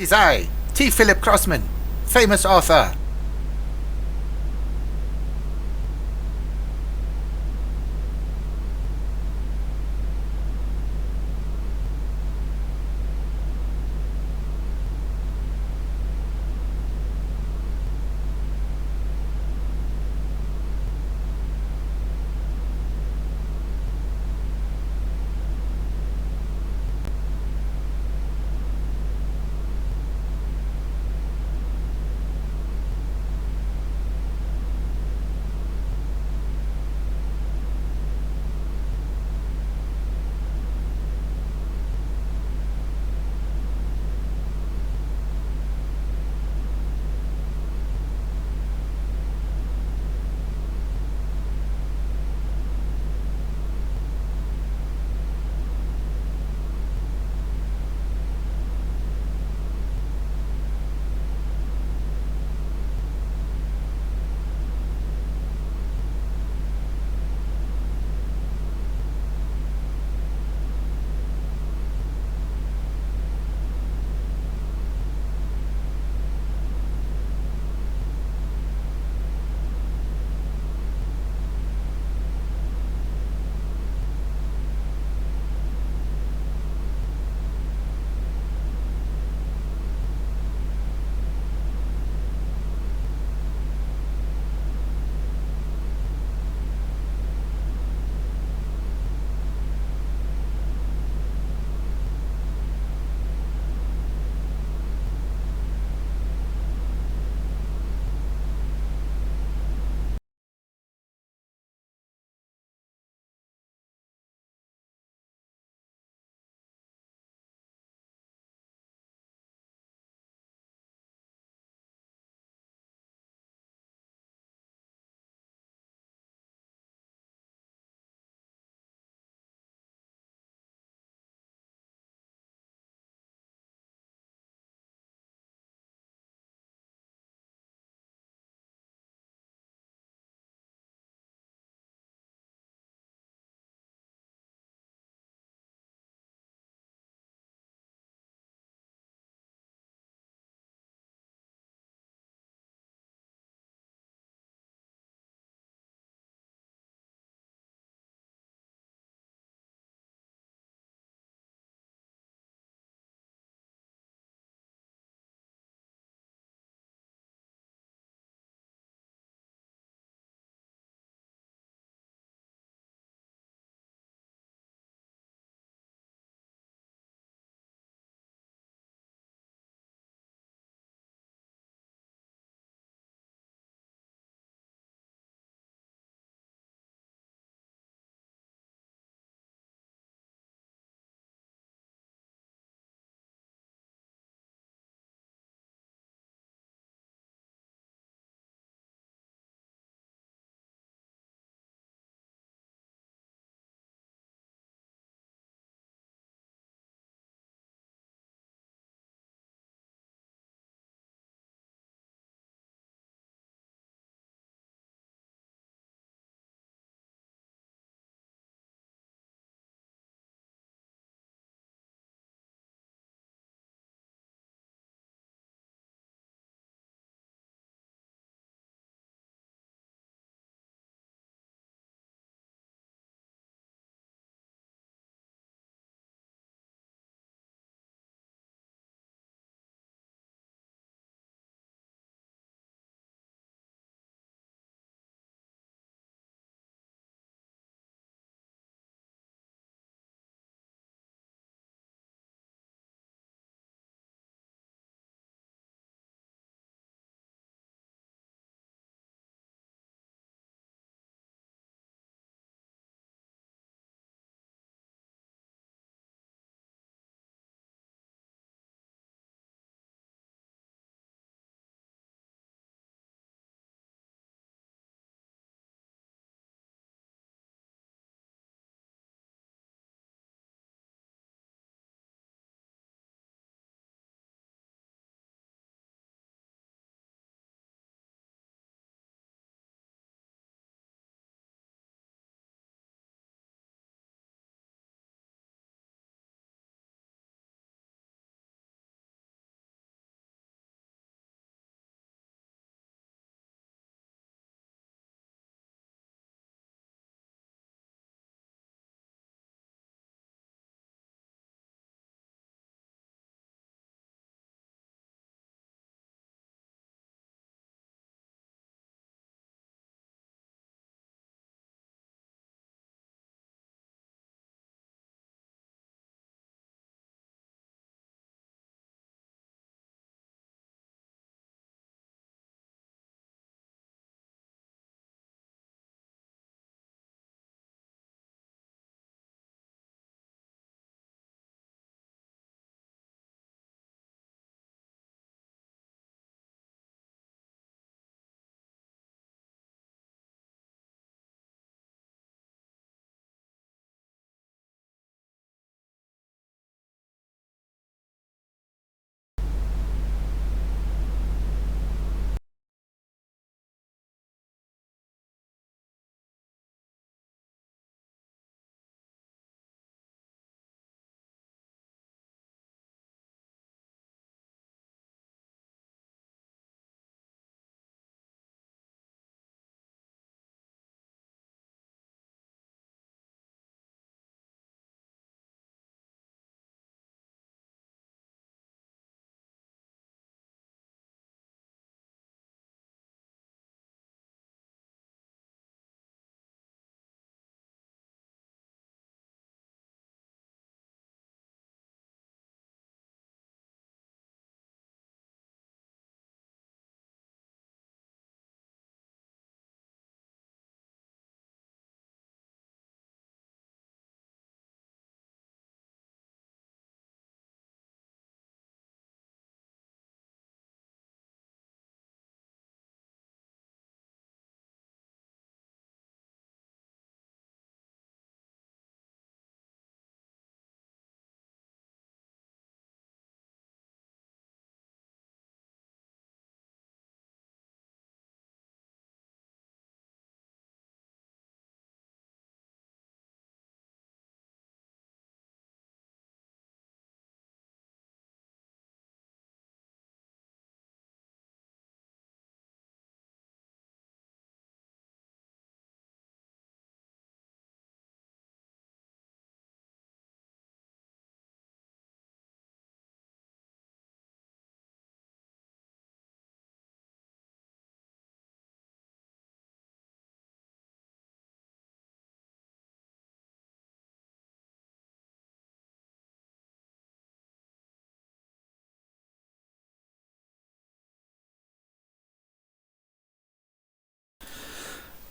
It is I, T. Philip Crossman, famous author.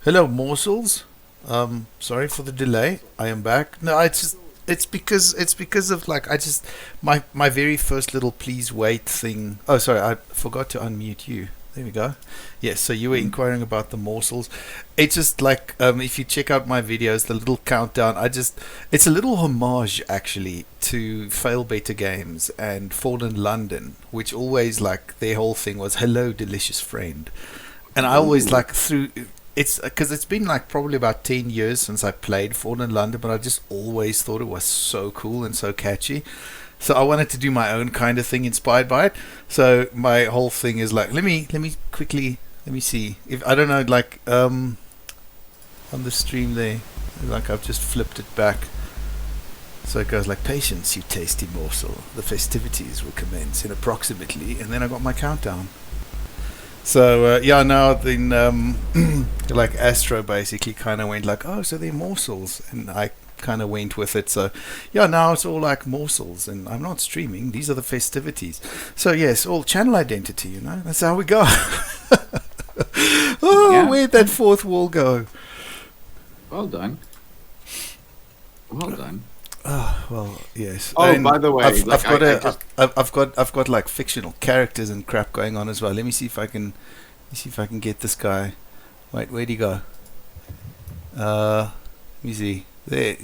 Hello, morsels. Sorry for the delay. I am back. No, it's because of like I just my very first little please wait thing. Oh, sorry, I forgot to unmute you. There we go. Yes, so you were inquiring about the morsels. It's just like if you check out my videos, the little countdown. It's a little homage actually to Fail Better Games and Fallen London, which always like their whole thing was "Hello, delicious friend," and I always like through. It's because it's been like probably about 10 years since I played Fallen London, but I just always thought it was so cool and so catchy. So I wanted to do my own kind of thing inspired by it. So my whole thing is like, let me quickly, let me see if I don't know, like on the stream there, like I've just flipped it back. So it goes like, patience, you tasty morsel. The festivities will commence in approximately, and then I got my countdown. So yeah, now then like Astro basically kind of went like, oh, so they're morsels, and I kind of went with it. So yeah, now it's all like morsels, and I'm not streaming. These are the festivities. So yes, all channel identity. You know, that's how we go. Oh, yeah. Where'd that fourth wall go? Well done. Well done. Oh, well, yes. Oh, and by the way, I've got like fictional characters and crap going on as well. Let me see if I can get this guy. Wait, where'd he go? Let me see. There.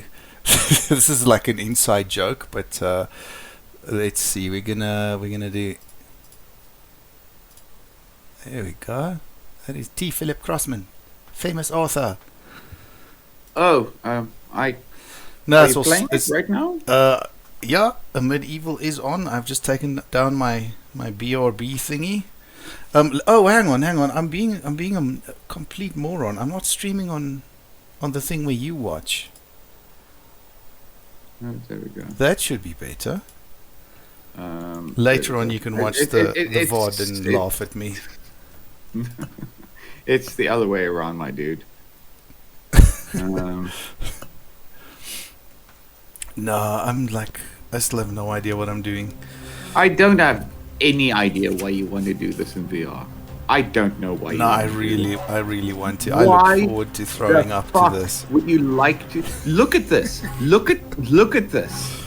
This is like an inside joke, but let's see. We're gonna do. There we go. That is T. Philip Crossman, famous author. Oh, No, are you playing it right now? Yeah, a medieval is on. I've just taken down my BRB thingy. Oh, hang on. I'm being a complete moron. I'm not streaming on the thing where you watch. Oh, there we go. That should be better. Later on, you can watch the VOD and laugh at me. It's the other way around, my dude. No, I still have no idea what I'm doing. I don't have any idea why you want to do this in VR. I don't know why. No, I really want to. I look forward to throwing up to this. Would you like to look at this? Look at this.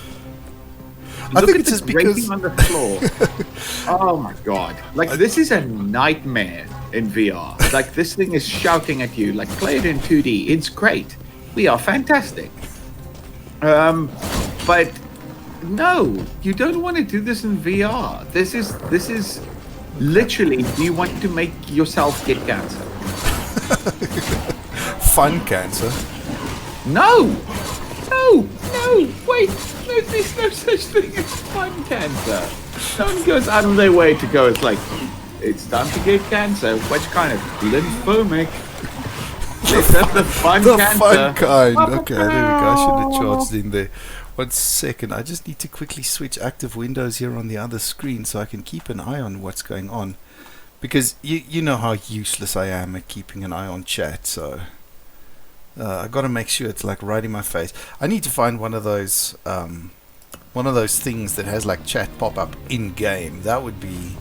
I think it's just because on the floor. Oh my god! Like this is a nightmare in VR. Like this thing is shouting at you. Like play it in 2D. It's great. We are fantastic. But no, you don't want to do this in VR. This is literally, do you want to make yourself get cancer? Fun cancer? No, wait, no, there's no such thing as fun cancer. Someone goes out of their way to go, it's like, it's time to get cancer. Which kind of lymphomic? The fun cancer. Fun kind. Okay, there we go. I should have charged in there. 1 second. I just need to quickly switch active windows here on the other screen so I can keep an eye on what's going on. Because you know how useless I am at keeping an eye on chat. So I got to make sure it's like right in my face. I need to find one of those things that has like chat pop up in game. That would be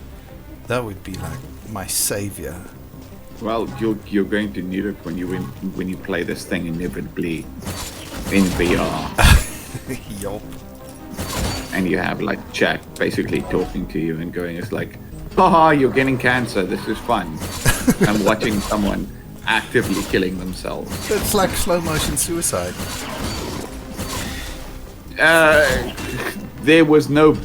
like my savior. Well, you're going to need it when you play this thing inevitably in VR. Yup. And you have like chat basically talking to you and going, it's like, haha, you're getting cancer. This is fun. I'm watching someone actively killing themselves. It's like slow motion suicide. There was no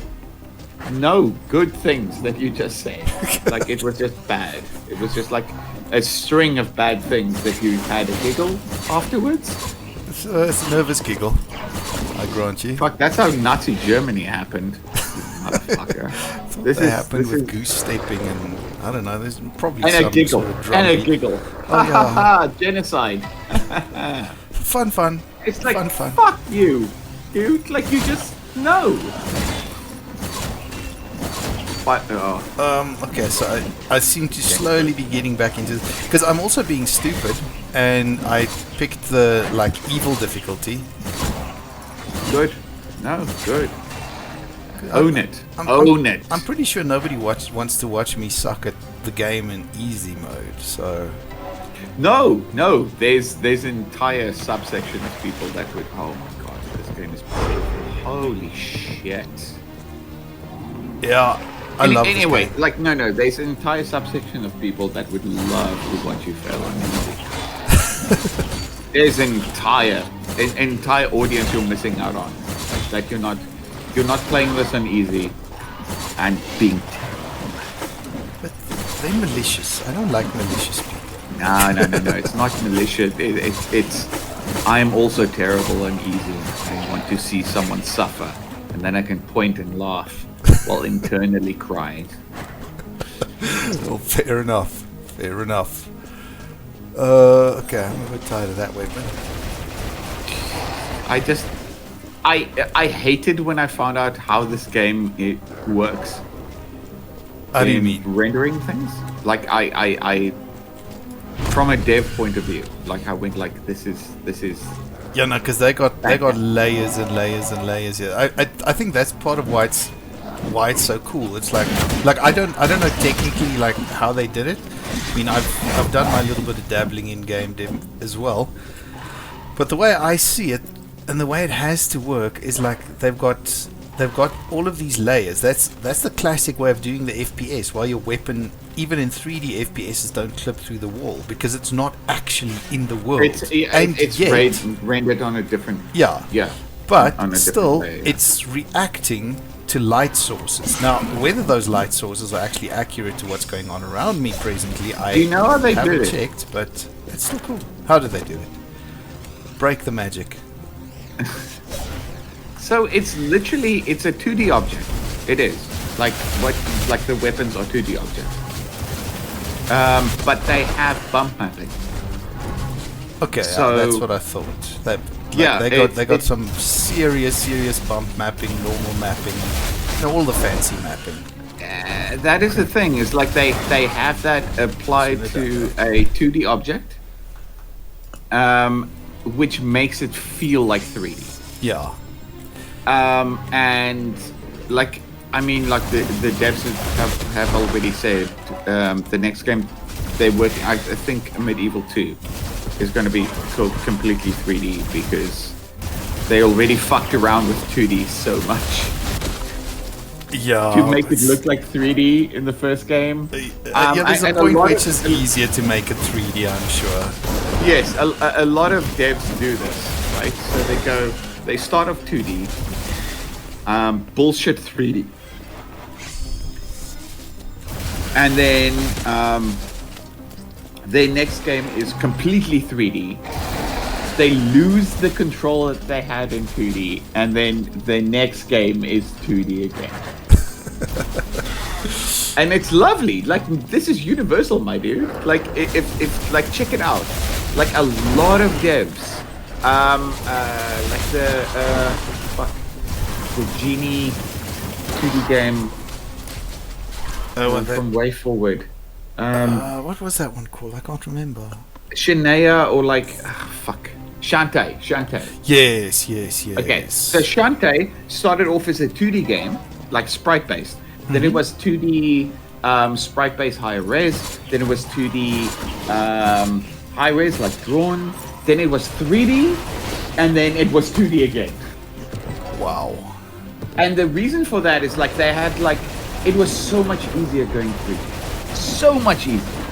good things that you just said. Like it was just bad. It was just like a string of bad things that you had a giggle afterwards. It's a nervous giggle, I grant you. Fuck, that's how Nazi Germany happened. Motherfucker. This happened with goose stepping and I don't know. There's probably and some a giggle sort of and a giggle. Oh, yeah. Genocide. Fun. It's like fun. Fuck you, dude. Like you just know. But, okay, so I seem to slowly be getting back into this because I'm also being stupid, and I picked the like evil difficulty. Good. No, good. Own it. Own it. I'm pretty sure nobody wants to watch me suck at the game in easy mode. So No. There's an entire subsection of people that would. Oh my god, this game is beautiful. Holy shit. Yeah, I love this Anyway, game. like no. There's an entire subsection of people that would love to watch you fail on music. There's an entire audience you're missing out on. Like, that you're not playing this on easy and being terrible. But they're malicious. I don't like malicious people. No. It's not malicious. It's. I am also terrible and easy. I want to see someone suffer, and then I can point and laugh while internally crying. Well, fair enough. Okay, I'm a bit tired of that weapon. I hated when I found out how this game works. How do you in mean? rendering things? Like I from a dev point of view, like I went like this is Yeah, no, because they got layers and layers and layers. Yeah, I think that's part of why it's so cool. It's like I don't know technically like how they did it. I mean, I've done my little bit of dabbling in game dev as well, but the way I see it and the way it has to work is like they've got all of these layers. That's the classic way of doing the FPS. While your weapon, even in 3D FPSs, don't clip through the wall because it's not actually in the world. It's yet, rendered on a different. yeah, Yeah. but on a still, different layer, yeah. it's reacting to light sources. Now, whether those light sources are actually accurate to what's going on around me presently, I Do you know how they haven't did it? checked, but it's still cool. How did they do it? Break the magic. So it's a 2D object. It is like the weapons are 2D objects. But they have bump mapping. Okay, So- that's what I thought. Yeah, they got some serious bump mapping, normal mapping, all the fancy mapping. That is the thing. Is like they have that applied So they to a 2D object, which makes it feel like 3D. Yeah. And like I mean, like the devs have already said, the next game they're working. I think Medieval 2 is going to be completely 3D because they already fucked around with 2D so much Yeah. to make it look like 3D in the first game. Yeah, there's a and point lot which of- is easier to make it 3D, I'm sure. Yes, a lot of devs do this, right? So they start off 2D, bullshit 3D, and then their next game is completely 3D. They lose the control that they had in 2D, and then their next game is 2D again. And it's lovely. Like, this is universal, my dude. Like, if like, check it out. Like, a lot of devs, like the Genie 2D game from Way Forward. What was that one called? I can't remember. Shania or like, Shantae. Yes. Okay, so Shantae started off as a 2D game, like sprite-based. Then it was 2D sprite-based high res. Then it was 2D high res, like drawn. Then it was 3D, and then it was 2D again. Wow. And the reason for that is like they had like, it was so much easier going 3D. So much easier.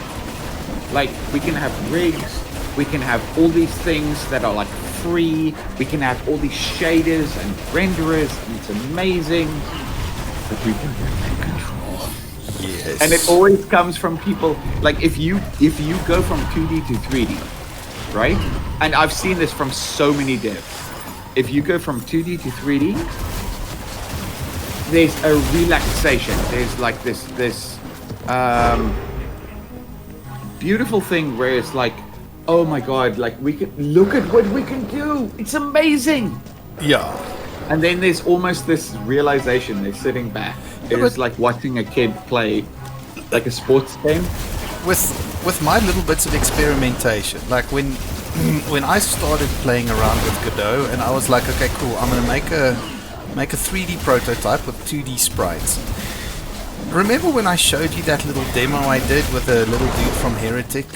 Like, we can have rigs, we can have all these things that are like free, we can have all these shaders and renderers, and it's amazing. But we don't have control. Yes. And it always comes from people, like if you go from 2D to 3D, right? And I've seen this from so many devs. If you go from 2D to 3D, there's a relaxation. There's like this beautiful thing where it's like, oh my god, like we can look at what we can do. It's amazing. Yeah. And then there's almost this realization. They're sitting back. It's like watching a kid play like a sports game. With my little bits of experimentation, like when I started playing around with Godot, and I was like, okay, cool, I'm gonna make a 3D prototype with 2D sprites. Remember when I showed you that little demo I did with a little dude from Heretic,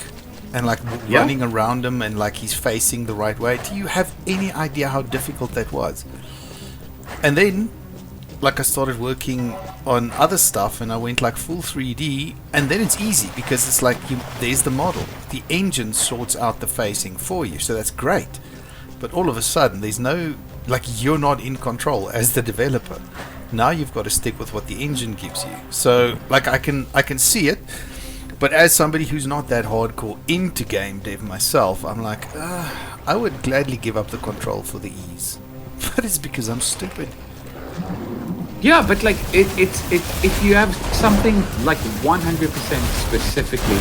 and like Yeah. running around him and like he's facing the right way. Do you have any idea how difficult that was? And then like I started working on other stuff and I went like full 3D, and then it's easy because it's like there's the model. The engine sorts out the facing for you, so that's great. But all of a sudden there's no, like, you're not in control as the developer. Now you've got to stick with what the engine gives you. So like I can see it, but as somebody who's not that hardcore into game dev myself, I'm like, I would gladly give up the control for the ease. But it's because I'm stupid. Yeah, but like it's if you have something like 100% specifically,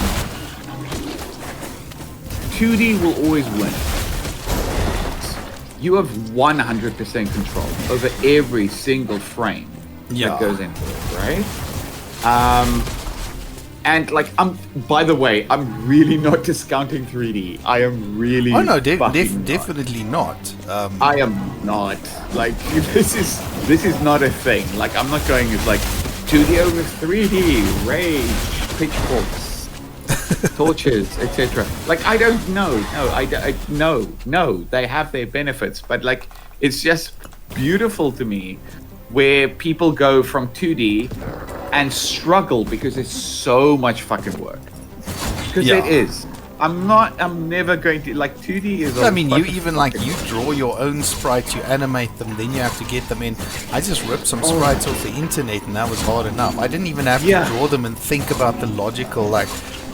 2D will always win. You have 100% control over every single frame that goes into it, right? And like by the way, I'm really not discounting 3D. I am really. Oh no, fucking definitely not. I am not. Like this is not a thing. Like I'm not going as like 2D over 3D, rage, pitchforks, torches, etc. Like I don't know. No. They have their benefits, but like it's just beautiful to me where people go from 2D and struggle because it's so much fucking work. Because it is. I'm never going to, like, 2D is I mean, you even like you draw your own sprites, you animate them, then you have to get them in. I just ripped some sprites off the internet and that was hard enough. I didn't even have to draw them and think about the logical, like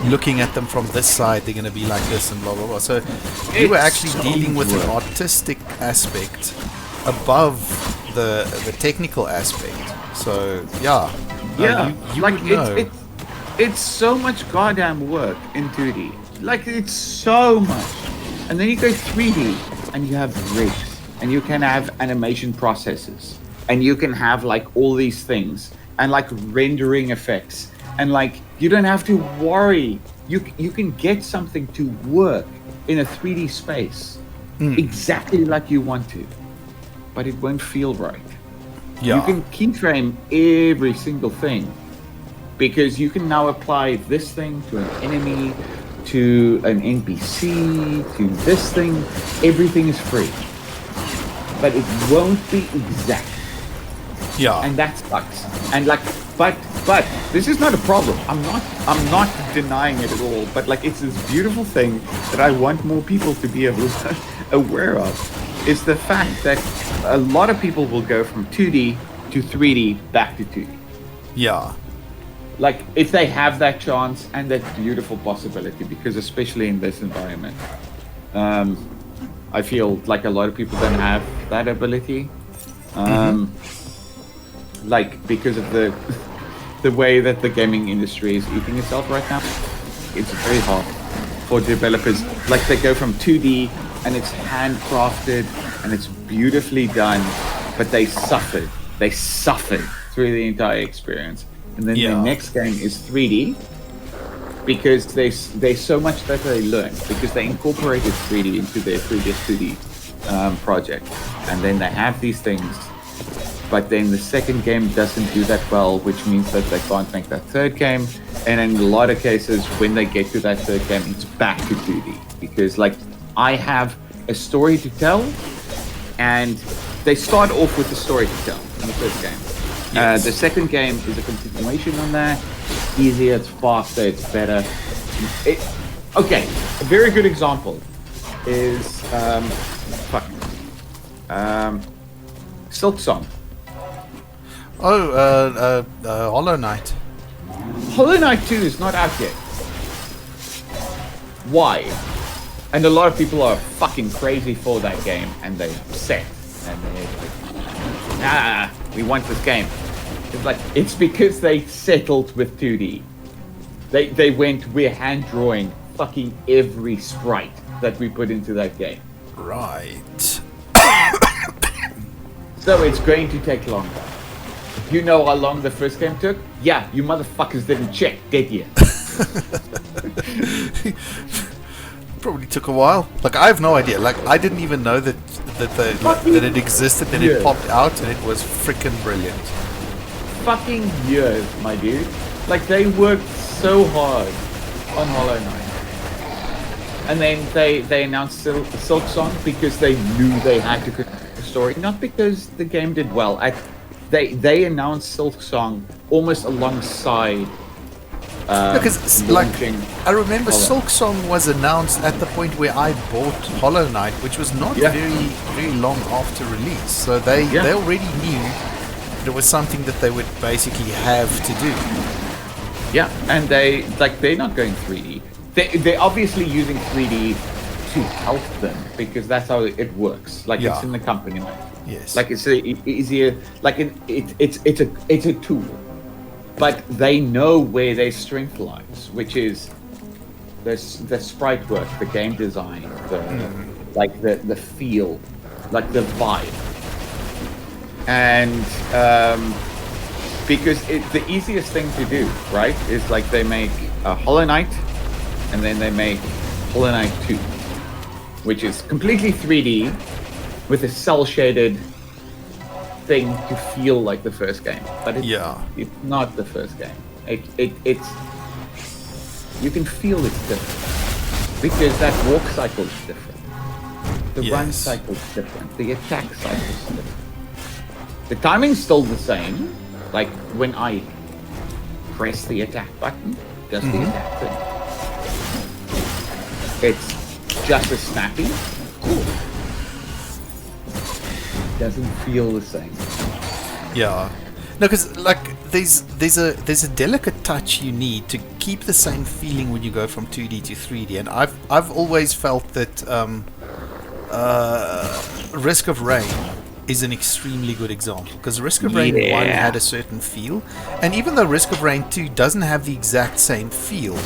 looking at them from this side they're going to be like this and blah blah blah. So you were actually dealing with the artistic aspect above the technical aspect. So you like would know. it's so much goddamn work in 2D. Like it's so much, and then you go 3D and you have rigs, and you can have animation processes, and you can have like all these things and like rendering effects, and like you don't have to worry. You can get something to work in a 3D space exactly like you want to, but it won't feel right. Yeah. You can keyframe every single thing because you can now apply this thing to an enemy, to an NPC, to this thing. Everything is free, but it won't be exact. Yeah. And that sucks. And like, but this is not a problem. I'm not denying it at all. But like, it's this beautiful thing that I want more people to be aware of. Is the fact that a lot of people will go from 2D to 3D back to 2D. Yeah. Like, if they have that chance and that beautiful possibility, because especially in this environment, I feel like a lot of people don't have that ability. Like, because of the way that the gaming industry is eating itself right now, it's very hard for developers. Like, they go from 2D and it's handcrafted and it's beautifully done, but they suffered through the entire experience. And then the next game is 3D because there's so much that they learned because they incorporated 3D into their previous 2D project. And then they have these things, but then the second game doesn't do that well, which means that they can't make that third game. And in a lot of cases, when they get to that third game, it's back to 2D because, like, I have a story to tell, and they start off with the story to tell in the first game. Yes. The second game is a continuation on that. It's easier, it's faster, it's better. Okay, a very good example is Silk Song. Oh, Hollow Knight. Hollow Knight 2 is not out yet. Why? And a lot of people are fucking crazy for that game, and they're upset. And they're like, we want this game. It's like, it's because they settled with 2D. They went, we're hand drawing fucking every sprite that we put into that game. Right. So it's going to take longer. You know how long the first game took? Yeah, you motherfuckers didn't check, did you? Probably took a while. Like, I have no idea. Like, I didn't even know that it existed. Then it popped out, and it was freaking brilliant. Fucking years, my dude. Like, they worked so hard on Hollow Knight. and then they announced Silk Song because they knew they had to continue the story, not because the game did well. They announced Silk Song almost alongside Because like launching. I remember Hollow. Silk Song was announced at the point where I bought Hollow Knight, which was not Yeah. very long after release. So they already knew that it was something that they would basically have to do. Yeah, and they're not going 3D. They're obviously using 3D to help them because that's how it works. Like Yeah. it's in the company, like, Yes. like it's easier. Like it's a tool, but they know where their strength lies, which is the sprite work, the game design, the feel, like the vibe, and because the easiest thing to do, right, is like they make a Hollow Knight, and then they make Hollow Knight 2, which is completely 3D with a cell shaded thing to feel like the first game, but it's not the first game. It's you can feel it's different because that walk cycle is different, the run cycle is different, the attack cycle is different. The timing's still the same, like when I press the attack button, does the attack thing. It's just as snappy. Cool. Doesn't feel the same. Yeah. No, because like there's a delicate touch you need to keep the same feeling when you go from 2D to 3D, and I've always felt that Risk of Rain is an extremely good example, because Risk of Rain 1 had a certain feel, and even though Risk of Rain 2 doesn't have the exact same feel,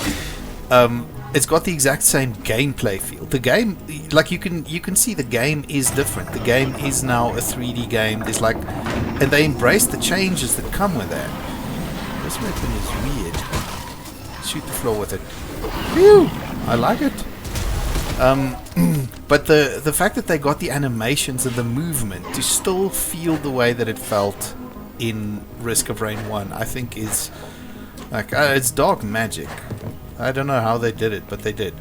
it's got the exact same gameplay feel. The game, like you can see the game is different. The game is now a 3D game. There's like, and they embrace the changes that come with that. This weapon is weird. Shoot the floor with it. Phew! I like it. But the fact that they got the animations and the movement to still feel the way that it felt in Risk of Rain 1, I think is like it's dark magic. I don't know how they did it, but they did.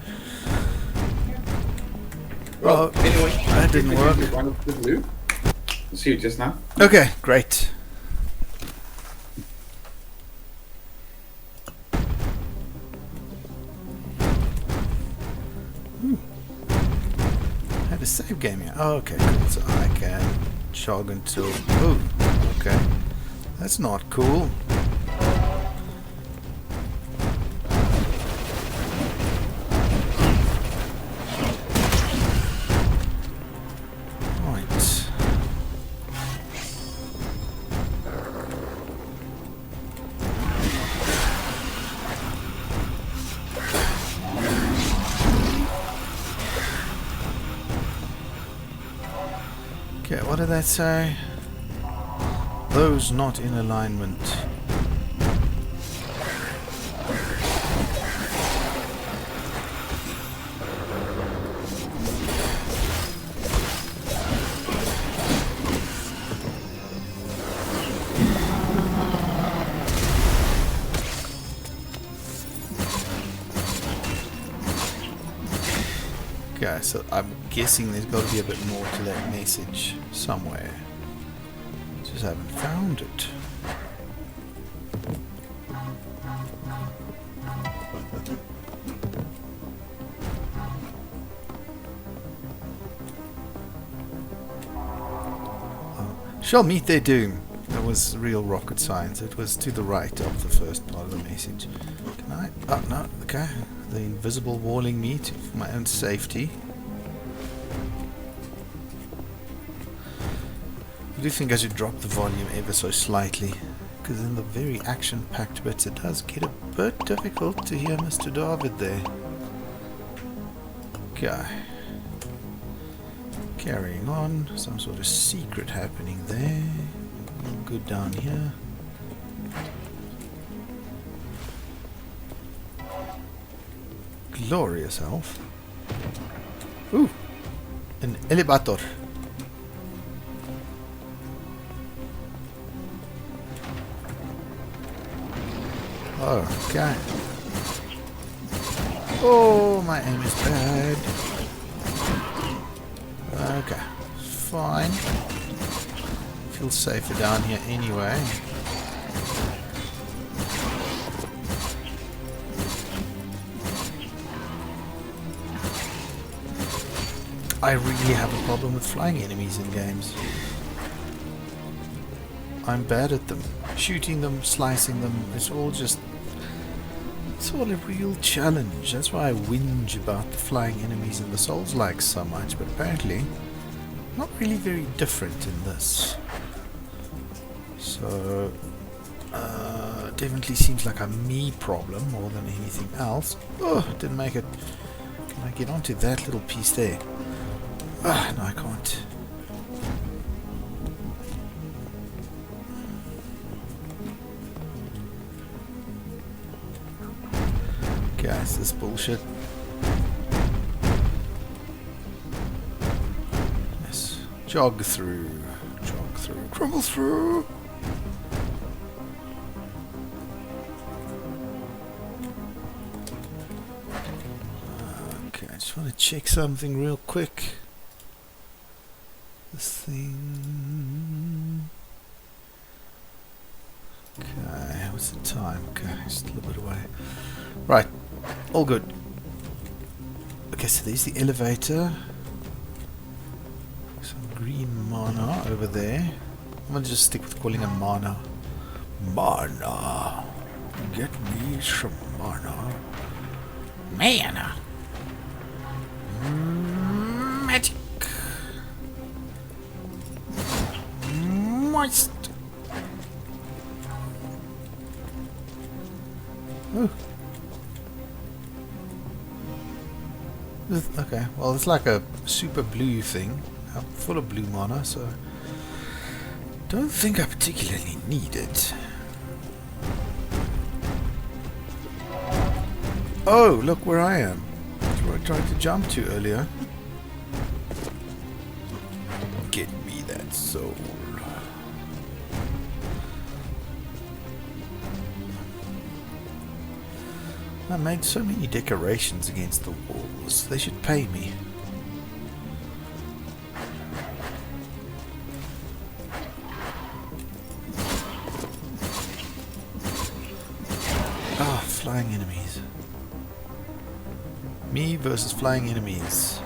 Well, anyway, that didn't work. See you just now. Okay, great. Had a save game here. Oh, okay, cool. So I can jog until. Oh, okay. That's not cool. Okay, what did that say? Those not in alignment. Okay, so I'm guessing there's got to be a bit more to that message somewhere. Just haven't found it. Shall meet their doom. That was real rocket science. It was to the right of the first part of the message. Can I? Oh, no. Okay. The invisible walling me for my own safety. I do think I should drop the volume ever so slightly, because in the very action-packed bits it does get a bit difficult to hear Mr. David there. Okay. Carrying on. Some sort of secret happening there. Good down here. Glorious health. Ooh, an elevator. Oh, okay. Oh, my aim is bad. Okay, fine. Feel safer down here anyway. I really have a problem with flying enemies in games. I'm bad at them. Shooting them, slicing them, it's all a real challenge. That's why I whinge about the flying enemies in the Souls-likes so much, but apparently not really very different in this. So, definitely seems like a me problem more than anything else. Oh, didn't make it. Can I get onto that little piece there? Ah, no, I can't. Guys, this bullshit. Yes. Jog through. Crumble through. Okay, I just want to check something real quick. This thing. Okay, what's the time? Okay, just a little bit away. Right, all good. Okay, so there's the elevator. Some green mana over there. I'm gonna just stick with calling it mana. Mana. Get me some mana. Mana. Magic. Moist. Ooh. Okay, well it's like a super blue thing. I'm full of blue mana, so don't think I particularly need it. Oh, look where I am. That's where I tried to jump to earlier. Get me that soul. I made so many decorations against the walls. They should pay me. Ah, flying enemies. Me versus flying enemies.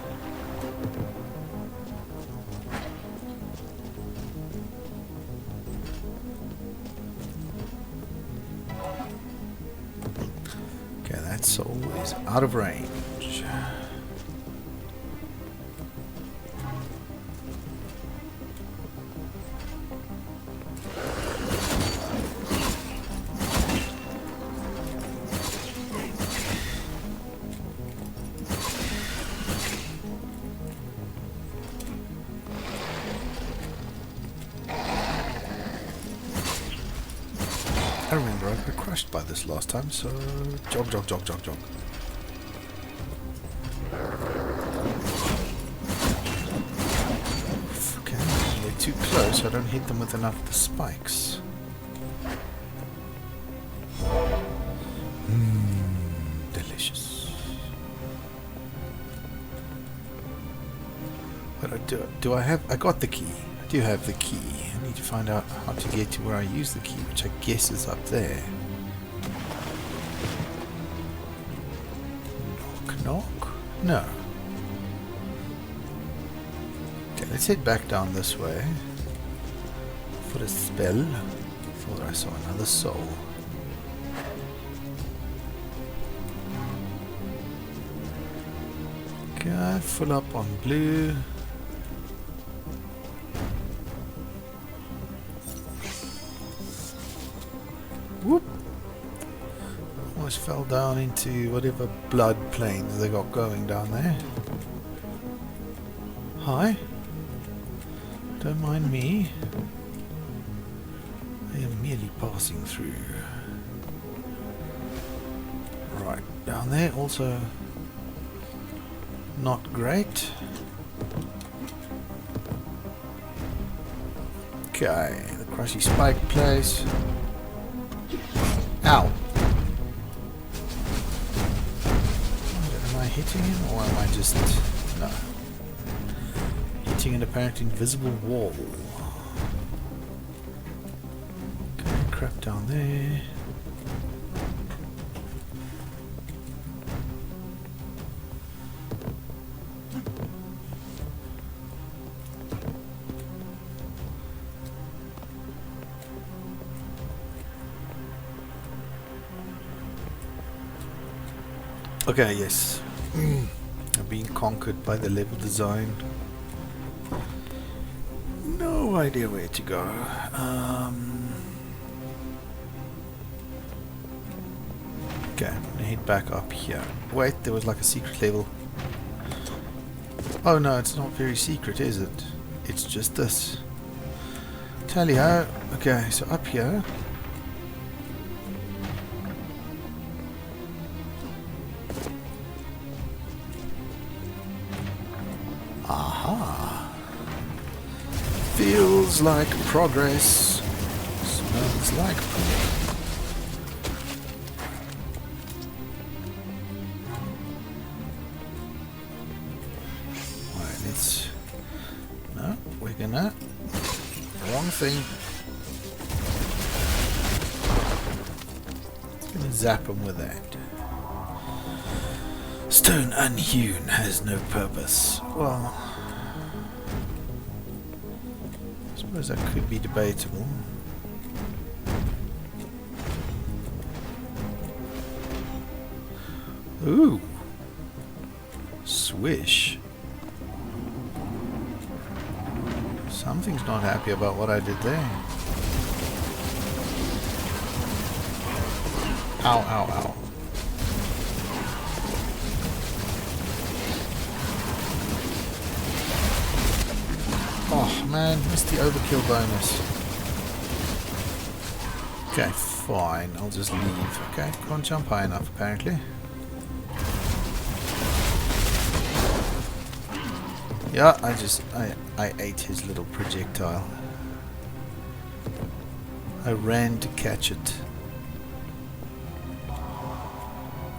Okay, that soul is out of range. I remember I got crushed by this last time, so jog. Okay, they're too close, I don't hit them with enough of the spikes. Delicious. But do I have... I got the key. I do have the key. I need to find out how to get to where I use the key, which I guess is up there. Knock? No. Okay, let's head back down this way for a spell. Thought I saw another soul. Okay, full up on blue. Whoop! Almost fell down into whatever blood plains they got going down there. Hi. Don't mind me. I am merely passing through. Right, down there also not great. Okay, the crushy spike place. Ow! hitting him, or am I just... No. Hitting an apparent invisible wall. Okay, crap down there. Okay, yes. I'm being conquered by the level design. No idea where to go. Okay, I'm gonna head back up here. Wait, there was like a secret level. Oh no, it's not very secret, is it? It's just this. Tell you how. Okay, so up here. Aha. Feels like progress. Smells like progress. Right, let's... No, we're gonna... Wrong thing. Gonna zap him with that. Stone unhewn has no purpose. Well, I suppose that could be debatable. Ooh. Swish. Something's not happy about what I did there. Ow, ow, ow. Oh man, missed the overkill bonus. Okay, fine, I'll just leave. Okay, can't jump high enough apparently. Yeah, I ate his little projectile. I ran to catch it.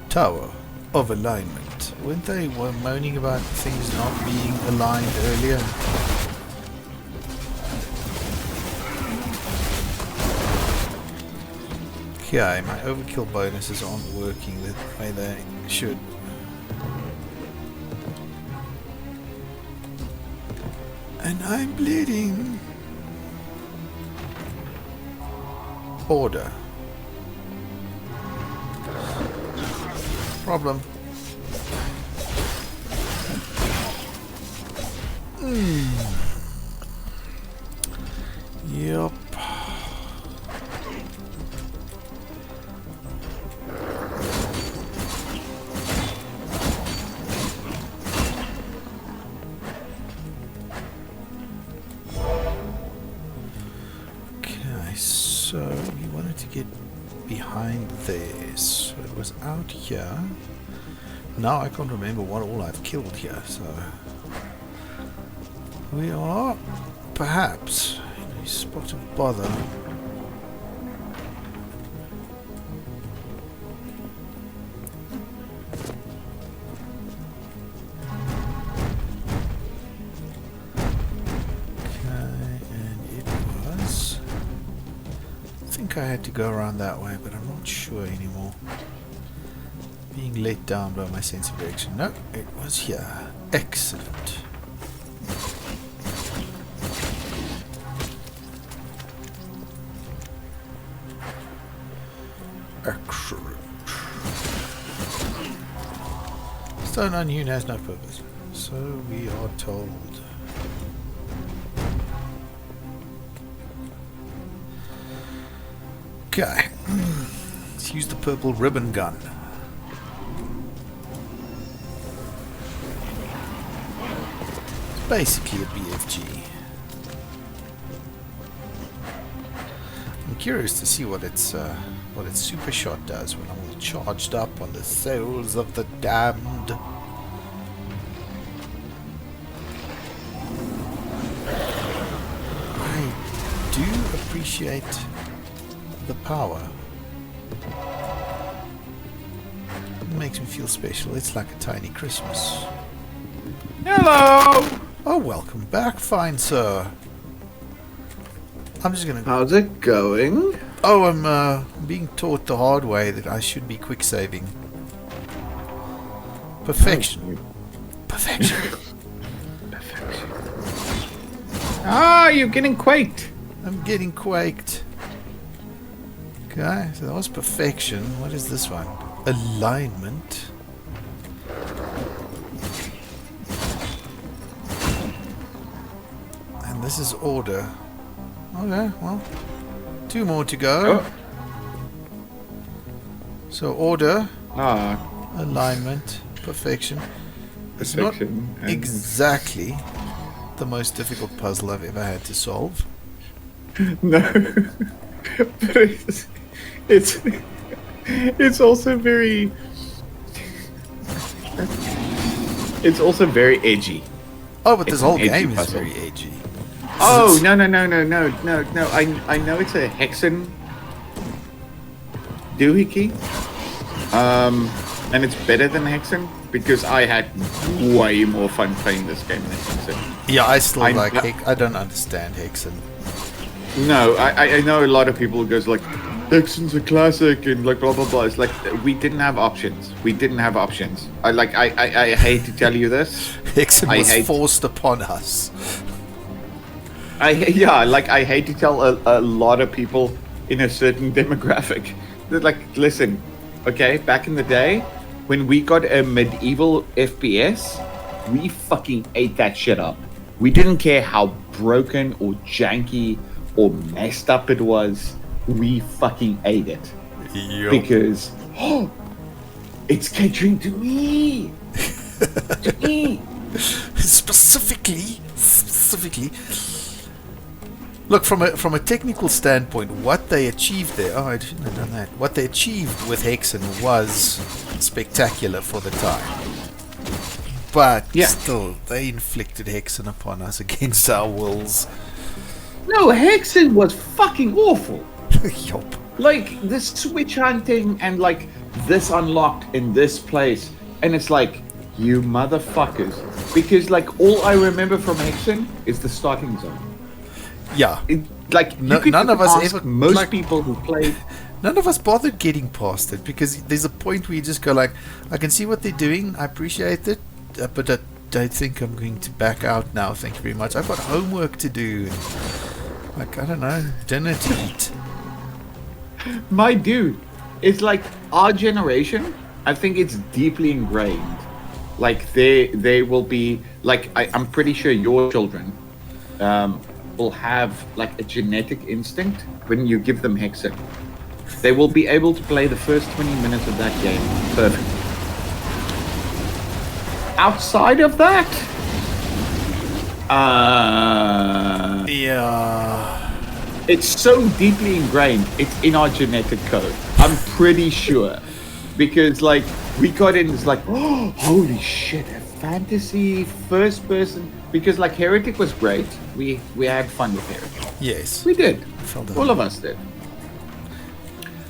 Tower of alignment. Weren't they moaning about things not being aligned earlier? Okay, my overkill bonuses aren't working the way they should. And I'm bleeding. Order. Problem. Yep. Okay, so we wanted to get behind this. So it was out here. Now I can't remember what all I've killed here, so we are perhaps in a spot of bother. I had to go around that way, but I'm not sure anymore. Being let down by my sense of direction. No, it was here. Excellent. Excellent. Stone unhewn has no purpose. So we are told. Okay, let's use the purple ribbon gun. It's basically a BFG. I'm curious to see what its super shot does when I'm all charged up on the souls of the damned. I do appreciate the power. makes me feel special. It's like a tiny Christmas. Hello. Oh, welcome back, fine sir. I'm just gonna. How's it going? Oh, I'm being taught the hard way that I should be quick saving. Perfection. Perfection. Ah, you're getting quaked. I'm getting quaked. Okay, so that was perfection. What is this one? Alignment. And this is order. Okay, well, 2 more to go. Oh. So order, Ah, alignment, perfection. It's perfection. not exactly the most difficult puzzle I've ever had to solve. No, but it's also very. It's also very edgy. Oh, but this It's whole an edgy game is puzzle. very edgy. Oh no. I know it's a hexen doohickey. And it's better than hexen because I had way more fun playing this game than hexen. Yeah, I still I- like I don't understand Hexen. No, I know a lot of people who goes like hexen's a classic and like blah blah blah. It's like we didn't have options. We didn't have options. I hate to tell you this. Hexen I was hate- forced upon us. I hate to tell a lot of people in a certain demographic that like listen, okay, back in the day when we got a medieval FPS, we fucking ate that shit up. We didn't care how broken or janky or messed up it was. We fucking ate it because it's catering to me. To me. Specifically. Look, from a technical standpoint, what they achieved there. Oh, I shouldn't have done that. What they achieved with Hexen was spectacular for the time. But Yeah. still, they inflicted Hexen upon us against our wills. No, Hexen was fucking awful. Yup. Like the switch hunting and like this unlocked in this place, and it's like you motherfuckers. Because like all I remember from Hexen is the starting zone. Yeah. Like No- you could none of us ask ever- most like- people who played. None of us bothered getting past it because there's a point where you just go like, I can see what they're doing, I appreciate it, but I think I'm going to back out now. Thank you very much. I've got homework to do. Like, I don't know, dinner to eat. My dude, it's like our generation. I think it's deeply ingrained. Like they will be like I'm pretty sure your children will have like a genetic instinct when you give them Hexen. They will be able to play the first 20 minutes of that game perfect. Outside of that, Yeah. it's so deeply ingrained. It's in our genetic code. I'm pretty sure. Because, like, we got in, it's like, oh, holy shit, a fantasy first person. Because, like, Heretic was great. We had fun with Heretic. Yes. We did. Felt All of us did.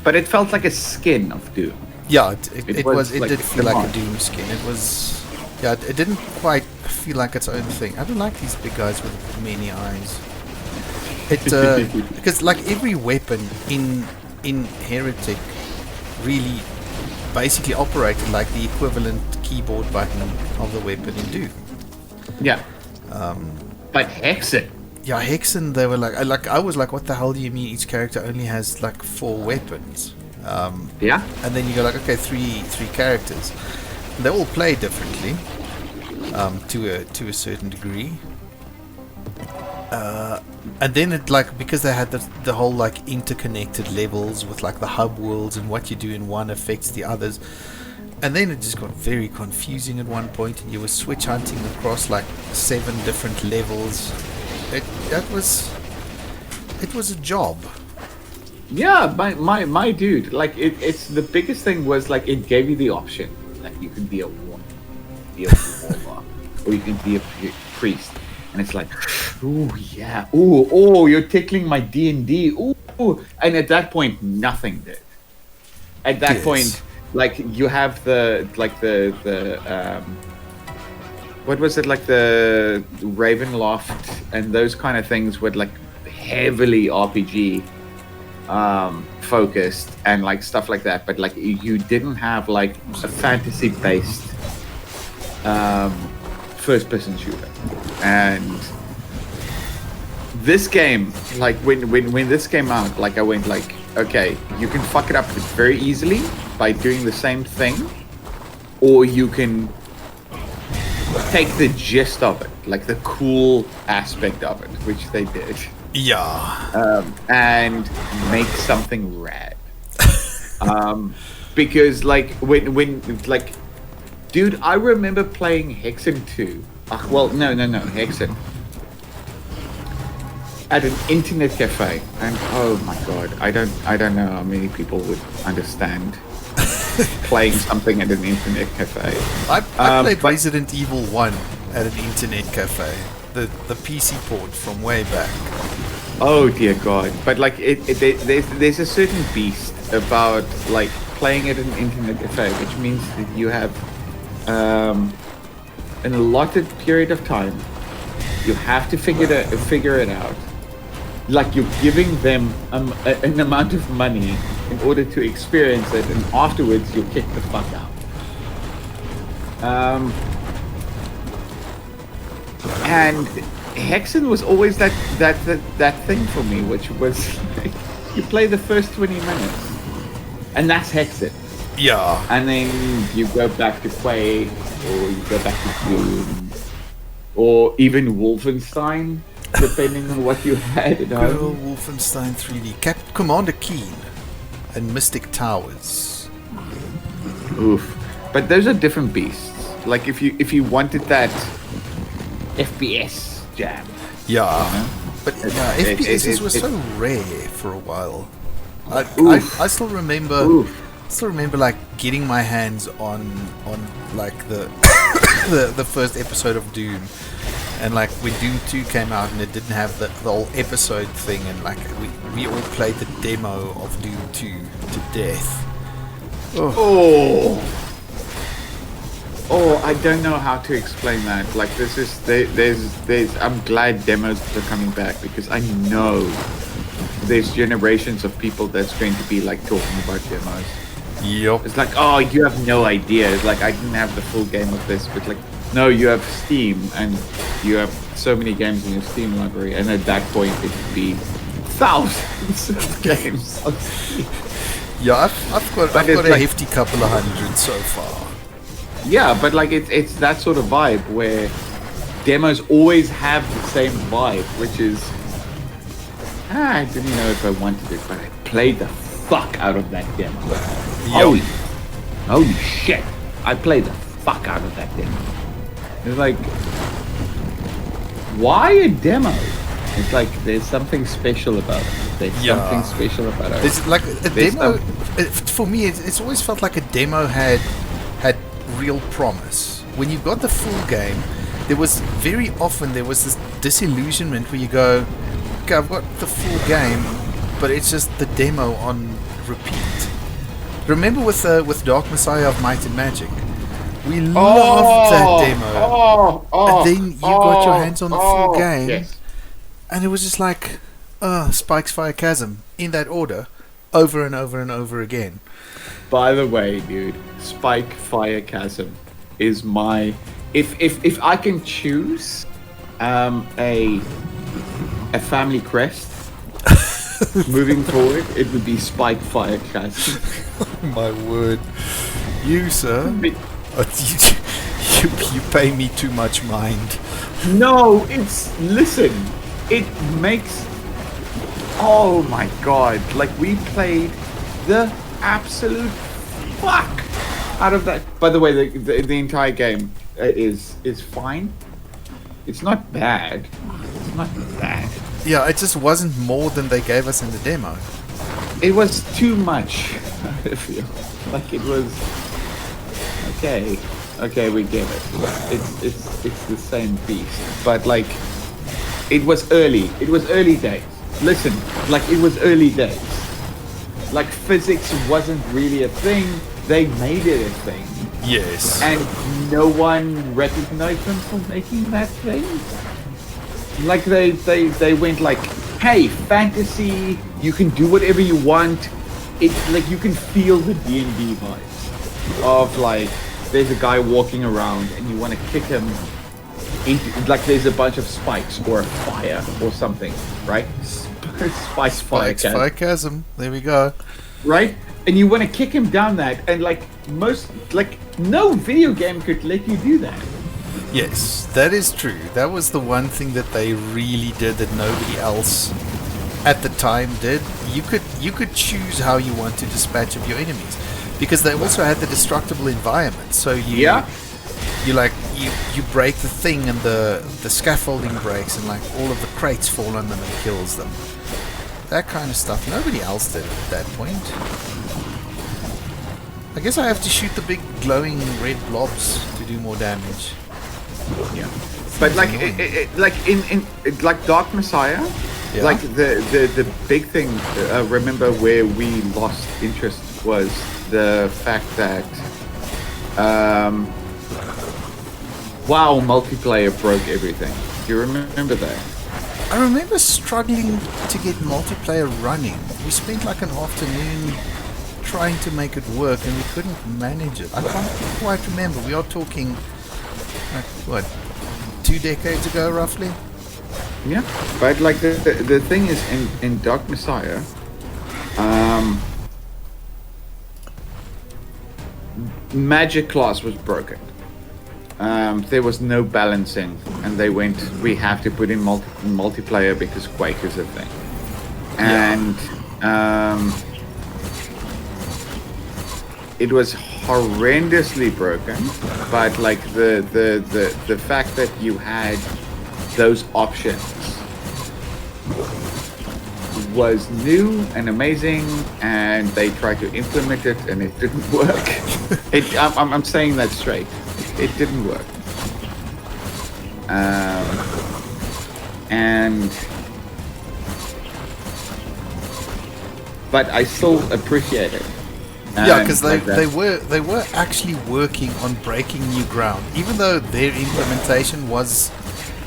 But it felt like a skin of Doom. Yeah, it was did like feel like a Command. Doom skin. It was, yeah, it didn't quite feel like its own thing. I don't like these big guys with many eyes. It because like every weapon in Heretic really basically operated like the equivalent keyboard button of the weapon in Doom. Yeah. But Hexen. Yeah, Hexen, they were like I was like, what the hell do you mean each character only has like 4 weapons? Yeah. And then you go like, okay, three characters. And they all play differently, to a certain degree. And then it like, because they had the whole like interconnected levels with like the hub worlds and what you do in one affects the others. And then it just got very confusing at one point, and you were switch hunting across like 7 different levels. It was a job. Yeah, my dude. Like it's the biggest thing was like it gave you the option. Like you could be a warlock, be a warlock, or you can be a priest. And it's like, ooh yeah, ooh, you're tickling my D&D, ooh. And at that point, nothing did. At that Yes. point, like you have what was it, like the Ravenloft and those kind of things were like heavily RPG focused and like stuff like that, but like you didn't have like a fantasy based first person shooter. And this game, like when this came out, like I went like, okay, you can fuck it up very easily by doing the same thing, or you can take the gist of it, like the cool aspect of it, which they did. Yeah. And make something rad. Because like when like, dude, I remember playing Hexen 2. Well, no, Hexen. At an internet cafe, and oh my god, I don't know how many people would understand playing something at an internet cafe. I played Resident Evil 1 at an internet cafe. The PC port from way back. Oh dear God! But like there's a certain beast about like playing at an internet cafe, which means that you have an allotted period of time. You have to figure it out. Like you're giving them an amount of money in order to experience it, and afterwards you kick the fuck out. And Hexen was always that thing for me, which was like, you play the first 20 minutes, and that's Hexen. Yeah. And then you go back to Quake, or you go back to Doom, or even Wolfenstein, depending on what you had. Girl, Wolfenstein 3D, Commander Keen, and Mystic Towers. Oof. But those are different beasts. Like if you wanted that FPS jam. Yeah. But yeah, FPSs were so rare for a while. I still remember. Like getting my hands on like the the first episode of Doom, and like when Doom 2 came out and it didn't have the whole episode thing, and like we all played the demo of Doom 2 to death. Oh, I don't know how to explain that. Like there's I'm glad demos are coming back, because I know there's generations of people that's going to be like talking about demos. Yep. It's like, oh, you have no idea. It's like, I didn't have the full game of this, but like, no, you have Steam, and you have so many games in your Steam library, and at that point it would be thousands of games on Steam. Yeah, I've got a hefty couple of hundred so far. Yeah, but like it's that sort of vibe where demos always have the same vibe, which is, I didn't know if I wanted it, but I played the fuck out of that demo. Holy shit! I played the fuck out of that demo. It's like, why a demo? It's like there's something special about it. There's something special about it. It's like a demo. For me, it's always felt like a demo had real promise. When you got the full game, there was this disillusionment where you go, okay, I've got the full game, but it's just the demo on repeat. Remember with Dark Messiah of Might and Magic, we loved that demo, and then you got your hands on the full game, and it was just like, Spike's Fire Chasm in that order, over and over and over again. By the way, dude, Spike Fire Chasm is my if I can choose a family crest. Moving forward, it would be Spike Fire Chasm. My word, you sir, you pay me too much mind. No, listen, it makes. Oh my god! Like we played the absolute fuck out of that. By the way, the entire game is fine. It's not bad. It's not bad. Yeah, it just wasn't more than they gave us in the demo. It was too much. I feel like it was okay. Okay, we get it. It's the same beast, but like it was early. It was early days. Listen, like it was early days. Like physics wasn't really a thing. they made it a thing, Yes. and no one recognized them for making that thing. Like they went like, hey, fantasy, you can do whatever you want. It's like you can feel the D&D vibes of like there's a guy walking around and you want to kick him into, like there's a bunch of spikes or a fire or something, right? Spikes, fire, Fire chasm. There we go. right? And you want to kick him down that, and like no video game could let you do that. Yes, that is true. That was the one thing that they really did that nobody else at the time did. You could choose how you want to dispatch of your enemies, because they also had the destructible environment. So you break the thing and the scaffolding breaks and like all of the crates fall on them and kills them. That kind of stuff. Nobody else did it at that point. I guess I have to shoot the big glowing red blobs to do more damage. Yeah, but like like in like Dark Messiah, Yeah. like the big thing. Remember where we lost interest was the fact that WoW multiplayer broke everything. Do you remember that? I remember struggling to get multiplayer running. We spent like an afternoon trying to make it work and we couldn't manage it. I can't quite remember. We are talking like what, 2 decades ago roughly? Yeah, but like the thing is in Dark Messiah, magic class was broken. There was no balancing, and they went, we have to put in multiplayer because Quake is a thing. And it was horrendously broken, but like the fact that you had those options was new and amazing, and they tried to implement it and it didn't work. I'm saying that straight. It didn't work. But I still appreciate it. Yeah, because they were actually working on breaking new ground, even though their implementation was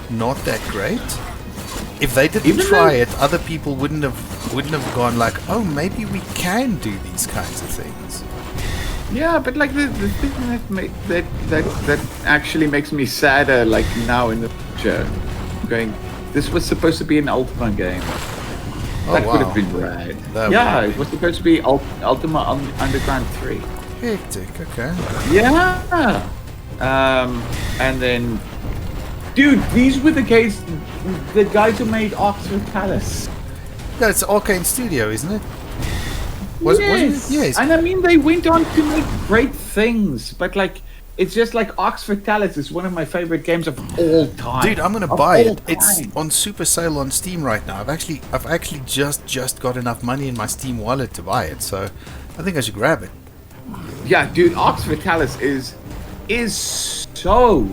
not that great. If they didn't try it, other people wouldn't have gone like, oh, maybe we can do these kinds of things. Yeah, but like the thing that actually makes me sadder, like now in the future, going, this was supposed to be an Ultima game. Oh, That wow. would have been rad. That It was supposed to be Ultima Underground 3. Hectic, okay. Yeah. And then, dude, these were the guys who made Oxford Palace. No, it's Arcane Studio, isn't it? Yes. Yes. And I mean, they went on to make great things, but like, it's just like Oxford Palace is one of my favorite games of all time. Dude, I'm gonna buy it. It's on super sale on Steam right now. I've actually just got enough money in my Steam wallet to buy it, so I think I should grab it. Yeah, dude, Oxford Palace is so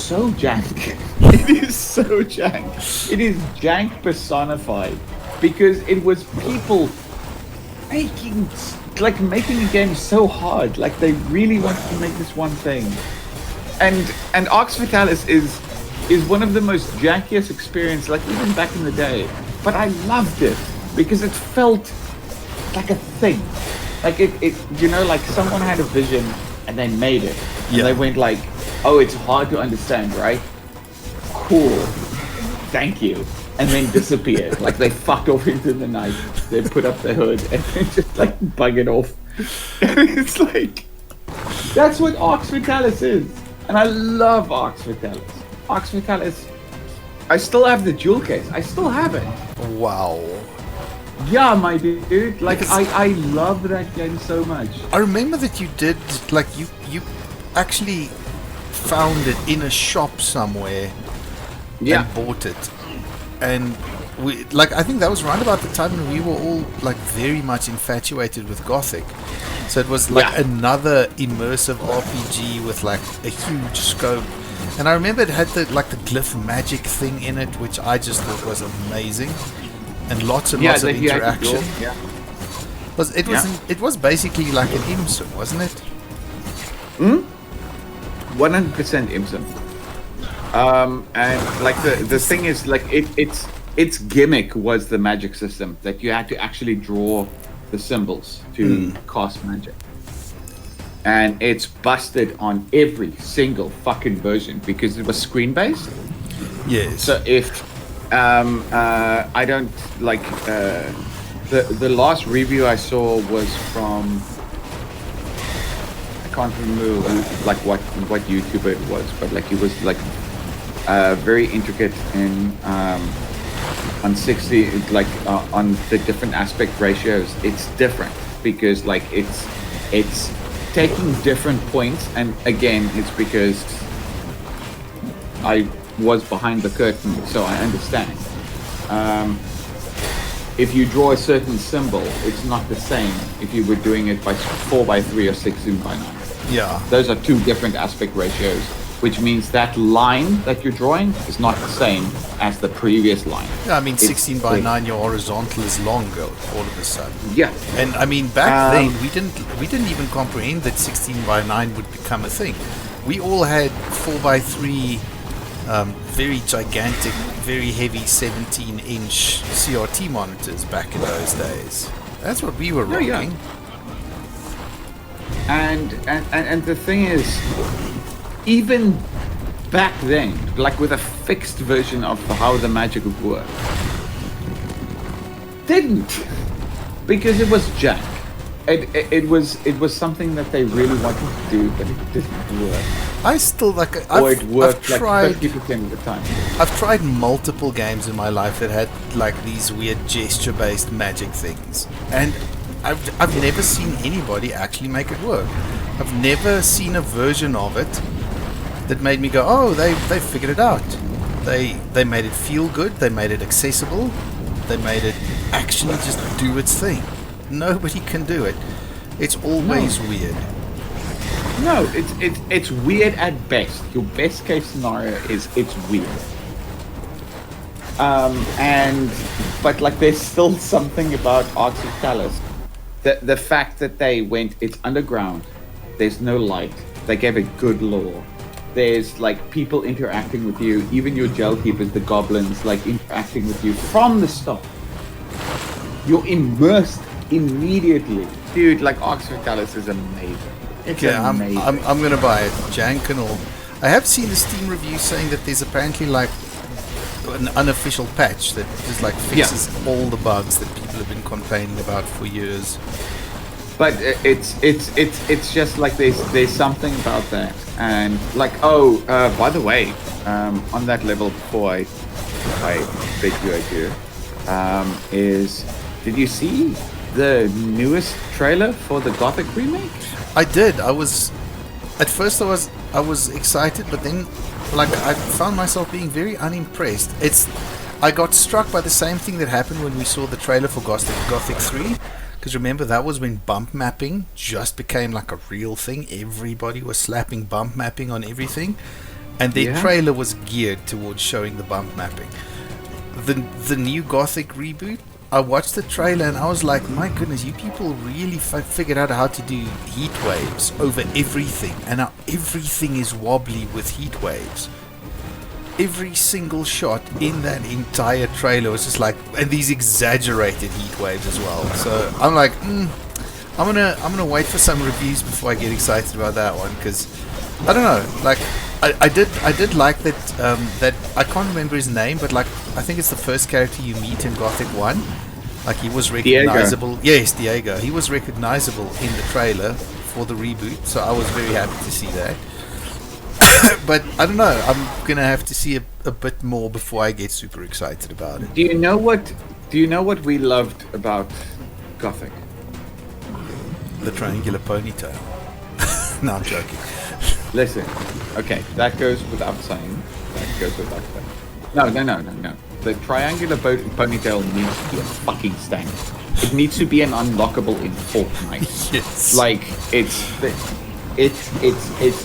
jank. It is so jank. It is jank personified, because it was people making a game so hard. Like, they really wanted to make this one thing. And Oxford Palace is one of the most jankiest experience, like even back in the day. But I loved it because it felt like a thing. Like it you know, like someone had a vision and they made it. And they went like, oh, it's hard to understand, right? Cool. Thank you. And then disappeared. Like they fucked off into the night. They put up the hood and then just like bug it off. And it's like, that's what Oxford Palace is. And I love Oxford Palace. Oxford Palace. I still have the jewel case. I still have it. Wow. Yeah, my dude. Like I love that game so much. I remember that you did, like, you actually found it in a shop somewhere and bought it. And we, like, I think that was right about the time when we were all like very much infatuated with Gothic. So it was like another immersive RPG with like a huge scope. And I remember it had the glyph magic thing in it, which I just thought was amazing. And lots of interaction. Yeah. It was basically like an IMSIM, wasn't it? 100% IMSIM. And like the thing is, like its gimmick was the magic system that you had to actually draw the symbols to cast magic. And it's busted on every single fucking version because it was screen based. Yes. So if I don't like the last review I saw was from, I can't remember like what YouTuber it was, but like it was like very intricate in on 60 like on the different aspect ratios. It's different because like it's taking different points, and again it's because I was behind the curtain, so I understand. If you draw a certain symbol, it's not the same if you were doing it by 4:3 or 16:9. Yeah. Those are two different aspect ratios, which means that line that you're drawing is not the same as the previous line. Yeah, I mean, 16:9, your horizontal is longer all of a sudden. Yeah. And I mean, back then we didn't even comprehend that 16:9 would become a thing. We all had 4:3, very gigantic, very heavy 17-inch CRT monitors back in those days. That's what we were rocking. Yeah. And the thing is, even back then, like with a fixed version of how the magic would work, didn't, because it was jank. It was something that they really wanted to do, but it didn't work. I still like. Or it worked I've like 50% of the time. I've tried multiple games in my life that had like these weird gesture-based magic things, and I've never seen anybody actually make it work. I've never seen a version of it that made me go, oh, they figured it out. They made it feel good. They made it accessible. They made it actually just do its thing. Nobody can do it. It's always weird. No, it's weird at best. Your best case scenario is it's weird. But like there's still something about Arts of Talos. The fact that they went, it's underground. There's no light. They gave it good lore. There's like people interacting with you, even your jail keepers, the goblins, like interacting with you from the start. You're immersed immediately, dude. Like Arcs of Talos is amazing. It's amazing. I'm gonna buy it, jank and all. I have seen the Steam review saying that there's apparently like an unofficial patch that just like fixes all the bugs that people have been complaining about for years. But it's just like there's something about that, and like by the way, on that level before I bet you I do, did you see the newest trailer for the Gothic remake? I did. At first I was excited, but then like I found myself being very unimpressed. I got struck by the same thing that happened when we saw the trailer for Gothic 3. Because remember, that was when bump mapping just became like a real thing. Everybody was slapping bump mapping on everything. And their trailer was geared towards showing the bump mapping. The new Gothic reboot, I watched the trailer and I was like, my goodness, you people really figured out how to do heat waves over everything. And now everything is wobbly with heat waves. Every single shot in that entire trailer was just like, and these exaggerated heat waves as well. So I'm like, I'm gonna wait for some reviews before I get excited about that one, because I don't know, like I did like that that I can't remember his name, but like I think it's the first character you meet in Gothic 1. Like he was recognizable. Diego. Yes, Diego. He was recognizable in the trailer for the reboot, so I was very happy to see that. But I don't know, I'm gonna have to see a bit more before I get super excited about it. Do you know what we loved about Gothic? The triangular ponytail. No, I'm joking. Listen, okay, that goes without saying. No. The triangular ponytail needs to be a fucking standard. It needs to be an unlockable in Fortnite. Yes. Like it's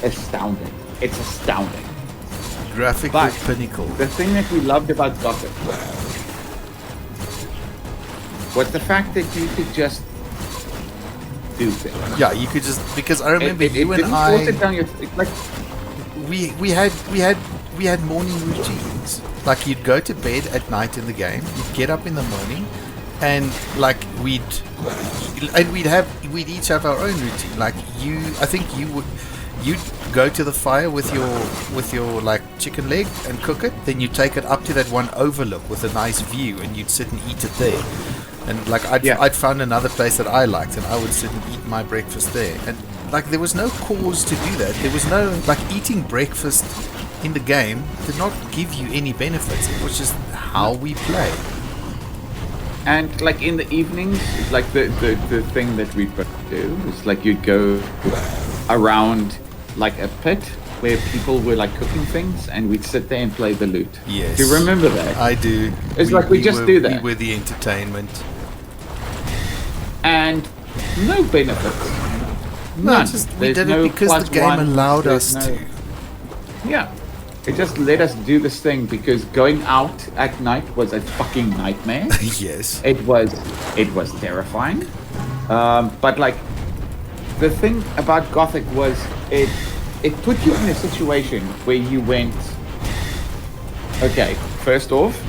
astounding. It's astounding. Graphical But pinnacle. the thing that we loved about Gothic was the fact that you could just do things. Yeah, you could just, because I remember you and didn't force it I, down your like. we had morning routines. Like you'd go to bed at night in the game, you'd get up in the morning, and like we'd each have our own routine. Like I think you'd go to the fire with your like chicken leg and cook it. Then you take it up to that one overlook with a nice view, and you'd sit and eat it there. And like I'd found another place that I liked, and I would sit and eat my breakfast there. And like there was no cause to do that. There was no like eating breakfast in the game did not give you any benefits. It was just how we play. And like in the evenings, like the thing that we do is like you'd go around like a pit where people were like cooking things, and we'd sit there and play the lute. Yes. Do you remember that? I do. It's like we just do that. We were the entertainment. And no benefits. No, None. just we There's did no it because the plus game one, allowed there's us no- to. Yeah. It just let us do this thing because going out at night was a fucking nightmare. Yes. It was terrifying. But like the thing about Gothic was it put you in a situation where you went, okay, first off,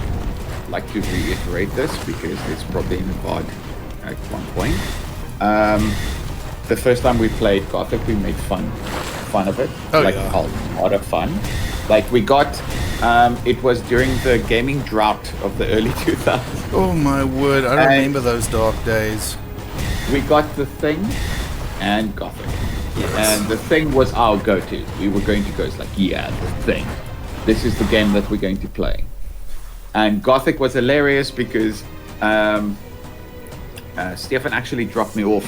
I'd like to reiterate this because it's probably in the VOD at one point. The first time we played Gothic, we made fun of it. Oh, like yeah. a lot of fun. Like we got, it was during the gaming drought of the early 2000s. Oh my word! I And- remember those dark days. We got The Thing and Gothic. Yes. And The Thing was our go-to. We were going to go, it's like, yeah, The Thing. This is the game that we're going to play. And Gothic was hilarious because Stefan actually dropped me off.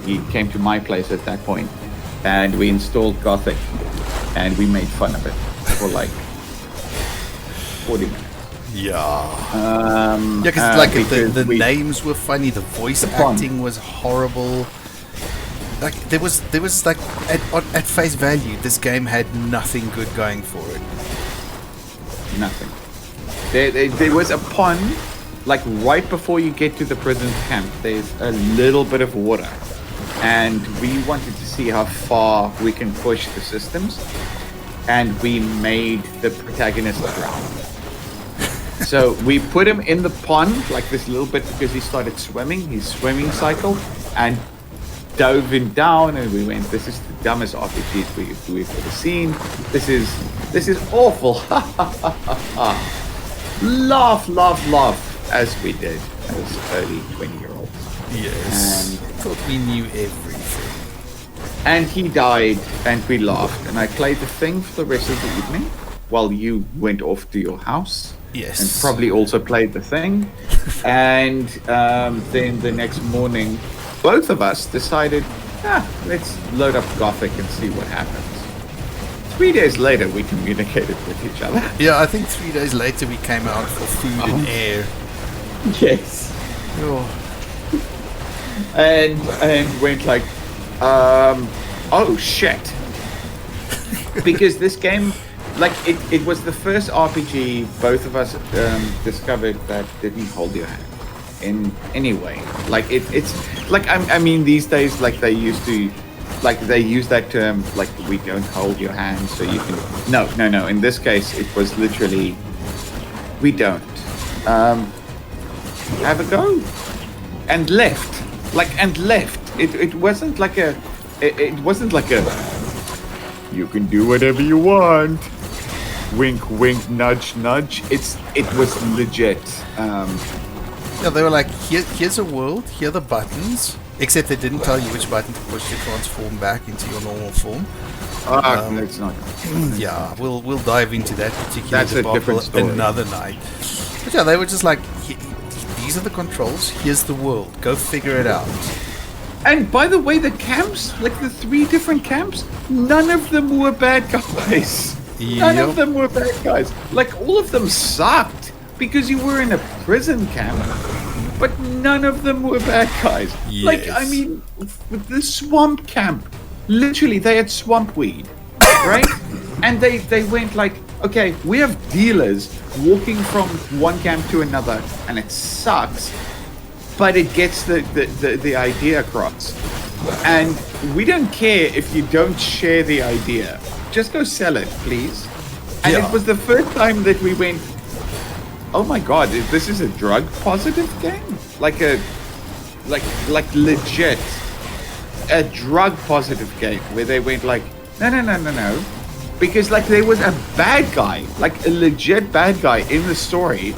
He came to my place at that point, and we installed Gothic, and we made fun of it for like 40 minutes. Yeah. Because like the names were funny, the voice fun. acting was horrible. Like there was like at face value, this game had nothing good going for it. Nothing. There was a pond, like right before you get to the prison camp, there's a little bit of water. And we wanted to see how far we can push the systems. And we made the protagonist drown. So we put him in the pond, like this little bit, because he started swimming, his swimming cycle, and dove him down, and we went, this is the dumbest RPG we've ever seen. This is awful. laugh as we did as early 20-year-olds. Yes. And Thought we knew everything. And he died, and we laughed. And I played The Thing for the rest of the evening while you went off to your house. Yes. And probably also played The Thing. And then the next morning, both of us decided, let's load up Gothic and see what happens. 3 days later, we communicated with each other. Yeah, I think 3 days later we came out for food and air. Yes. Oh. And went like, oh shit. Because this game, like it was the first RPG both of us discovered that didn't hold your hand in any way. Like it's like I mean these days like they used to, like they use that term like we don't hold your hand so you can. No. In this case it was literally we don't. Have a go. And left. It wasn't like a. It wasn't like a. You can do whatever you want. Wink, wink, nudge, nudge. It was legit. Yeah, they were like, here's a world, here are the buttons. Except they didn't tell you which button to push to transform back into your normal form. Let's not. Yeah, we'll dive into that particular That's a different story. another night. But yeah, they were just like, these are the controls, here's the world, go figure it out. And by the way, the camps, like the 3 different camps, none of them were bad guys. None of them were bad guys. Like all of them sucked because you were in a prison camp. But none of them were bad guys. Yes. Like, I mean, with the swamp camp, literally, they had swamp weed, right? And they went like, okay, we have dealers walking from one camp to another, and it sucks, but it gets the idea across. And we don't care if you don't share the idea. Just go sell it, please. And Yeah. it was the first time that we went, oh my god, this is a drug positive game? Like legit a drug positive game where they went like, no. Because like there was a bad guy, like a legit bad guy in the story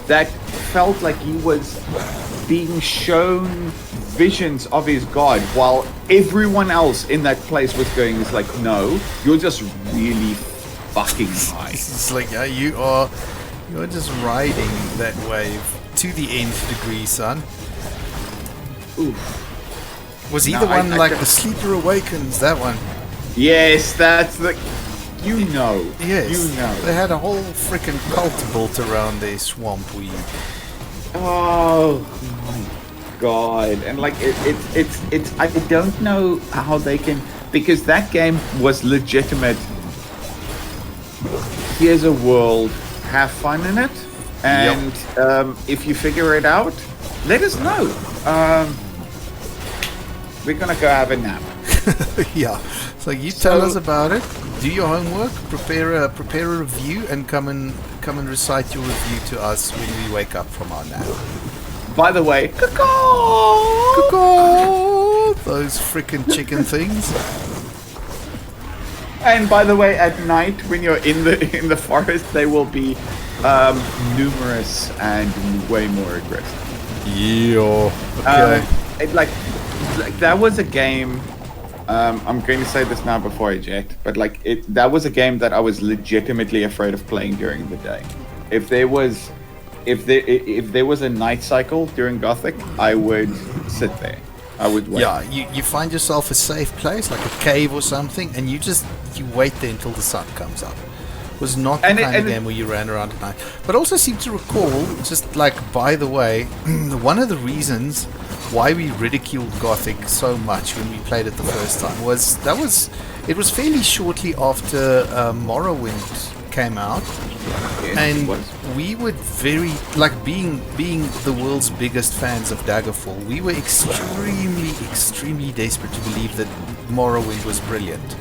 that felt like he was being shown visions of his god while everyone else in that place was going, it's like, no, you're just really fucking high. It's like, yeah, you're just riding that wave to the nth degree, son. Oof. Was he No, the one I like don't- the Sleeper Awakens? That one. Yes, that's the, you know. Yes. You know. They had a whole freaking cult built around their swamp weed. Oh my god! And like it's I don't know how they can, because that game was legitimate. Here's a world, have fun in it, and if you figure it out, let us know. We're gonna go have a nap. Yeah. So you tell So- us about it. Do your homework. Prepare a review and come and recite your review to us when we wake up from our nap. By the way, caw-caw! Caw-caw! Those freaking chicken things. And by the way, at night when you're in the forest, they will be numerous and way more aggressive. Yeah. Okay. Like that was a game. I'm going to say this now before I eject, but like that was a game that I was legitimately afraid of playing during the day. If there was a night cycle during Gothic, I would sit there. I would wait. Yeah, you find yourself a safe place, like a cave or something, and you wait there until the sun comes up. It was not the kind of game where you ran around at night. But I also seem to recall, just like, by the way, one of the reasons why we ridiculed Gothic so much when we played it the first time was it was fairly shortly after Morrowind came out. Yes, And it was. we were very, like, being the world's biggest fans of Daggerfall, we were extremely desperate to believe that Morrowind was brilliant.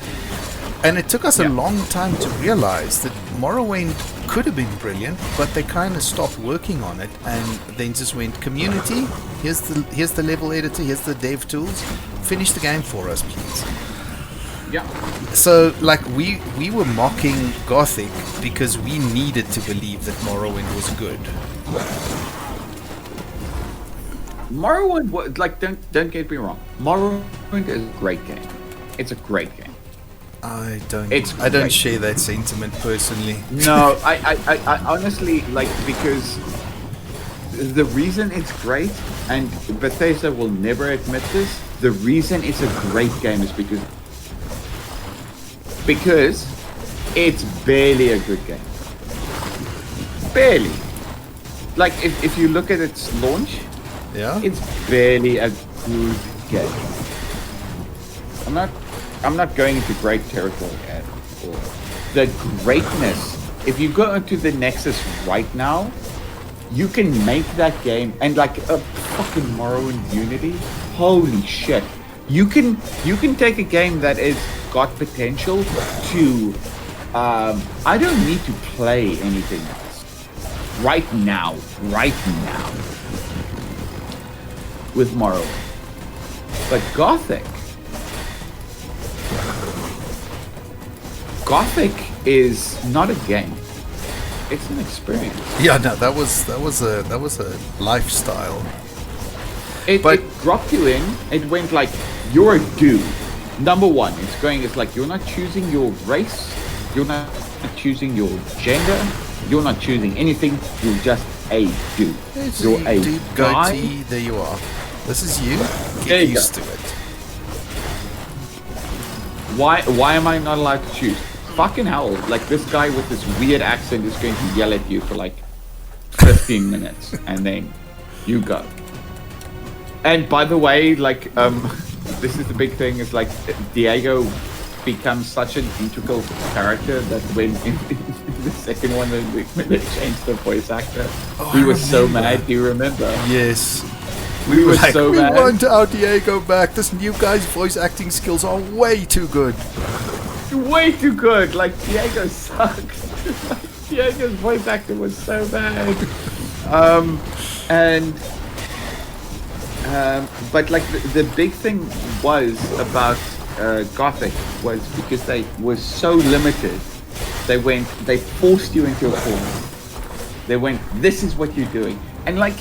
And it took us a long time to realize that Morrowind could have been brilliant, but they kind of stopped working on it and then just went, community, here's the level editor, here's the dev tools, finish the game for us, please. Yeah. So, like, we were mocking Gothic because we needed to believe that Morrowind was good. Morrowind was like, don't get me wrong. Morrowind is a great game. It's a great game. I don't great. share that sentiment personally. No, I honestly, like, because the reason it's great, and Bethesda will never admit this, the reason it's a great game is because it's barely a good game. Barely. Like, if you look at its launch, Yeah? it's barely a good game. I'm not going into great territory at all. The greatness, if you go into the Nexus right now, you can make that game, and like a fucking Morrowind Unity, holy shit. You can take a game that is got potential to I don't need to play anything else. Right now. With Morrowind. But Gothic is not a game. It's an experience. Yeah, no, that was a lifestyle. It dropped you in. It went like, you're a dude. Number one, it's like, you're not choosing your race. You're not choosing your gender. You're not choosing anything. You're just a dude. It's You're a deep guy. goatee, there you are. This is you. There Get you used go. to it. Why am I not allowed to choose? Fucking hell, like this guy with this weird accent is going to yell at you for like 15 minutes and then you go. And by the way, like, this is the big thing, is like Diego becomes such an integral character that when in the second one when they changed the voice actor, Oh, he I was so remember. mad, do you remember? Yes. We were like, so we bad. want our Diego back. This new guy's voice acting skills are way too good. Way too good. Like, Diego sucks. Diego's voice acting was so bad. But like the big thing was about Gothic was because they were so limited. They forced you into a corner. They went, this is what you're doing. And like,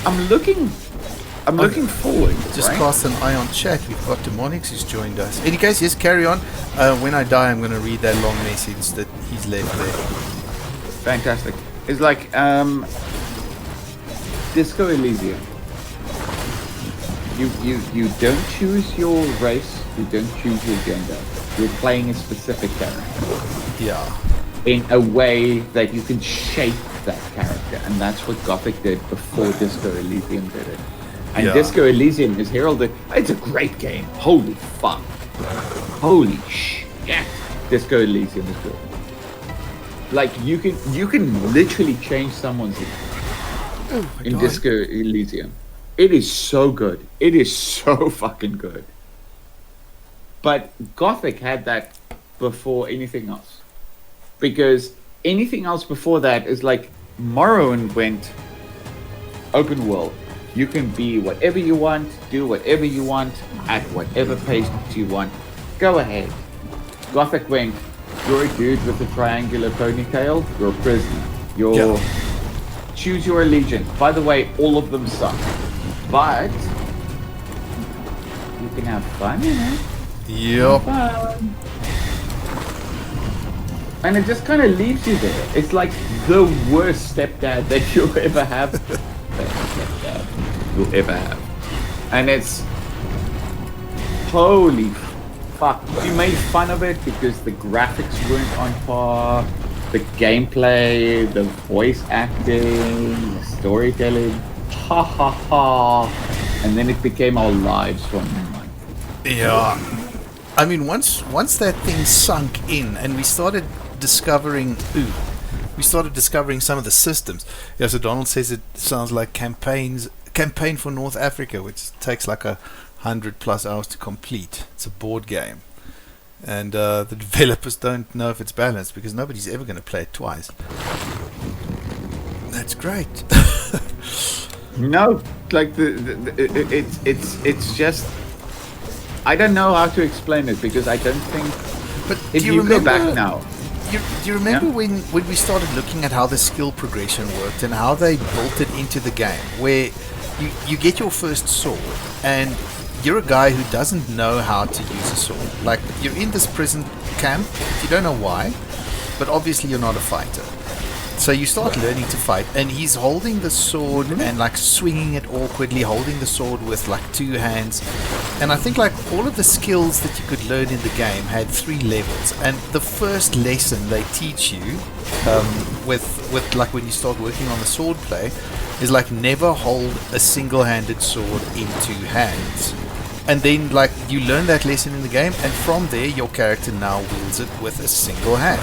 I'm looking forward. Just right? cast an eye on chat. We've got Demonix who's joined us. Any case, yes, carry on. When I die, I'm going to read that long message that he's left there. Fantastic. It's like Disco Elysium. You don't choose your race. You don't choose your gender. You're playing a specific character. Yeah. In a way that you can shape that character, and that's what Gothic did before Disco Elysium did it. And Yeah. Disco Elysium is heralded. It's a great game. Holy fuck. Holy shit. Disco Elysium is good. Like you can literally change someone's life in Disco Elysium. It is so good. It is so fucking good. But Gothic had that before anything else. Because anything else before that is like Morrowind went open world. You can be whatever you want, do whatever you want, at whatever pace you want. Go ahead. Gothic went, you're a dude with a triangular ponytail, you're a prisoner. Choose your allegiance. By the way, all of them suck. But you can have fun in it. Yep. Fun. And it just kind of leaves you there. It's like the worst stepdad that you'll ever have. You'll ever have. And it's holy fuck. We made fun of it because the graphics weren't on par, the gameplay, the voice acting, the storytelling. Ha ha ha. And then it became our lives from then on. Yeah. I mean, once that thing sunk in and we started discovering some of the systems. Yeah, so Donald says it sounds like campaign for North Africa, which takes like 100+ hours to complete. It's a board game. And the developers don't know if it's balanced because nobody's ever going to play it twice. That's great. No, like it's just I don't know how to explain it because I don't think. But If you go back now, Do you remember Yeah. when we started looking at how the skill progression worked and how they built it into the game, where you get your first sword and you're a guy who doesn't know how to use a sword. Like, you're in this prison camp, you don't know why, but obviously you're not a fighter. So you start learning to fight, and he's holding the sword and like swinging it awkwardly, holding the sword with like 2 hands. And I think like all of the skills that you could learn in the game had 3 levels. And the first lesson they teach you with like when you start working on the sword play is like never hold a single-handed sword in 2 hands. And then like you learn that lesson in the game, and from there your character now wields it with a single hand.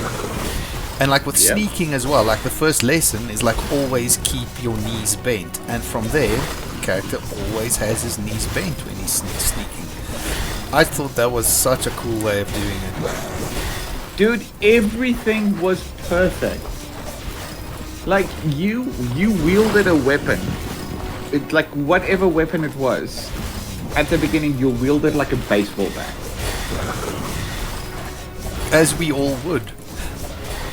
And like with sneaking as well, like the first lesson is like always keep your knees bent, and from there the character always has his knees bent when he's sneaking. I thought that was such a cool way of doing it. dude, everything was perfect. Like you wielded a weapon, it like whatever weapon it was. At the beginning, you wielded like a baseball bat. As we all would.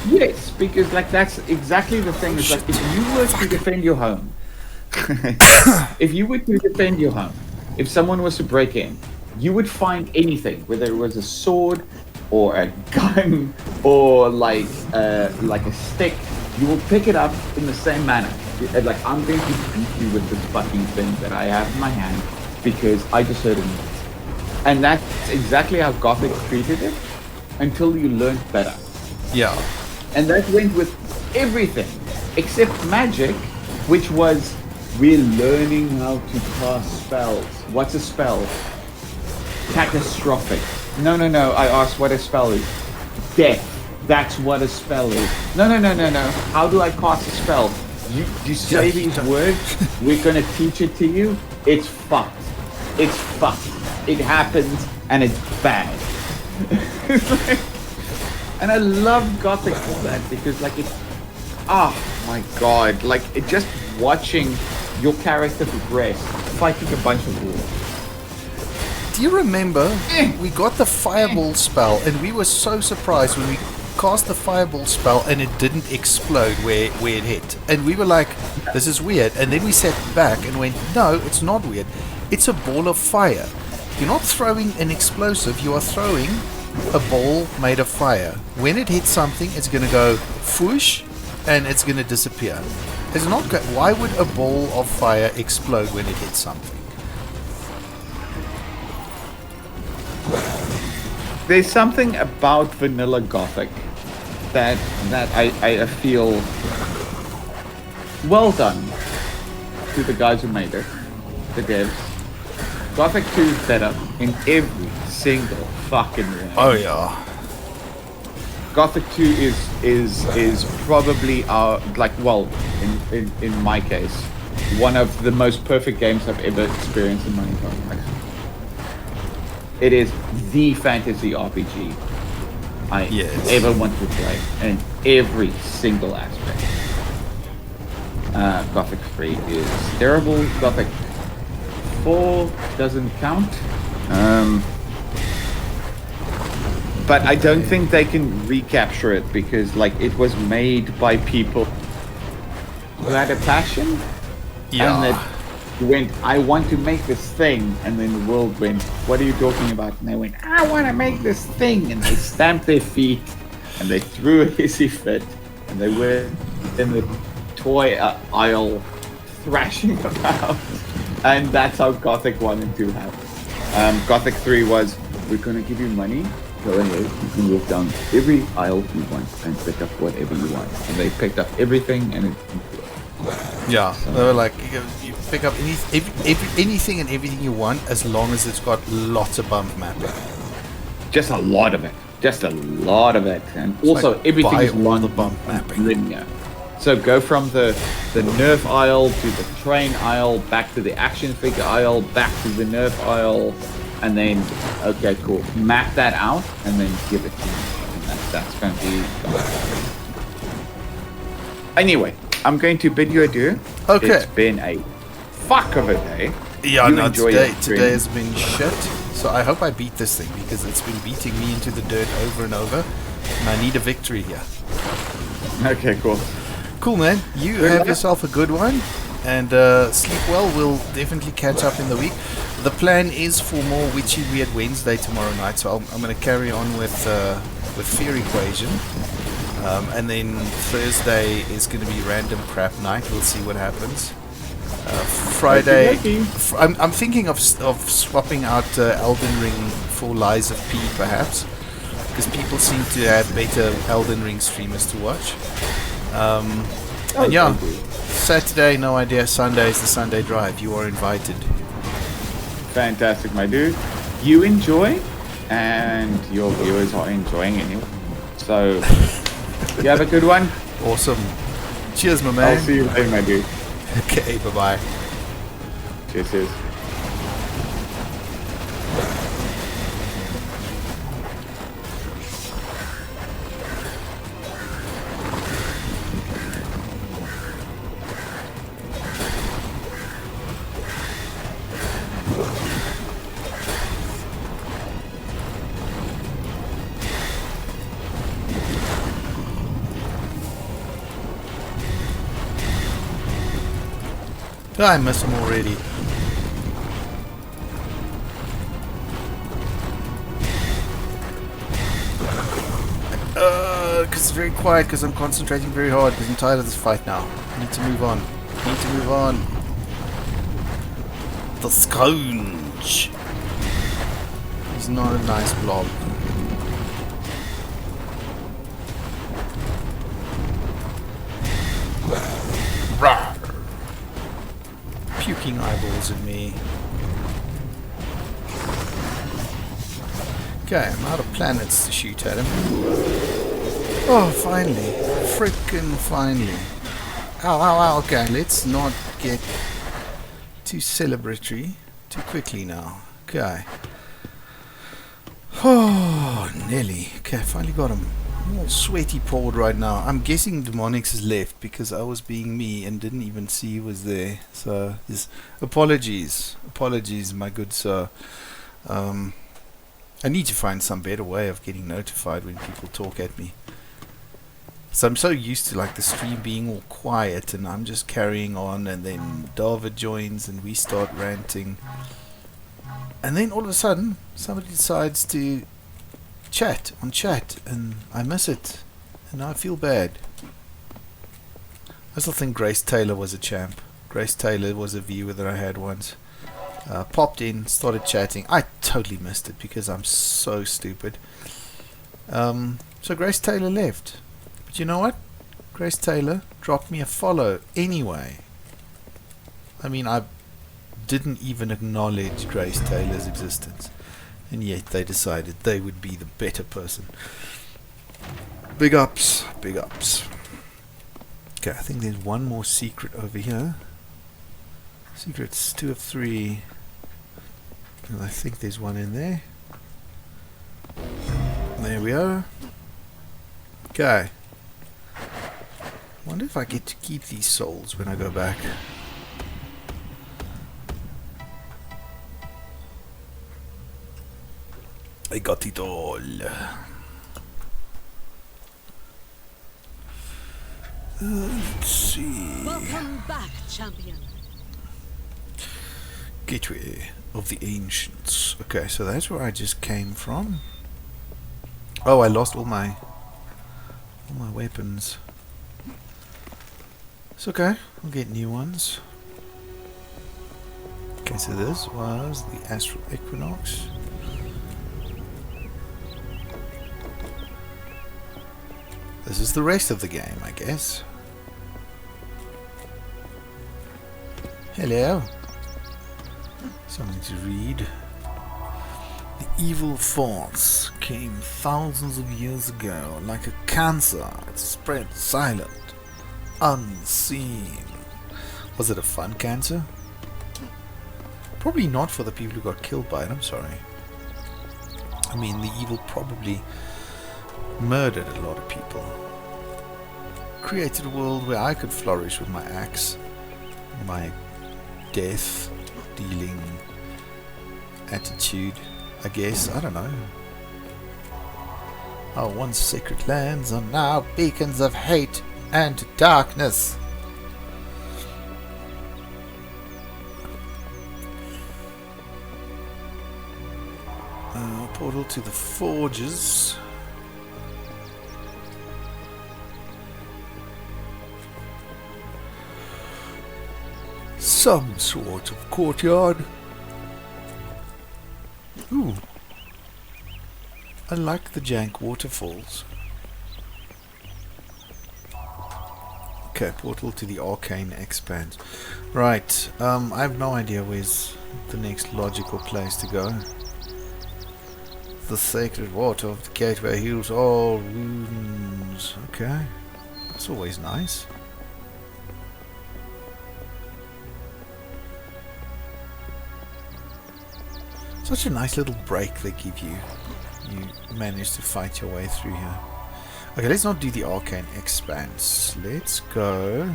Yes, because like that's exactly the thing. Is like if you were to defend your home, if someone was to break in, you would find anything, whether it was a sword or a gun or like a stick. You will pick it up in the same manner. Like, I'm going to beat you with this fucking thing that I have in my hand because I just heard it. And that's exactly how Gothic treated it until you learned better. Yeah. And that went with everything except magic, which was we're learning how to cast spells. What's a spell? Catastrophic. No. I asked what a spell is. Death. That's what a spell is. No. How do I cast a spell? You say Yeah, these words, we're gonna teach it to you. It's fucked. It's fucked. It happens and it's bad. It's like, and I love Gothic for that because like it's, oh my god, like it just watching your character progress, fighting a bunch of wolves. Do you remember we got the fireball spell and we were so surprised when we cast the fireball spell and it didn't explode where it hit, and we were like, this is weird, and then we sat back and went, no, it's not weird, it's a ball of fire. You're not throwing an explosive, you are throwing a ball made of fire. When it hits something, it's gonna go whoosh and it's gonna disappear. It's not why would a ball of fire explode when it hits something? There's something about vanilla Gothic that I feel well done to the guys who made it, the devs. Gothic 2 is better in every single fucking way. Oh yeah. Gothic 2 is probably our, like, well, in my case, one of the most perfect games I've ever experienced in my entire life. It is the fantasy RPG I ever want to play in every single aspect. Gothic 3 is terrible. Gothic 4 doesn't count. But I don't think they can recapture it because, like, it was made by people who had a passion. Yeah. And that went, I want to make this thing. And then the world went, what are you talking about? And they went, I want to make this thing. And they stamped their feet and they threw a hissy fit. And they were in the toy aisle thrashing about. And that's how Gothic 1 and 2 happened. Gothic 3 was, we're going to give you money. Go ahead, you can walk down every aisle you want and pick up whatever you want. And they picked up everything and it. Yeah, so they were like, you pick up anything and everything you want as long as it's got lots of bump mapping. Just a lot of it. Just a lot of it. And It's also like everything buy is all one the bump mapping. linear. So go from the nerf aisle to the train aisle, back to the action figure aisle, back to the nerf aisle, and then, okay, cool. Map that out and then give it to me. And that's going to be... Anyway, I'm going to bid you adieu. Okay. It's been a fuck of a day. Yeah, You no, enjoy your today has been shit. So I hope I beat this thing because it's been beating me into the dirt over and over. And I need a victory here. Okay, cool. Cool, man. You Good have luck. yourself a good one. And sleep well. We'll definitely catch up in the week. The plan is for more Witchy Weird Wednesday tomorrow night. So I'm going to carry on with Fear Equation. And then Thursday is going to be random crap night. We'll see what happens. Friday, I'm thinking of swapping out Elden Ring for Lies of P, perhaps, because people seem to have better Elden Ring streamers to watch. And yeah, Saturday, no idea. Sunday is the Sunday drive. You are invited. Fantastic, my dude. You enjoy, and your viewers are enjoying anyway. So, you have a good one. Awesome. Cheers, my man. I'll see you later, my dude. Okay, bye-bye. Cheers. I miss him already. Because it's very quiet, because I'm concentrating very hard, because I'm tired of this fight now. I need to move on. The Scourge. He's not a nice blob. Rawr. Puking eyeballs at me. Okay, I'm out of planets to shoot at him. Oh, finally. Frickin' finally. Okay, let's not get too celebratory too quickly now. Okay. Oh, Nelly. Okay, finally got him. I'm all sweaty pawed right now. I'm guessing Demonix has left because I was being me and didn't even see he was there. So, apologies. Apologies, my good sir. I need to find some better way of getting notified when people talk at me. So I'm so used to like the stream being all quiet and I'm just carrying on, and then David joins and we start ranting. And then all of a sudden, somebody decides to chat and I miss it. And I feel bad. I still think Grace Taylor was a champ. Grace Taylor was a viewer that I had once. Popped in, started chatting. I totally missed it because I'm so stupid. So Grace Taylor left. But you know what? Grace Taylor dropped me a follow anyway. I mean, I didn't even acknowledge Grace Taylor's existence. And yet they decided they would be the better person. Big ups, big ups. Okay, I think there's one more secret over here. Secrets 2 of 3. And I think there's one in there. There we are. Okay. Wonder if I get to keep these souls when I go back. I got it all. Let's see. Welcome back, champion. Gateway of the Ancients. Okay, so that's where I just came from. Oh, I lost all my weapons. It's okay, I'll get new ones. Okay, so this was the Astral Equinox. This is the rest of the game, I guess. Hello. Something to read. The evil force came thousands of years ago, like a cancer. It spread silent, unseen. Was it a fun cancer? Probably not for the people who got killed by it, I'm sorry. I mean, the evil probably murdered a lot of people. Created a world where I could flourish with my axe, my death-dealing attitude, I guess. I don't know. Our once sacred lands are now beacons of hate and darkness. Portal to the forges. Some sort of courtyard. Ooh. I like the jank waterfalls. Okay, portal to the arcane expanse. Right, I have no idea where's the next logical place to go. The sacred water of the gateway heals all wounds. Okay, that's always nice. Such a nice little break they give you. You manage to fight your way through here. Okay, let's not do the arcane expanse. Let's go.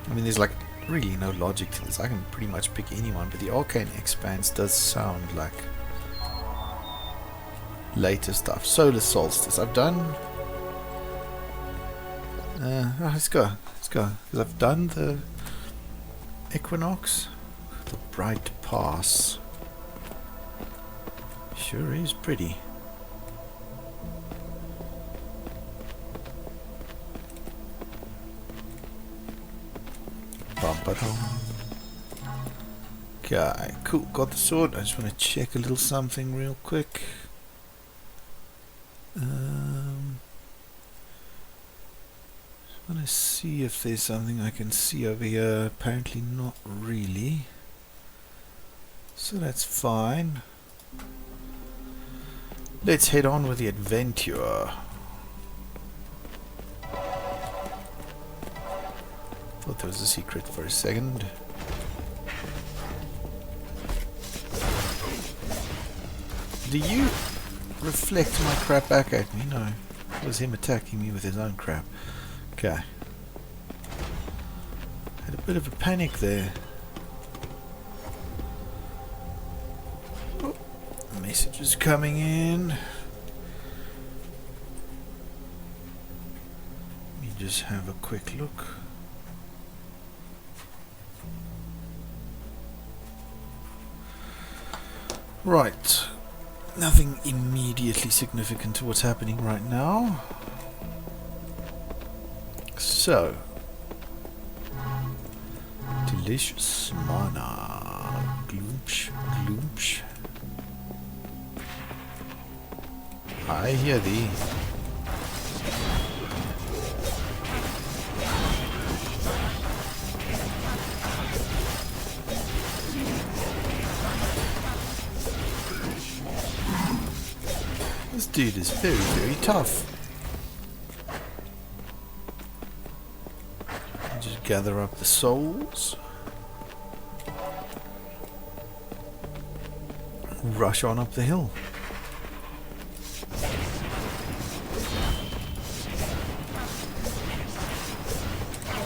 I mean, there's like really no logic to this. I can pretty much pick anyone, but the arcane expanse does sound like later stuff. Solar solstice. I've done. Let's go. Let's go. Because I've done the equinox. The bright pass. Sure is pretty. Okay, cool. Got the sword. I just want to check a little something real quick. Just want to see if there's something I can see over here. Apparently not really. So that's fine. Let's head on with the adventure. Thought there was a secret for a second. Do you reflect my crap back at me? No. It was him attacking me with his own crap. Okay. Had a bit of a panic there. Oh, messages coming in. Let me just have a quick look. Right. Nothing immediately significant to what's happening right now. So, delicious mana. Gloomsh, gloomsh. I hear thee. This dude is very, very tough. Just gather up the souls. Rush on up the hill.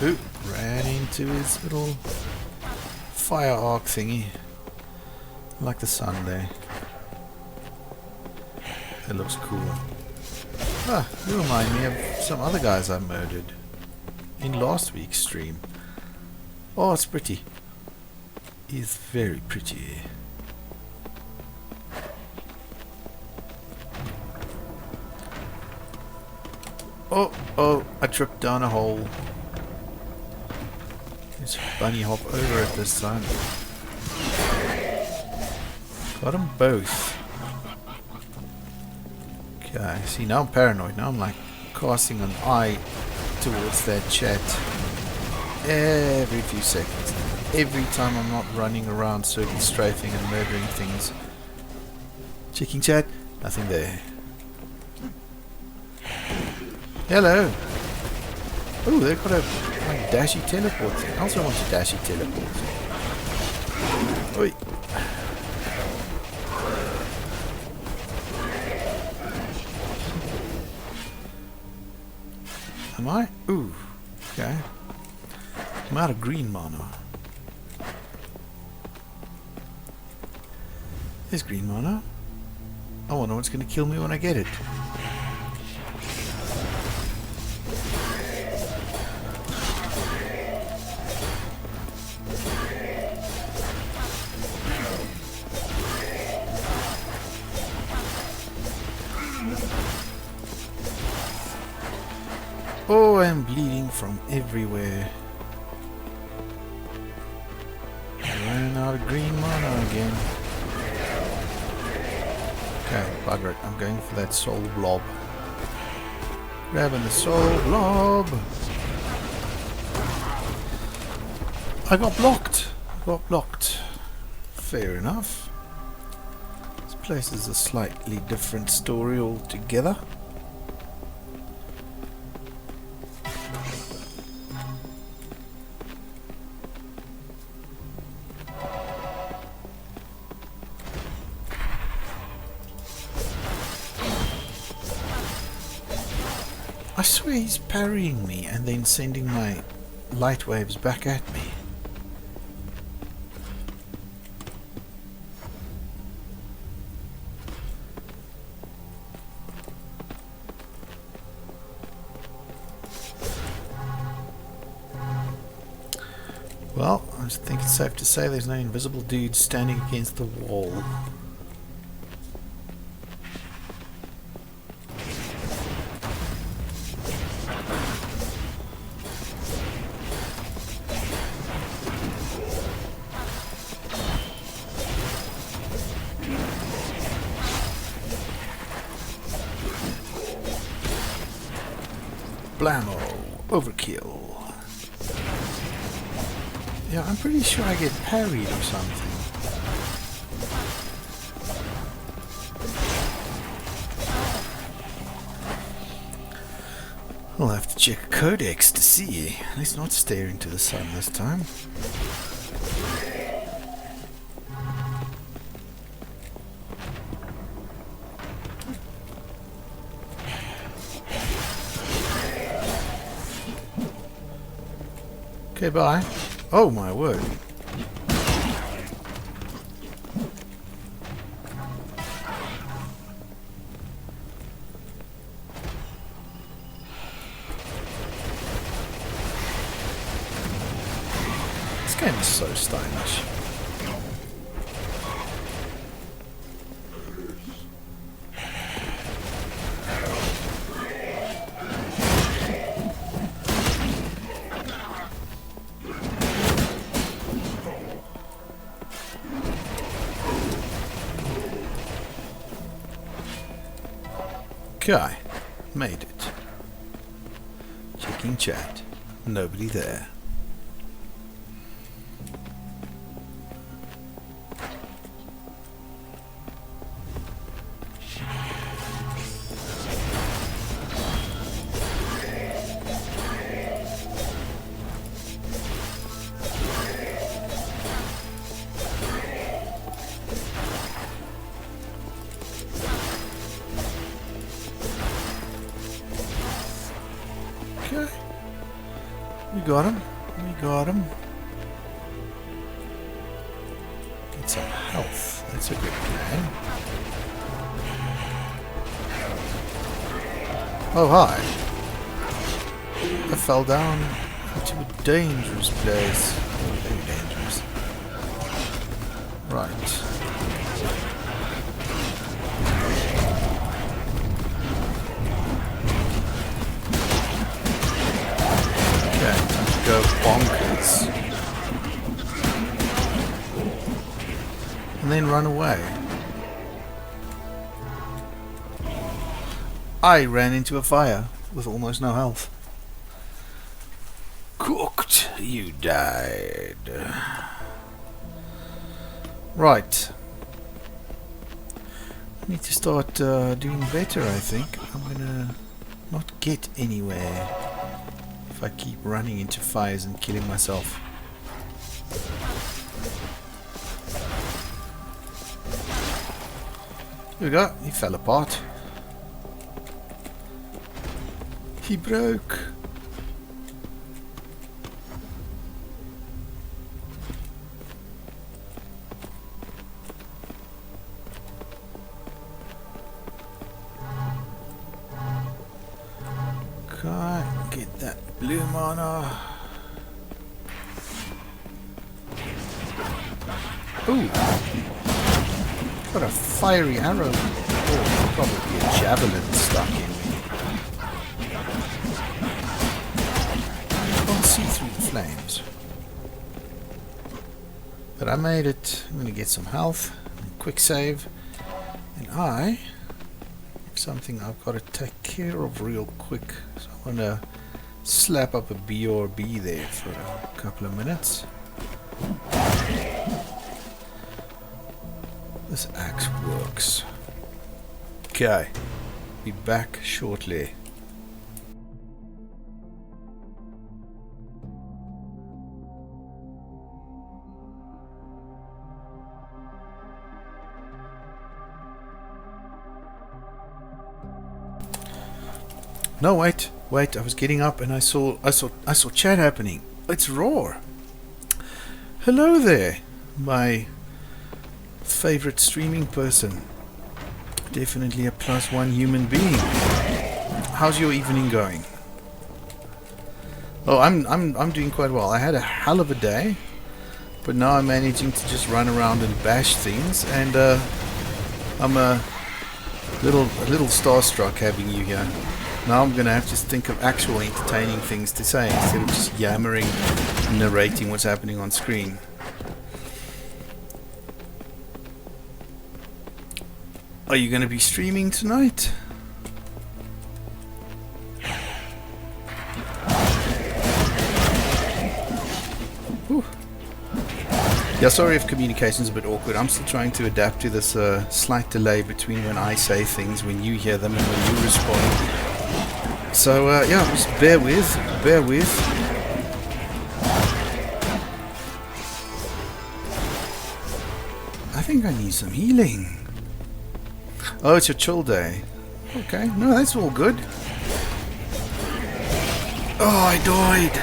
Ooh, ran into his little fire arc thingy. Like the sun there. It looks cool. Ah, you remind me of some other guys I murdered in last week's stream. Oh, it's pretty. It's very pretty. Oh, I tripped down a hole. Let's bunny hop over it this time. Got them both. Okay, see now I'm paranoid. Now I'm like casting an eye towards that chat every few seconds. Every time I'm not running around circle strafing and murdering things. Checking chat, nothing there. Hello. Oh, they've got a like, dashy teleport thing. I also want a dashy teleport. Oi. Am I? Ooh. Okay. I'm out of green mana. There's green mana. I wonder what's going to kill me when I get it. Oh, I'm bleeding from everywhere. I ran out of green mana again. Okay, bugger it. I'm going for that soul blob. Grabbing the soul blob. I got blocked. Fair enough. This place is a slightly different story altogether. I swear he's parrying me and then sending my light waves back at me. Well, I think it's safe to say there's no invisible dude standing against the wall. Blammo! Overkill. Yeah, I'm pretty sure I get parried or something. I'll have Check codex to see. Let's not stare into the sun this time. Okay, bye. Oh my word. This game is so stylish. Okay, made it. Checking chat. Nobody there. Okay. We got him. We got him. Get some health. That's a good plan. Oh, hi. I fell down into a dangerous place. Very dangerous. Right. Go bonkers and then run away. I ran into a fire with almost no health. Cooked. You died. Right. I need to start doing better, I think. I'm gonna not get anywhere if I keep running into fires and killing myself. Here we go. He fell apart. He broke. Can't get that blue mana. Ooh. Got a fiery arrow. Oh, probably a javelin stuck in me. Can't see through the flames. But I made it. I'm gonna get some health. Quick save. And I have something I've got to take care of real quick. So I wanna slap up a BRB there for a couple of minutes. This axe works. Okay, be back shortly. No, wait, I was getting up and I saw chat happening. It's Roar. Hello there, my favorite streaming person. Definitely a +1 human being. How's your evening going? Oh, I'm doing quite well. I had a hell of a day, but now I'm managing to just run around and bash things, and I'm a little starstruck having you here. Now I'm gonna have to think of actual entertaining things to say instead of just yammering and narrating what's happening on screen. Are you going to be streaming tonight? Whew. Yeah, sorry if communication's a bit awkward. I'm still trying to adapt to this slight delay between when I say things, when you hear them, and when you respond. So yeah, just bear with, bear with. I think I need some healing. Oh, it's your chill day. Okay, no, that's all good. Oh, I died.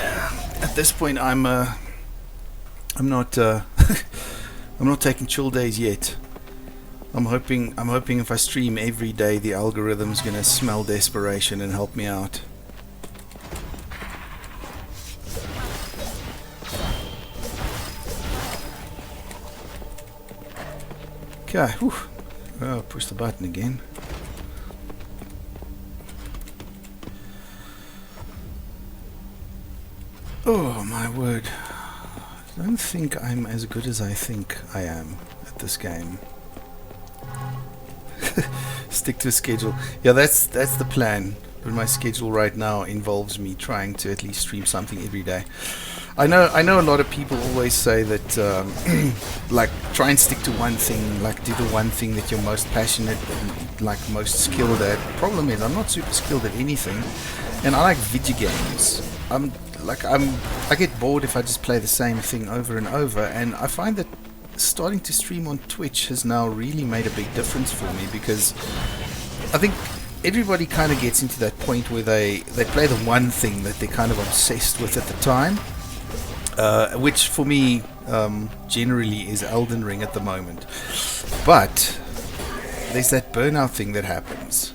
At this point, I'm not I'm not taking chill days yet. I'm hoping if I stream every day, the algorithm's gonna smell desperation and help me out. Okay, whew. Oh, push the button again. Oh my word. I don't think I'm as good as I think I am at this game. Stick to a schedule. Yeah, that's the plan. But my schedule right now involves me trying to at least stream something every day. I know a lot of people always say that like try and stick to one thing, like do the one thing that you're most passionate and like most skilled at. The problem is I'm not super skilled at anything, and I like video games. I get bored if I just play the same thing over and over, and I find that starting to stream on Twitch has now really made a big difference for me, because I think everybody kind of gets into that point where they play the one thing that they're kind of obsessed with at the time, which for me generally is Elden Ring at the moment. But there's that burnout thing that happens.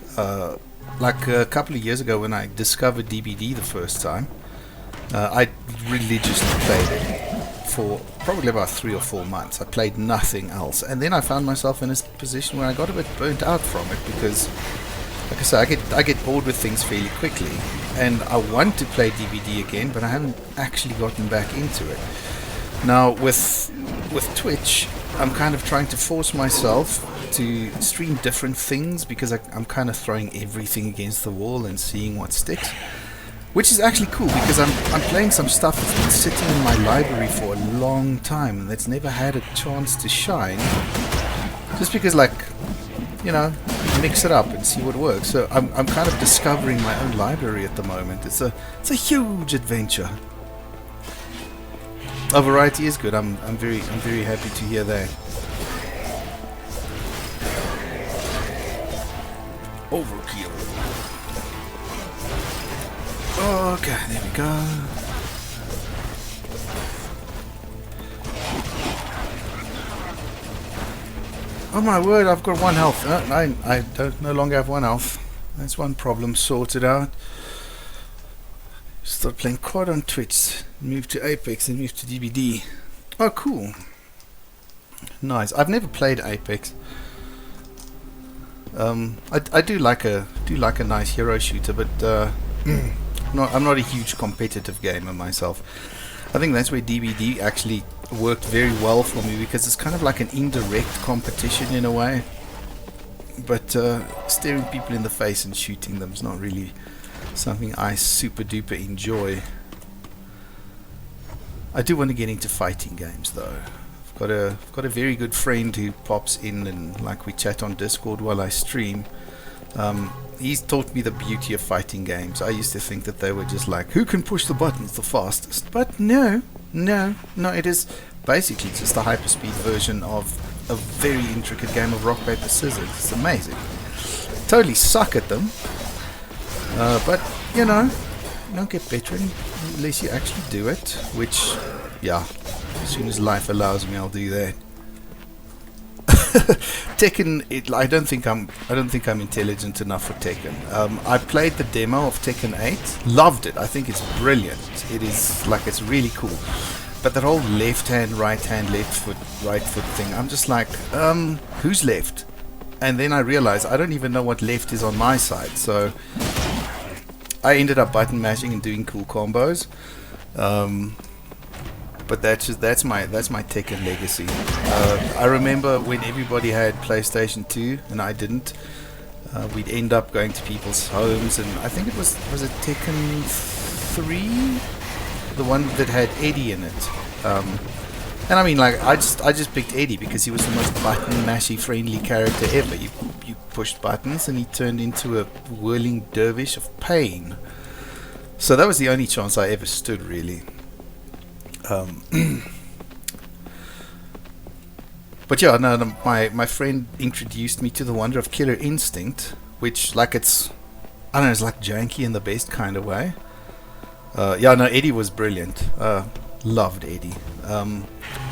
Like a couple of years ago when I discovered DBD the first time, I religiously played it for probably about 3 or 4 months. I played nothing else, and then I found myself in a position where I got a bit burnt out from it, because like I say, I get bored with things fairly quickly, and I want to play DBD again, but I haven't actually gotten back into it. Now with Twitch, I'm kind of trying to force myself to stream different things, because I'm kind of throwing everything against the wall and seeing what sticks. Which is actually cool, because I'm playing some stuff that's been sitting in my library for a long time and that's never had a chance to shine. Just because, like, you know, mix it up and see what works. So I'm kind of discovering my own library at the moment. It's a huge adventure. Oh, variety is good. I'm very happy to hear that. Overkill. Okay, there we go. Oh my word, I've got 1 health. I don't no longer have 1 health. That's one problem sorted out. Start playing quad on Twitch, move to Apex and move to DBD. Oh cool. Nice. I've never played Apex. I do like a nice hero shooter, but I'm not a huge competitive gamer myself. I think that's where DBD actually worked very well for me, because it's kind of like an indirect competition in a way. But staring people in the face and shooting them is not really something I super duper enjoy. I do want to get into fighting games though. I've got a very good friend who pops in and like we chat on Discord while I stream. He's taught me the beauty of fighting games. I used to think that they were just like, who can push the buttons the fastest? But no, it is basically just a hyperspeed version of a very intricate game of rock, paper, scissors. It's amazing. Totally suck at them. But, you know, you don't get better unless you actually do it, which, yeah, as soon as life allows me, I'll do that. Tekken, I don't think I'm intelligent enough for Tekken. I played the demo of Tekken 8, loved it. I think it's brilliant. It is like, it's really cool. But that whole left hand, right hand, left foot, right foot thing, I'm just like, who's left? And then I realized I don't even know what left is on my side. So I ended up button mashing and doing cool combos. But that's my Tekken legacy. I remember when everybody had PlayStation 2 and I didn't. We'd end up going to people's homes, and I think it was it Tekken 3, the one that had Eddie in it. And I mean, like, I just picked Eddie because he was the most button mashy friendly character ever. You pushed buttons and he turned into a whirling dervish of pain. So that was the only chance I ever stood, really. But yeah, no, my friend introduced me to the wonder of Killer Instinct, which, like, it's, I don't know, it's like janky in the best kind of way. Yeah, no, Eddie was brilliant. Loved Eddie.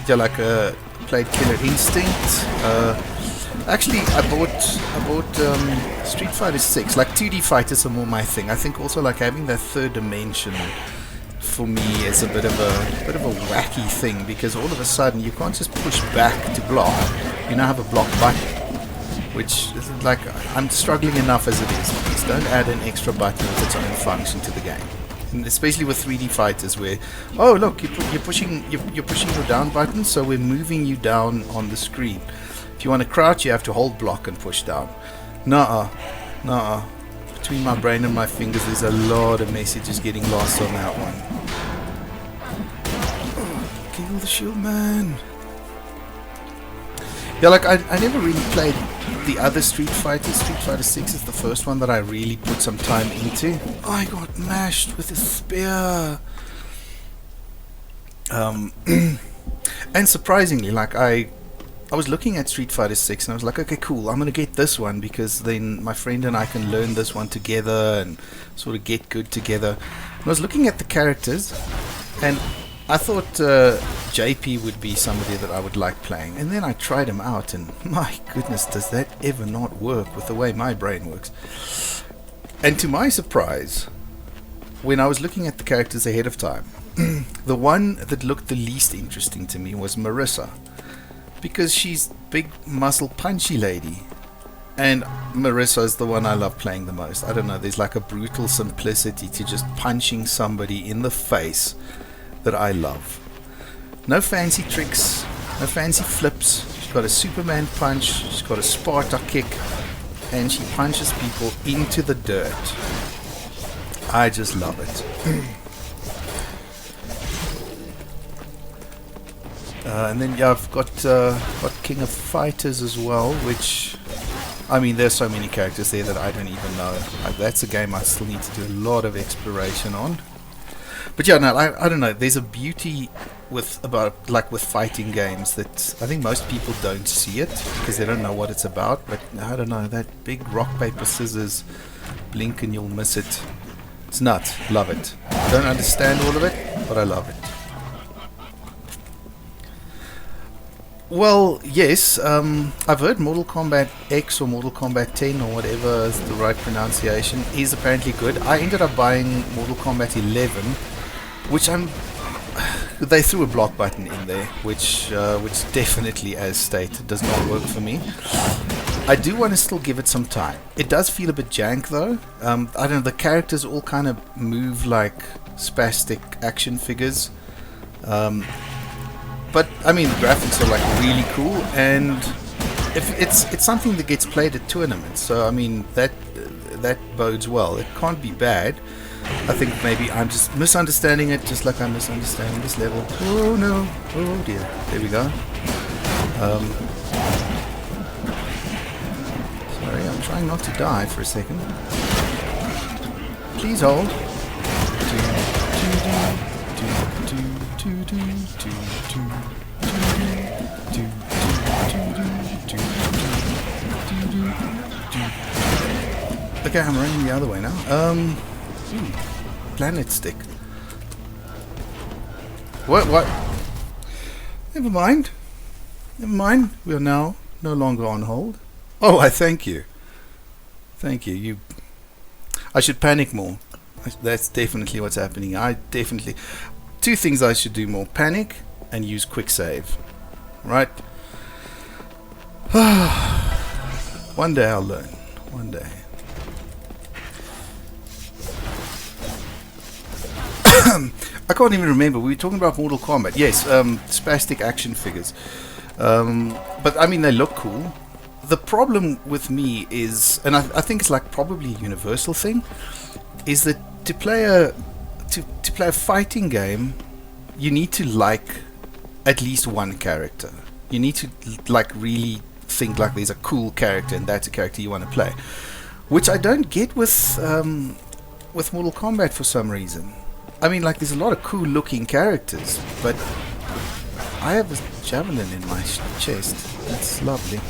Yeah, like, played Killer Instinct. Actually, I bought Street Fighter 6. Like, 2D fighters are more my thing. I think also, like, having that third dimension for me is a bit of a wacky thing, because all of a sudden you can't just push back to block. You now have a block button, which is like, I'm struggling enough as it is. Please don't add an extra button with its own function to the game. And especially with 3D fighters, where, oh look, you're pushing your down button, so we're moving you down on the screen. If you want to crouch, you have to hold block and push down. Nuh-uh. Between my brain and my fingers, there's a lot of messages getting lost on that one. Kill the shield, man. Yeah, like, I never really played the other Street Fighters. Street Fighter 6 is the first one that I really put some time into. I got mashed with a spear. And surprisingly, like, I was looking at Street Fighter 6 and I was like, okay, cool, I'm gonna get this one because then my friend and I can learn this one together and sort of get good together. And I was looking at the characters and I thought JP would be somebody that I would like playing, and then I tried him out and my goodness, does that ever not work with the way my brain works. And to my surprise, when I was looking at the characters ahead of time, the one that looked the least interesting to me was Marissa, because she's big muscle punchy lady, and Marissa is the one I love playing the most. I don't know, there's like a brutal simplicity to just punching somebody in the face that I love. No fancy tricks, no fancy flips. She's got a Superman punch, she's got a Sparta kick, and she punches people into the dirt. I just love it. And then yeah, I've got King of Fighters as well, which, I mean, there's so many characters there that I don't even know. Like, that's a game I still need to do a lot of exploration on. But yeah, no, I don't know. There's a beauty with fighting games that I think most people don't see it because they don't know what it's about. But I don't know, that big rock paper scissors, blink and you'll miss it. It's nuts. Love it. Don't understand all of it, but I love it. Well, yes, I've heard Mortal Kombat X or Mortal Kombat 10 or whatever is the right pronunciation is apparently good. I ended up buying Mortal Kombat 11, which they threw a block button in there, which definitely, as stated, does not work for me. I do want to still give it some time. It does feel a bit jank though. I don't know, the characters all kind of move like spastic action figures. But I mean, the graphics are like really cool, and if it's something that gets played at tournaments, so I mean that bodes well. It can't be bad. I think maybe I'm just misunderstanding it, just like I'm misunderstanding this level. Oh no! Oh dear! There we go. Sorry, I'm trying not to die for a second. Please hold. Okay, I'm running the other way now. Planet stick. What? Never mind. We are now no longer on hold. Oh, I thank you. Thank you. I should panic more. That's definitely what's happening. Two things I should do more: panic and use quick save. Right? One day I'll learn. One day. I can't even remember. We were talking about Mortal Kombat. Yes, spastic action figures. But I mean, they look cool. The problem with me is, and I think it's like probably a universal thing, is that to play a fighting game, you need to like at least one character. You need to like really think like there's a cool character and that's a character you want to play, which I don't get with Mortal Kombat for some reason. I mean, like, there's a lot of cool looking characters, but I have a javelin in my chest. That's lovely.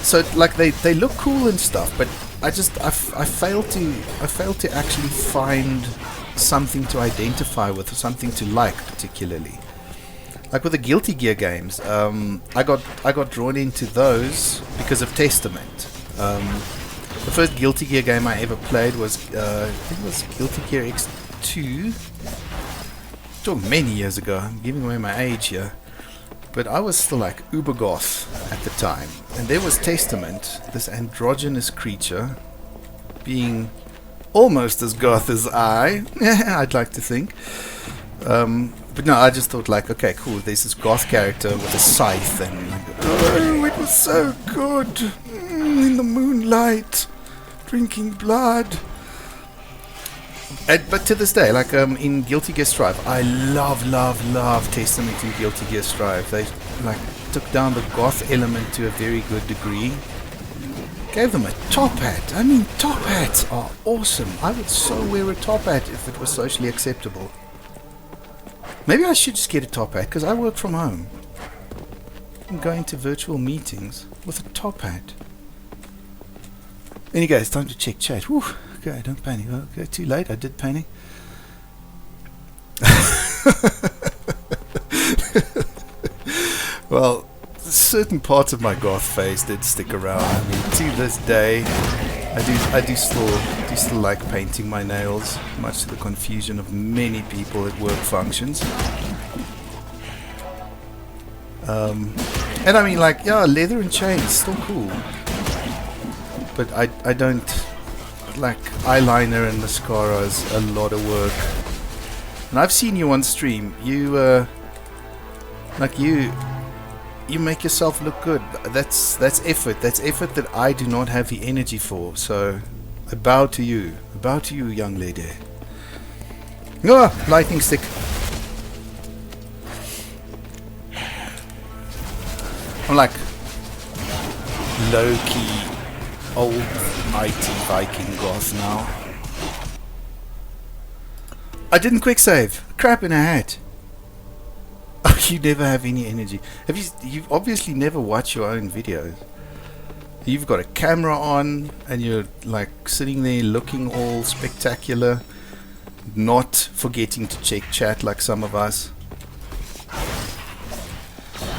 So like they look cool and stuff, but I fail to actually find something to identify with or something to like particularly. Like with the Guilty Gear games, I got drawn into those because of Testament. The first Guilty Gear game I ever played was I think it was Guilty Gear X2. Talking many years ago. I'm giving away my age here. But I was still like uber goth at the time. And there was Testament, this androgynous creature, being almost as goth as I'd like to think. But no, I just thought like, okay, cool, there's this goth character with a scythe and oh, it was so good. In the moonlight, drinking blood. But to this day, like in Guilty Gear Strive, I love Testament and Guilty Gear Strive. They like took down the goth element to a very good degree. Gave them a top hat. I mean, top hats are awesome. I would so wear a top hat if it was socially acceptable. Maybe I should just get a top hat because I work from home. I'm going to virtual meetings with a top hat. Anyway, it's time to check chat. Whew. Okay, don't panic. Okay, too late. I did panic. Well, certain parts of my goth phase did stick around. I mean, to this day, I do still like painting my nails, much to the confusion of many people at work functions. And I mean, like, yeah, leather and chains, still cool. But I don't like eyeliner and mascara is a lot of work. And I've seen you on stream. You you make yourself look good. That's effort. That's effort that I do not have the energy for. So I bow to you. I bow to you, young lady. Ah, lightning stick. I'm like low-key old IT Viking goth now. I didn't quick save. Crap in a hat. Oh, you never have any energy. You've obviously never watched your own videos. You've got a camera on and you're like sitting there looking all spectacular, not forgetting to check chat like some of us.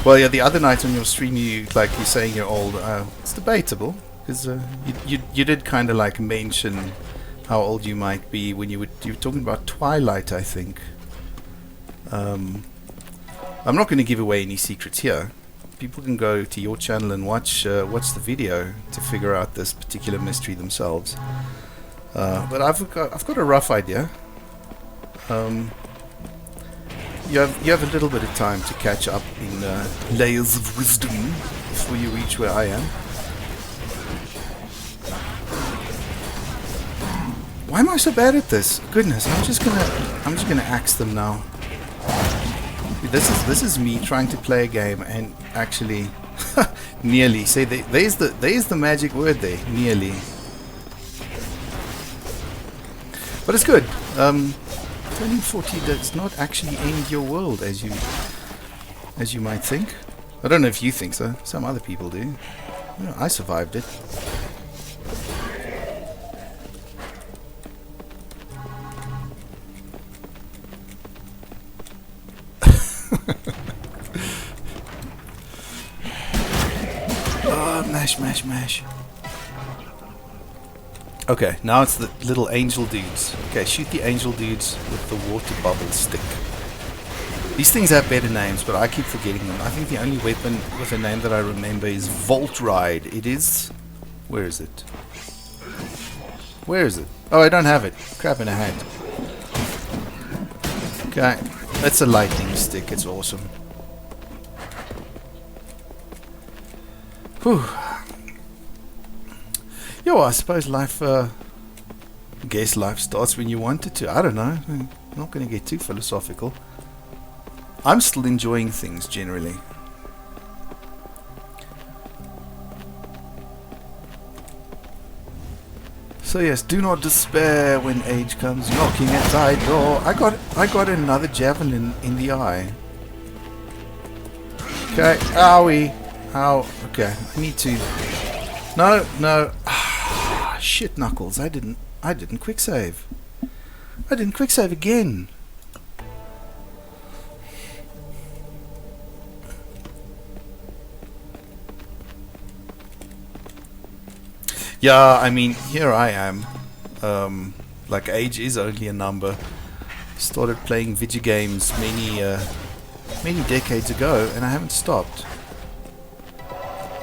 Well, yeah, the other night on your stream, you're saying you're old. It's debatable because you did kind of like mention how old you might be when you were talking about Twilight, I think. I'm not going to give away any secrets here. People can go to your channel and watch the video to figure out this particular mystery themselves. But I've got a rough idea. You have a little bit of time to catch up in layers of wisdom before you reach where I am. Why am I so bad at this? Goodness, I'm just gonna axe them now. This is me trying to play a game and actually nearly. See, there's the magic word there, nearly. But it's good. Turning 40 does not actually end your world as you might think. I don't know if you think so. Some other people do. Yeah, I survived it. Oh, mash. Okay, now it's the little angel dudes. Okay, shoot the angel dudes with the water bubble stick. These things have better names, but I keep forgetting them. I think the only weapon with a name that I remember is Volt Ride. It is... Where is it? Where is it? Oh, I don't have it. Crap in a hat. Okay, that's a lightning stick. It's awesome. Whew. Yo, I suppose life, guess life starts when you want it to. I don't know. I'm not going to get too philosophical. I'm still enjoying things generally. So yes, do not despair when age comes knocking at thy door. I got another javelin in the eye. Okay, owie. Ow. Okay, I need to. No, no. Shit knuckles. I didn't quick save. I didn't quick save again. Yeah, I mean, here I am. Like, age is only a number. Started playing video games many decades ago, and I haven't stopped.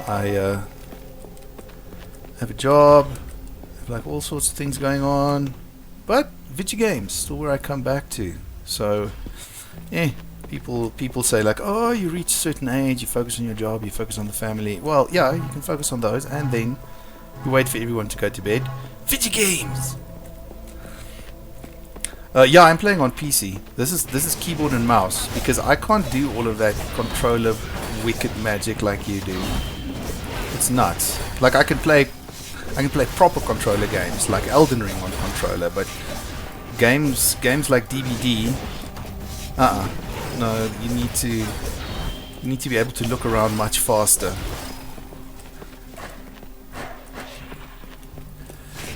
I have a job, have like all sorts of things going on, but video games still where I come back to. So, people say like, oh, you reach a certain age, you focus on your job, you focus on the family. Well, yeah, you can focus on those, and then you wait for everyone to go to bed. Video games. Yeah, I'm playing on PC. This is keyboard and mouse because I can't do all of that controller wicked magic like you do. It's nuts. Like I can play proper controller games like Elden Ring on controller, but games like DBD, no, you need to be able to look around much faster.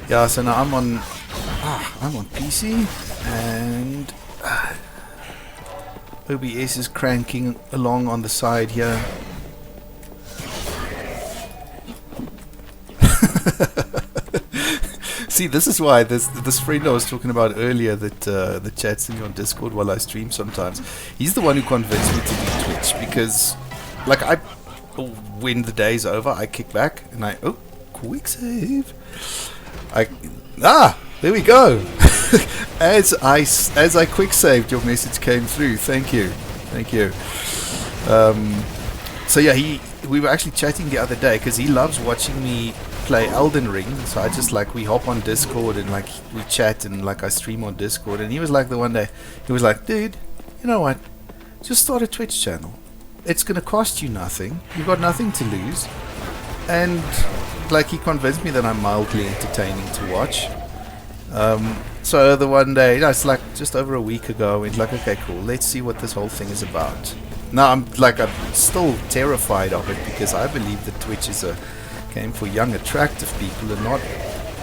Yeah, so now I'm on PC and OBS is cranking along on the side here. See, this is why this friend I was talking about earlier that chats to me on Discord while I stream sometimes. He's the one who convinced me to do Twitch because, like, when the day's over, I kick back and quick save. There we go. as I quick saved, your message came through. Thank you. So yeah, we were actually chatting the other day because he loves watching me play Elden Ring. So I just we hop on Discord and like we chat and like I stream on Discord. And he was like the one day he was like, dude, you know what? Just start a Twitch channel. It's gonna cost you nothing. You've got nothing to lose. And like he convinced me that I'm mildly entertaining to watch. So the one day, it's like just over a week ago, I went like, okay, cool, let's see what this whole thing is about. Now I'm still terrified of it because I believe that Twitch is a game for young, attractive people and not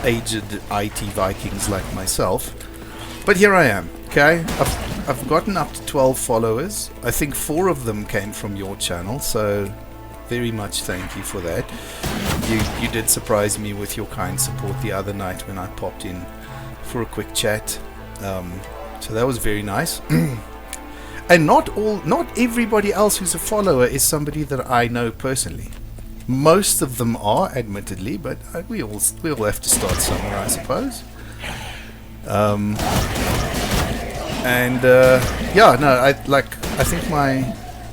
aged IT Vikings like myself. But here I am, okay? I've gotten up to 12 followers. I think 4 of them came from your channel, so very much thank you for that. You did surprise me with your kind support the other night when I popped in for a quick chat. So that was very nice. And not everybody else who's a follower is somebody that I know personally. Most of them are, admittedly, but we all have to start somewhere, I suppose.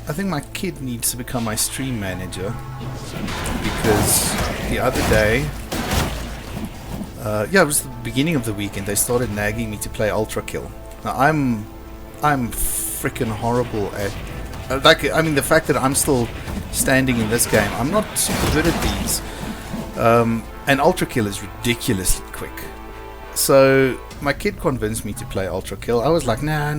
I think my kid needs to become my stream manager because the other day, it was the beginning of the weekend, they started nagging me to play Ultra Kill. Now I'm freaking horrible at the fact that I'm still standing in this game, I'm not super good at these. And Ultra Kill is ridiculously quick. So my kid convinced me to play Ultra Kill. I was like, nah.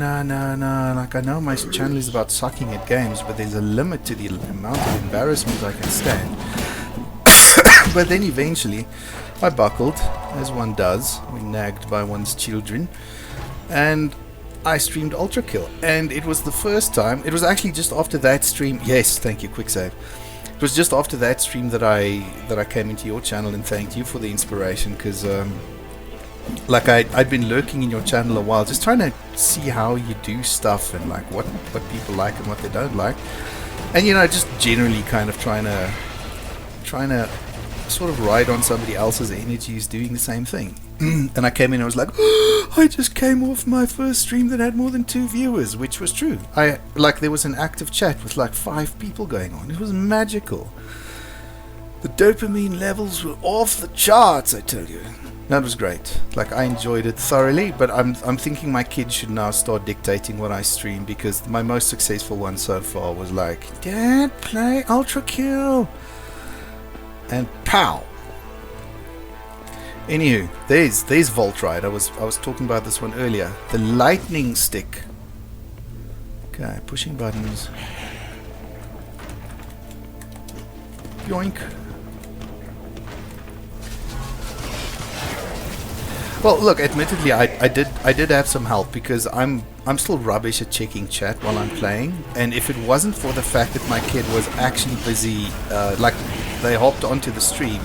Like, I know my channel is about sucking at games, but there's a limit to the amount of embarrassment I can stand. But then eventually, I buckled, as one does when nagged by one's children, and I streamed Ultra Kill. And it was the first time. It was actually just after that stream. Yes, thank you, quick save. It was just after that stream that I came into your channel and thanked you for the inspiration, because I'd been lurking in your channel a while, just trying to see how you do stuff and like what people like and what they don't like, and just generally kind of trying to sort of ride on somebody else's energies doing the same thing. And I came in and I was like, oh, I just came off my first stream that had more than 2 viewers, which was true. There was an active chat with like 5 people going on. It was magical. The dopamine levels were off the charts, I tell you. That was great. Like, I enjoyed it thoroughly, but I'm thinking my kids should now start dictating what I stream, because my most successful one so far was like, Dad, play Ultra Kill, and pow. Anywho, there's Volt Ride. I was talking about this one earlier. The lightning stick. Okay, pushing buttons. Yoink. Well, look, admittedly, I did have some help, because I'm still rubbish at checking chat while I'm playing, and if it wasn't for the fact that my kid was actually busy, like, they hopped onto the stream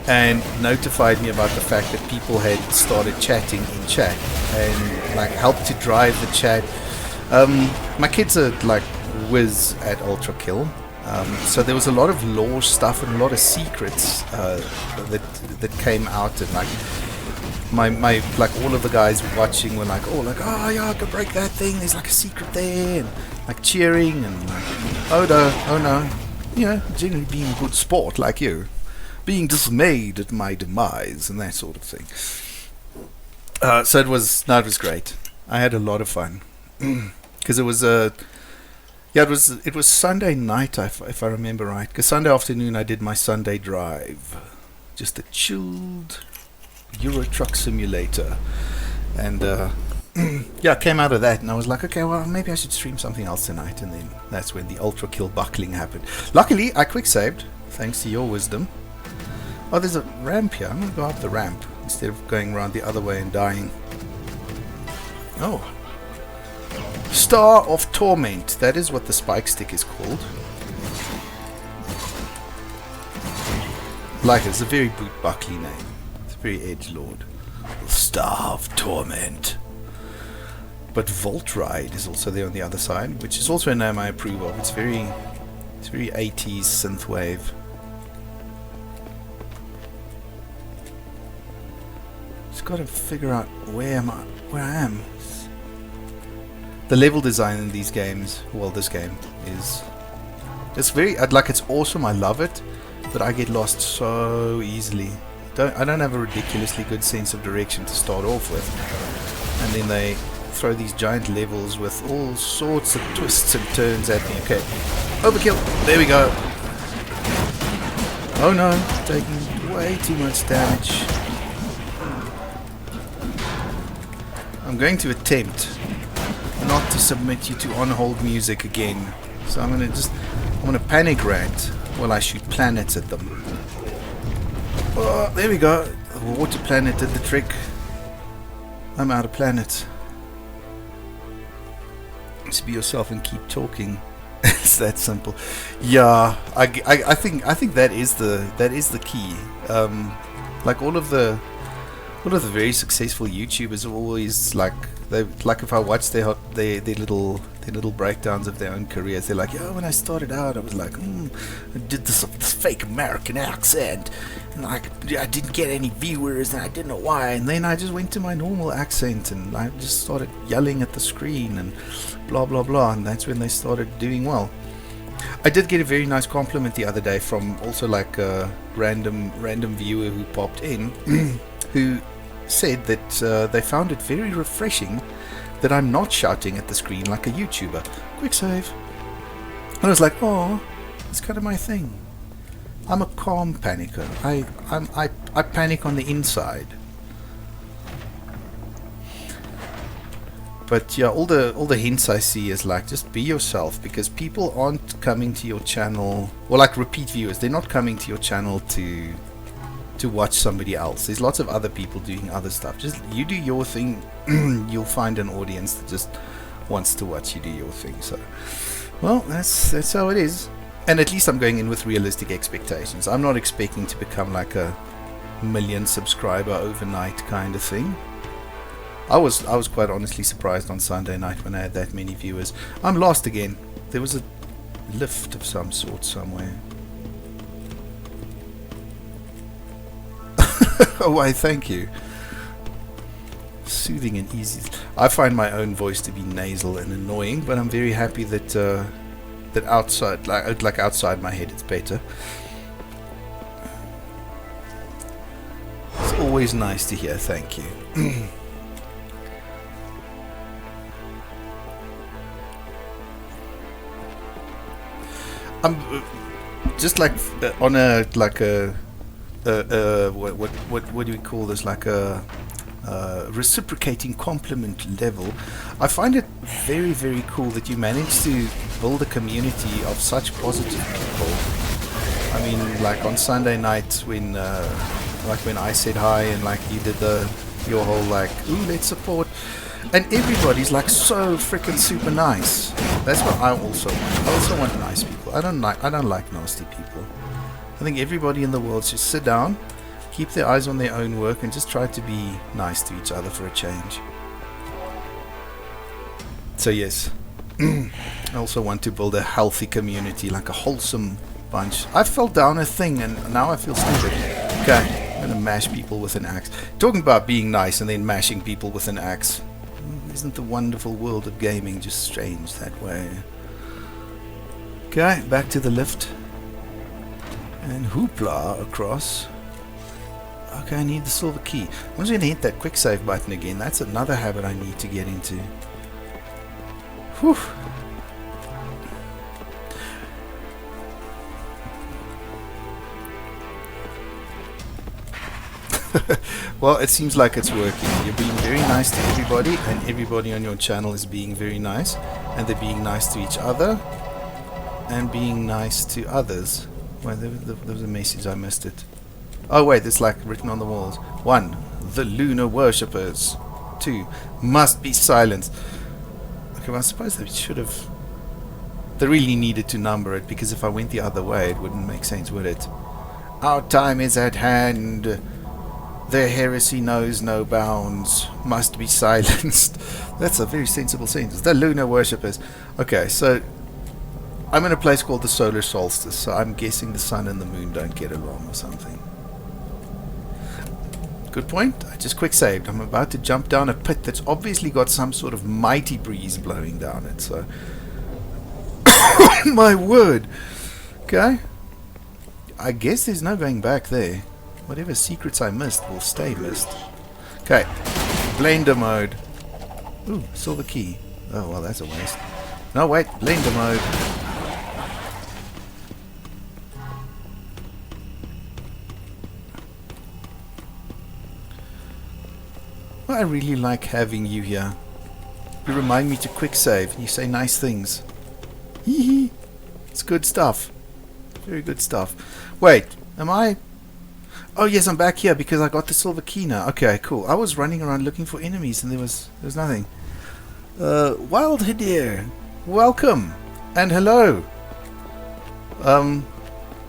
and notified me about the fact that people had started chatting in chat, and like helped to drive the chat. My kids are like whiz at Ultra Kill, so there was a lot of lore stuff and a lot of secrets that came out, and like my like all of the guys watching were like, oh yeah, I can break that thing, there's like a secret there, and like cheering, and like, oh no, you know, generally being a good sport like you, being dismayed at my demise and that sort of thing. So it was great. I had a lot of fun because it was it was Sunday night, if I remember right. Because Sunday afternoon I did my Sunday drive, just a chilled Euro Truck Simulator, and yeah, I came out of that and I was like, okay, well, maybe I should stream something else tonight, and then that's when the Ultra Kill buckling happened. Luckily, I quick saved, thanks to your wisdom. Oh, there's a ramp here. I'm going to go up the ramp instead of going around the other way and dying. Oh. Star of Torment. That is what the spike stick is called. Like it. It's a very boot buckley name. It's very edgelord. Star of Torment. But Volt Ride is also there on the other side, which is also a name I approve of. It's very 80s synthwave. Got to figure out where I am. The level design in these games, well, this game it's it's awesome. I love it, but I get lost so easily. I don't have a ridiculously good sense of direction to start off with, and then they throw these giant levels with all sorts of twists and turns at me. Okay, overkill. There we go. Oh no, taking way too much damage. I'm going to attempt not to submit you to on-hold music again. So I'm gonna panic rant while I shoot planets at them. Oh, there we go. The water planet did the trick. I'm out of planets. Just be yourself and keep talking. It's that simple. Yeah, I think that is the key. Like all of the very successful YouTubers are always like, if I watch their little breakdowns of their own careers, they're like, yeah, when I started out, I was like, I did this fake American accent, and like I didn't get any viewers, and I didn't know why, and then I just went to my normal accent, and I just started yelling at the screen, and blah blah blah, and that's when they started doing well. I did get a very nice compliment the other day from also like a random viewer who popped in, who said that they found it very refreshing that I'm not shouting at the screen like a YouTuber. Quick save. And I was like, oh, it's kind of my thing. I'm a calm panicker. I panic on the inside. But yeah, all the hints I see is like, just be yourself, because people aren't coming to your channel, or like repeat viewers, they're not coming to your channel to watch somebody else. There's lots of other people doing other stuff. Just you do your thing. You'll find an audience that just wants to watch you do your thing. So, well, that's how it is. And at least I'm going in with realistic expectations. I'm not expecting to become like a million subscriber overnight kind of thing. I was quite honestly surprised on Sunday night when I had that many viewers. I'm lost again. There was a lift of some sort somewhere. Oh, why, thank you. Soothing and easy. I find my own voice to be nasal and annoying, but I'm very happy that that outside, like outside my head, it's better. always nice to hear. Thank you. I'm just like on a what do we call this? Like a reciprocating compliment level. I find it very, very cool that you manage to build a community of such positive people. I mean, like on Sunday night when I said hi and like you did your whole like, ooh, let's support, and everybody's like so freaking super nice. That's what I also want. I also want nice people. I don't like nasty people. I think everybody in the world should sit down, keep their eyes on their own work, and just try to be nice to each other for a change. So yes, I also want to build a healthy community, like a wholesome bunch. I fell down a thing and now I feel stupid. Okay, I'm gonna mash people with an axe. Talking about being nice and then mashing people with an axe. Isn't the wonderful world of gaming just strange that way? Okay, back to the lift. And hoopla across. Okay, I need the silver key. I'm just going to hit that quick save button again. That's another habit I need to get into. Whew. Well, it seems like it's working. You're being very nice to everybody, and everybody on your channel is being very nice, and they're being nice to each other, and being nice to others. Well, there was a message, I missed it. Oh wait, it's like written on the walls. 1. The lunar worshippers. 2. Must be silenced. Okay, well I suppose they should have... They really needed to number it, because if I went the other way it wouldn't make sense, would it? Our time is at hand. Their heresy knows no bounds. Must be silenced. That's a very sensible sentence. The lunar worshippers. Okay, so I'm in a place called the solar solstice, so I'm guessing the sun and the moon don't get along or something. Good point. I just quick saved. I'm about to jump down a pit that's obviously got some sort of mighty breeze blowing down it, so... My word! Okay. I guess there's no going back there. Whatever secrets I missed will stay missed. Okay. Blender mode. Ooh, silver key. Oh, well, that's a waste. No, wait. Blender mode. Well, I really like having you here. You remind me to quick save and you say nice things. Hee hee. It's good stuff. Very good stuff. Wait, am I... Oh yes, I'm back here because I got the silver key now. Okay, cool. I was running around looking for enemies and there was nothing. Wild Hadir, welcome and hello. I'm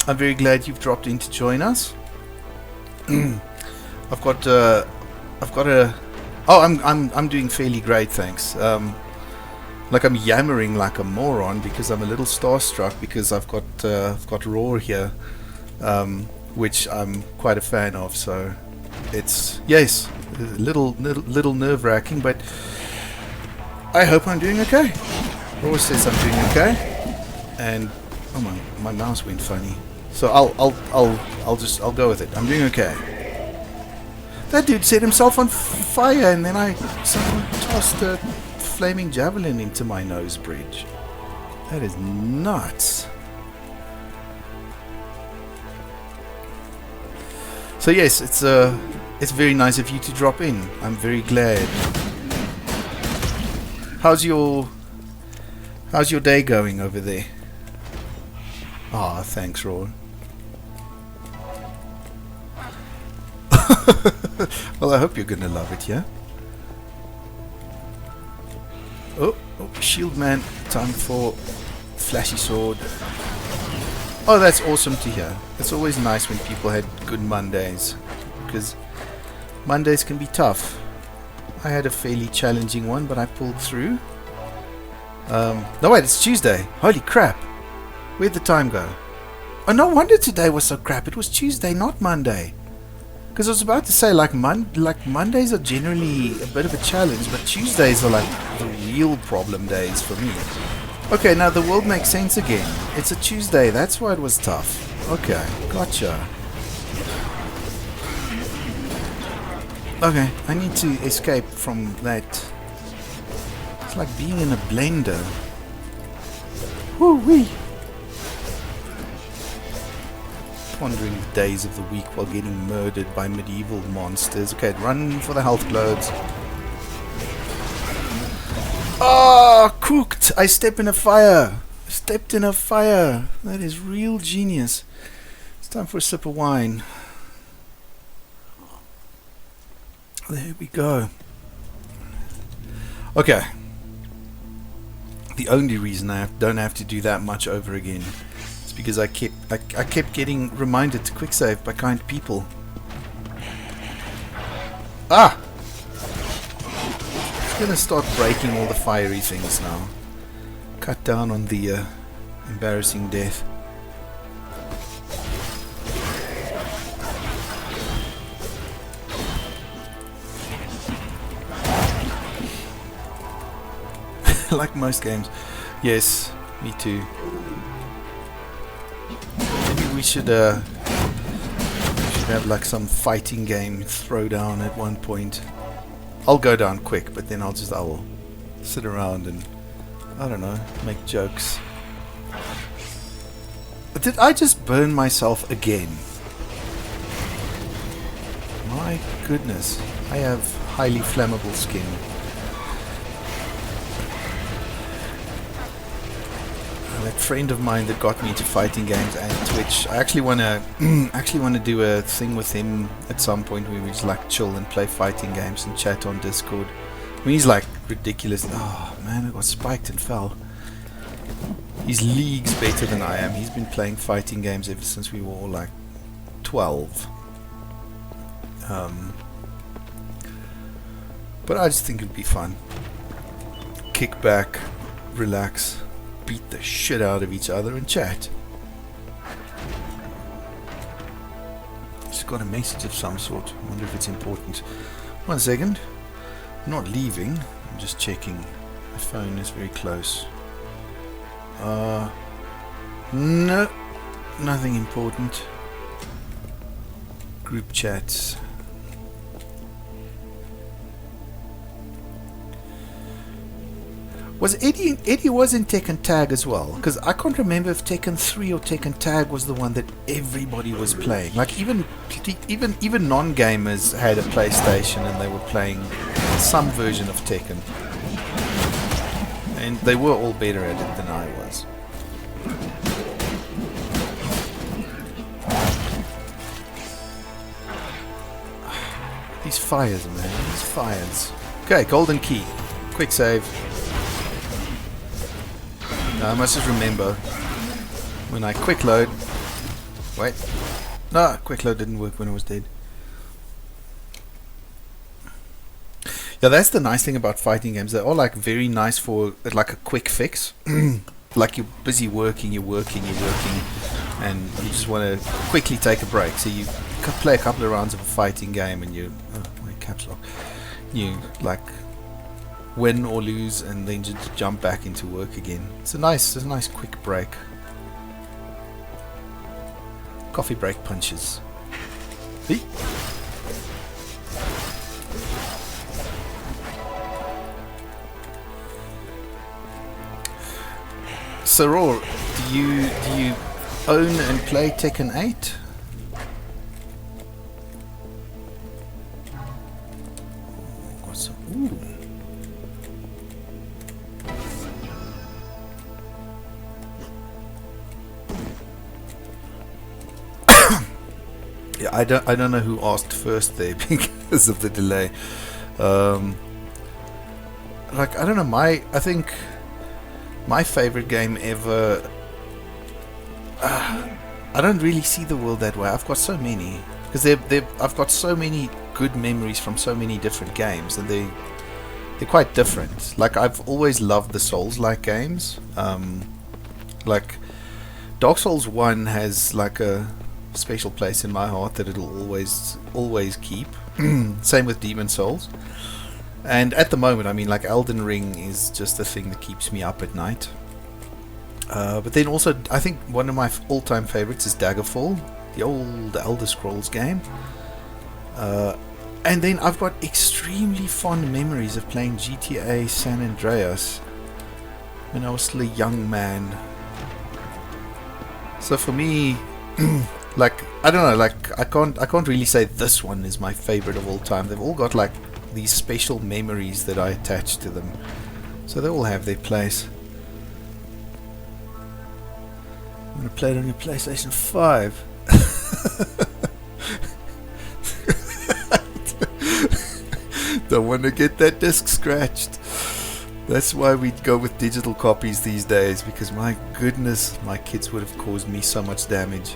very glad you've dropped in to join us. I've got a... Oh, I'm doing fairly great, thanks. Like I'm yammering like a moron because I'm a little starstruck because I've got Roar here. Which I'm quite a fan of, so it's, yes, a little nerve-wracking, but I hope I'm doing okay. Roar says I'm doing okay, and oh my mouse went funny, so I'll go with it. I'm doing okay. That dude set himself on fire, and then someone tossed a flaming javelin into my nose bridge. That is nuts. So yes, it's very nice of you to drop in. I'm very glad. How's your day going over there? Ah, thanks, Roar. Well, I hope you're gonna love it, yeah? Oh, shield man, time for flashy sword. Oh, that's awesome to hear. It's always nice when people had good Mondays, because Mondays can be tough. I had a fairly challenging one, but I pulled through. No wait, it's Tuesday. Holy crap. Where'd the time go? Oh, no wonder today was so crap. It was Tuesday, not Monday. Because I was about to say, like Mondays are generally a bit of a challenge, but Tuesdays are like the real problem days for me. Okay, now the world makes sense again. It's a Tuesday, that's why it was tough. Okay, gotcha. Okay, I need to escape from that. It's like being in a blender. Woo-wee! Pondering the days of the week while getting murdered by medieval monsters. Okay, run for the health globes. Ah, cooked! I stepped in a fire. Stepped in a fire. That is real genius. It's time for a sip of wine. There we go. Okay. The only reason I don't have to do that much over again is because I kept getting reminded to quick save by kind people. Ah! I'm gonna start breaking all the fiery things now. Cut down on the embarrassing death. Like most games. Yes, me too. Maybe we should have like some fighting game throwdown at one point. I'll go down quick, but then I will sit around and I don't know, make jokes. Did I just burn myself again? My goodness, I have highly flammable skin. That friend of mine that got me into fighting games and Twitch, I actually wanna do a thing with him at some point where we just like chill and play fighting games and chat on Discord. I mean, he's like ridiculous. Oh man, I got spiked and fell. He's leagues better than I am. He's been playing fighting games ever since we were all like 12. But I just think it'd be fun. Kick back, relax, beat the shit out of each other and chat. Just got a message of some sort. I wonder if it's important. 1 second. I'm not leaving. I'm just checking. My phone is very close. No. Nothing important. Group chats. Was Eddie was in Tekken Tag as well? Because I can't remember if Tekken 3 or Tekken Tag was the one that everybody was playing. Like even non-gamers had a PlayStation and they were playing some version of Tekken. And they were all better at it than I was. These fires, man. These fires. Okay, golden key. Quick save. Now I must just remember when I quick load. Wait. No, quick load didn't work when I was dead. Yeah, that's the nice thing about fighting games. They're all like very nice for like a quick fix. Like you're busy working, and you just want to quickly take a break. So you play a couple of rounds of a fighting game, and you my caps lock. You like win or lose, and then just jump back into work again. It's a nice quick break. Coffee break punches. See? Saror, do you own and play Tekken 8? What's up? Ooh. Yeah, I don't know who asked first there because of the delay. Like I don't know, I think my favorite game ever. I don't really see the world that way. I've got so many because I've got so many good memories from so many different games, and they're quite different. Like I've always loved the Souls-like games. Like Dark Souls 1 has like a special place in my heart that it'll always keep. Same with Demon Souls. And at the moment, I mean, like Elden Ring is just the thing that keeps me up at night. But then also, I think one of my all-time favorites is Daggerfall, the old Elder Scrolls game. And then I've got extremely fond memories of playing GTA San Andreas when I was still a young man. So for me, like, I don't know, like, I can't really say this one is my favorite of all time. They've all got like these special memories that I attach to them. So they all have their place. I'm gonna play it on your PlayStation 5. Don't want to get that disc scratched. That's why we go with digital copies these days, because my goodness, my kids would have caused me so much damage.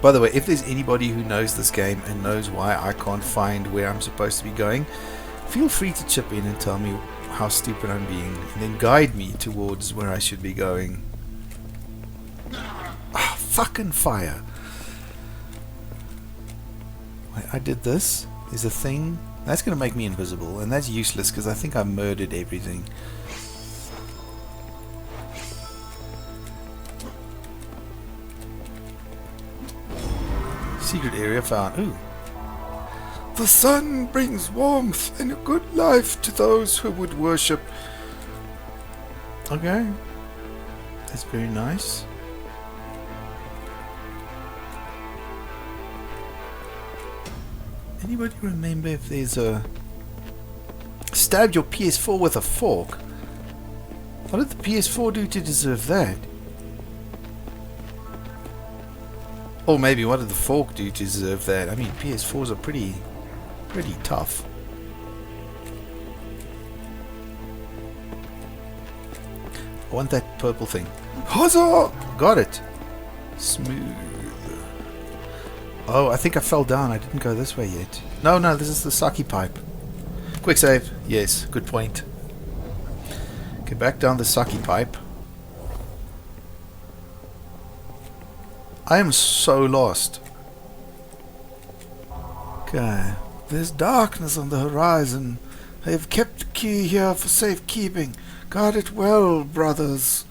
By the way, if there's anybody who knows this game and knows why I can't find where I'm supposed to be going, feel free to chip in and tell me how stupid I'm being, and then guide me towards where I should be going. Ah, fucking fire. Wait, I did this? Is a thing? That's going to make me invisible, and that's useless because I think I murdered everything. Secret area found. Ooh. The sun brings warmth and a good life to those who would worship. Okay. That's very nice. Anybody remember if there's a... Stabbed your PS4 with a fork? What did the PS4 do to deserve that? Or maybe what did the fork do to deserve that? I mean, PS4s are pretty tough. I want that purple thing. Huzzah! Got it! Smooth. Oh, I think I fell down. I didn't go this way yet. No, this is the sake pipe. Quick save. Yes, good point. Okay, back down the sake pipe. I am so lost. Okay. There's darkness on the horizon. I have kept the key here for safekeeping. Guard it well, brothers.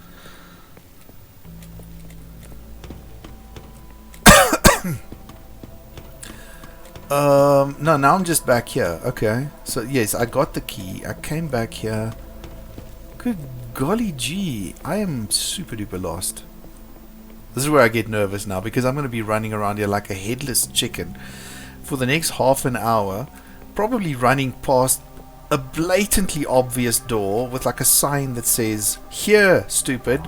No, now I'm just back here. Okay. So, yes, I got the key. I came back here. Good golly gee. I am super duper lost. This is where I get nervous now, because I'm going to be running around here like a headless chicken for the next half an hour, probably running past a blatantly obvious door with like a sign that says, "Here, stupid.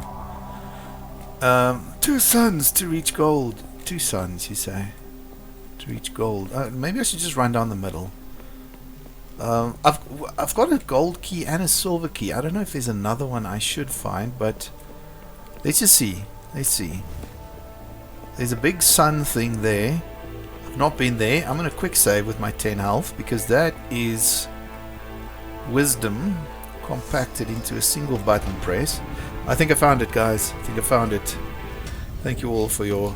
2 suns to reach gold." 2 suns, you say? To reach gold. Maybe I should just run down the middle. I've got a gold key and a silver key. I don't know if there's another one I should find, but let's just see. Let's see. There's a big sun thing there. I've not been there. I'm going to quick save with my 10 health, because that is wisdom compacted into a single button press. I think I found it, guys. I think I found it. Thank you all for your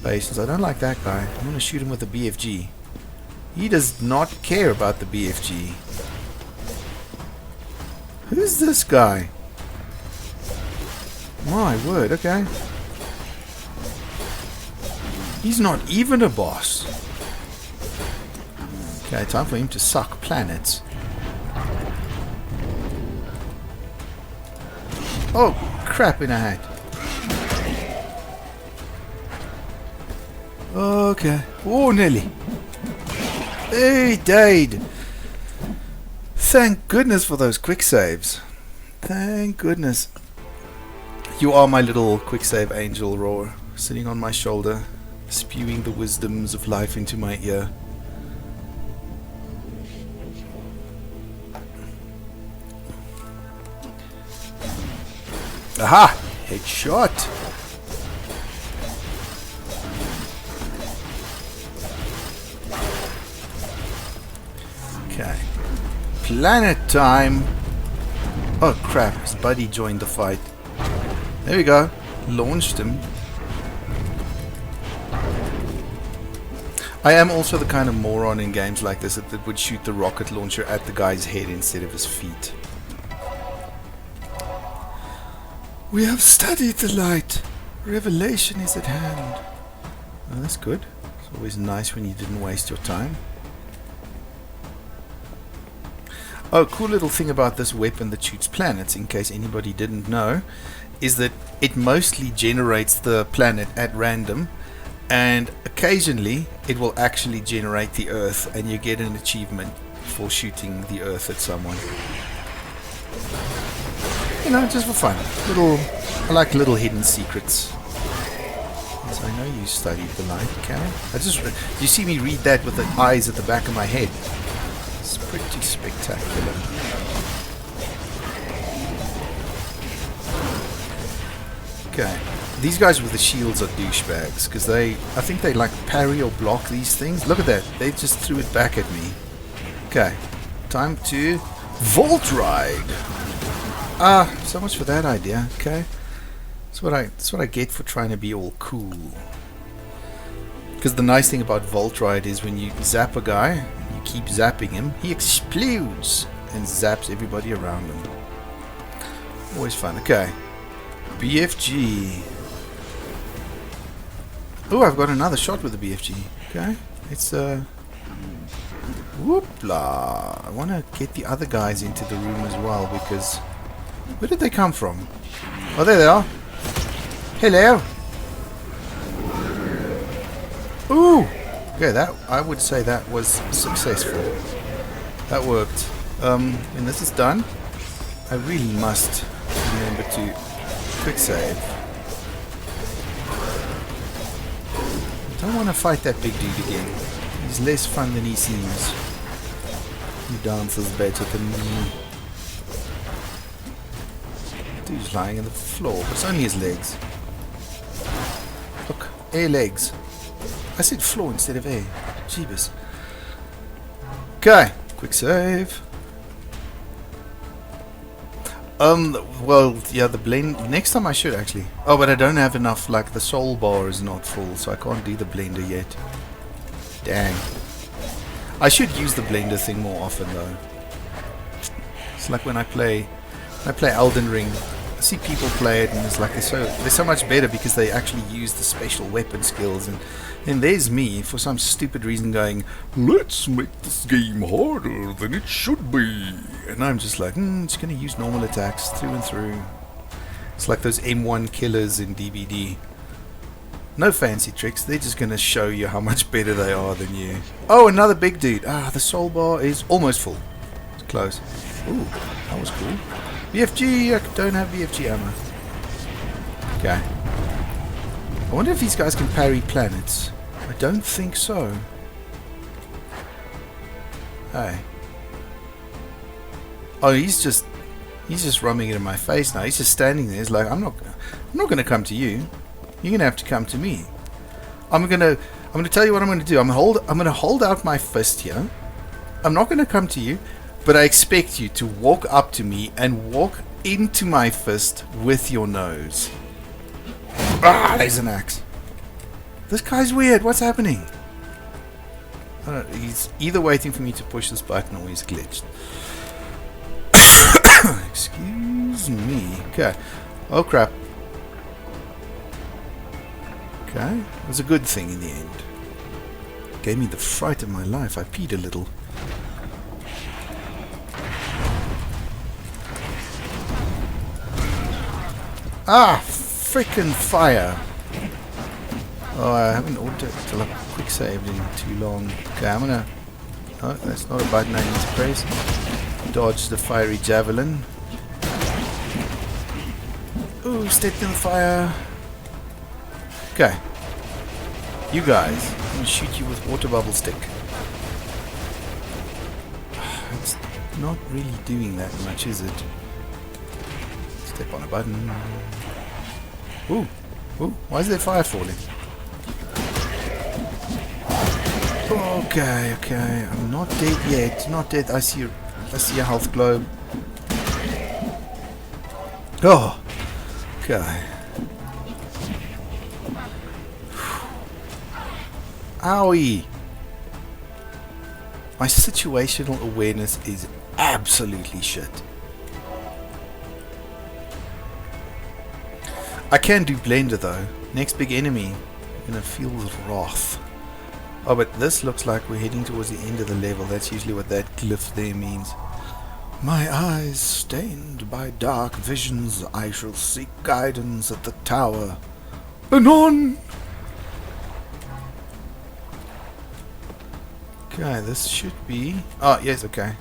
patience. I don't like that guy. I'm going to shoot him with a BFG. He does not care about the BFG. Who's this guy? My word, okay. He's not even a boss. Okay, time for him to suck planets. Oh, crap in a hat. Okay. Oh, nearly. He died. Thank goodness for those quick saves. Thank goodness. You are my little quick save angel, Roar, sitting on my shoulder, spewing the wisdoms of life into my ear. Aha! Headshot! Okay. Planet time! Oh crap, his buddy joined the fight. There we go. Launched him. I am also the kind of moron in games like this that would shoot the rocket launcher at the guy's head instead of his feet. We have studied the light. Revelation is at hand. Oh, that's good. It's always nice when you didn't waste your time. Oh, cool little thing about this weapon that shoots planets, in case anybody didn't know, is that it mostly generates the planet at random, and occasionally it will actually generate the Earth, and you get an achievement for shooting the Earth at someone. You know, just for fun. I like little hidden secrets. Yes, I know you studied the light, Karen. You see me read that with the eyes at the back of my head. It's pretty spectacular. Okay. These guys with the shields are douchebags, because I think they like parry or block these things. Look at that. They just threw it back at me. Okay. Time to Vault Ride. Ah, so much for that idea. Okay. That's what I get for trying to be all cool. Because the nice thing about Vault Ride is when you zap a guy, you keep zapping him, he explodes and zaps everybody around him. Always fun. Okay. BFG. Oh, I've got another shot with the BFG. Okay. It's whoopla. I want to get the other guys into the room as well, because where did they come from? Oh, there they are. Hello. Ooh. Okay, that I would say that was successful. That worked. When this is done, I really must remember to quick save. I don't want to fight that big dude again. He's less fun than he seems. He dances better than me. Dude's lying on the floor, but it's only his legs. Look, air legs. I said floor instead of air. Jeebus. Okay, quick save. Well, yeah, the blend. Next time I should actually. Oh, but I don't have enough. Like the soul bar is not full, so I can't do the blender yet. Dang. I should use the blender thing more often though. It's like when I play Elden Ring. I see people play it, and it's like they're so much better because they actually use the special weapon skills, and then there's me for some stupid reason going, let's make this game harder than it should be, and I'm just like, just gonna use normal attacks through and through. It's like those M1 killers in DBD. No fancy tricks, they're just gonna show you how much better they are than you. Oh, another big dude. Ah, the soul bar is almost full. It's close. Ooh, that was cool. BFG, I don't have BFG ammo. Okay. I wonder if these guys can parry planets. I don't think so. Hey. Oh, he's just rubbing it in my face now. He's just standing there. He's like, I'm not gonna come to you. You're gonna have to come to me. I'm gonna tell you what I'm gonna do. I'm gonna hold out my fist here. I'm not gonna come to you. But I expect you to walk up to me and walk into my fist with your nose. Ah, there's an axe. This guy's weird. What's happening? I don't know, he's either waiting for me to push this button or he's glitched. Excuse me. Okay. Oh, crap. Okay. It was a good thing in the end. Gave me the fright of my life. I peed a little. Ah, frickin' fire! Oh, I haven't quick saved in too long. Okay, I'm gonna. Oh, that's not a button I need to press. Dodge the fiery javelin. Ooh, stepped in the fire. Okay. You guys, I'm gonna shoot you with water bubble stick. It's not really doing that much, is it? Step on a button. Ooh, ooh, why is there fire falling? Okay, okay, I'm not dead yet. Not dead. I see a health globe. Oh, okay. Owie! My situational awareness is absolutely shit. I can do blender though. Next big enemy. I'm gonna feel the wrath. Oh, but this looks like we're heading towards the end of the level. That's usually what that glyph there means. My eyes stained by dark visions, I shall seek guidance at the tower. Anon! Okay, this should be... Oh, yes, okay.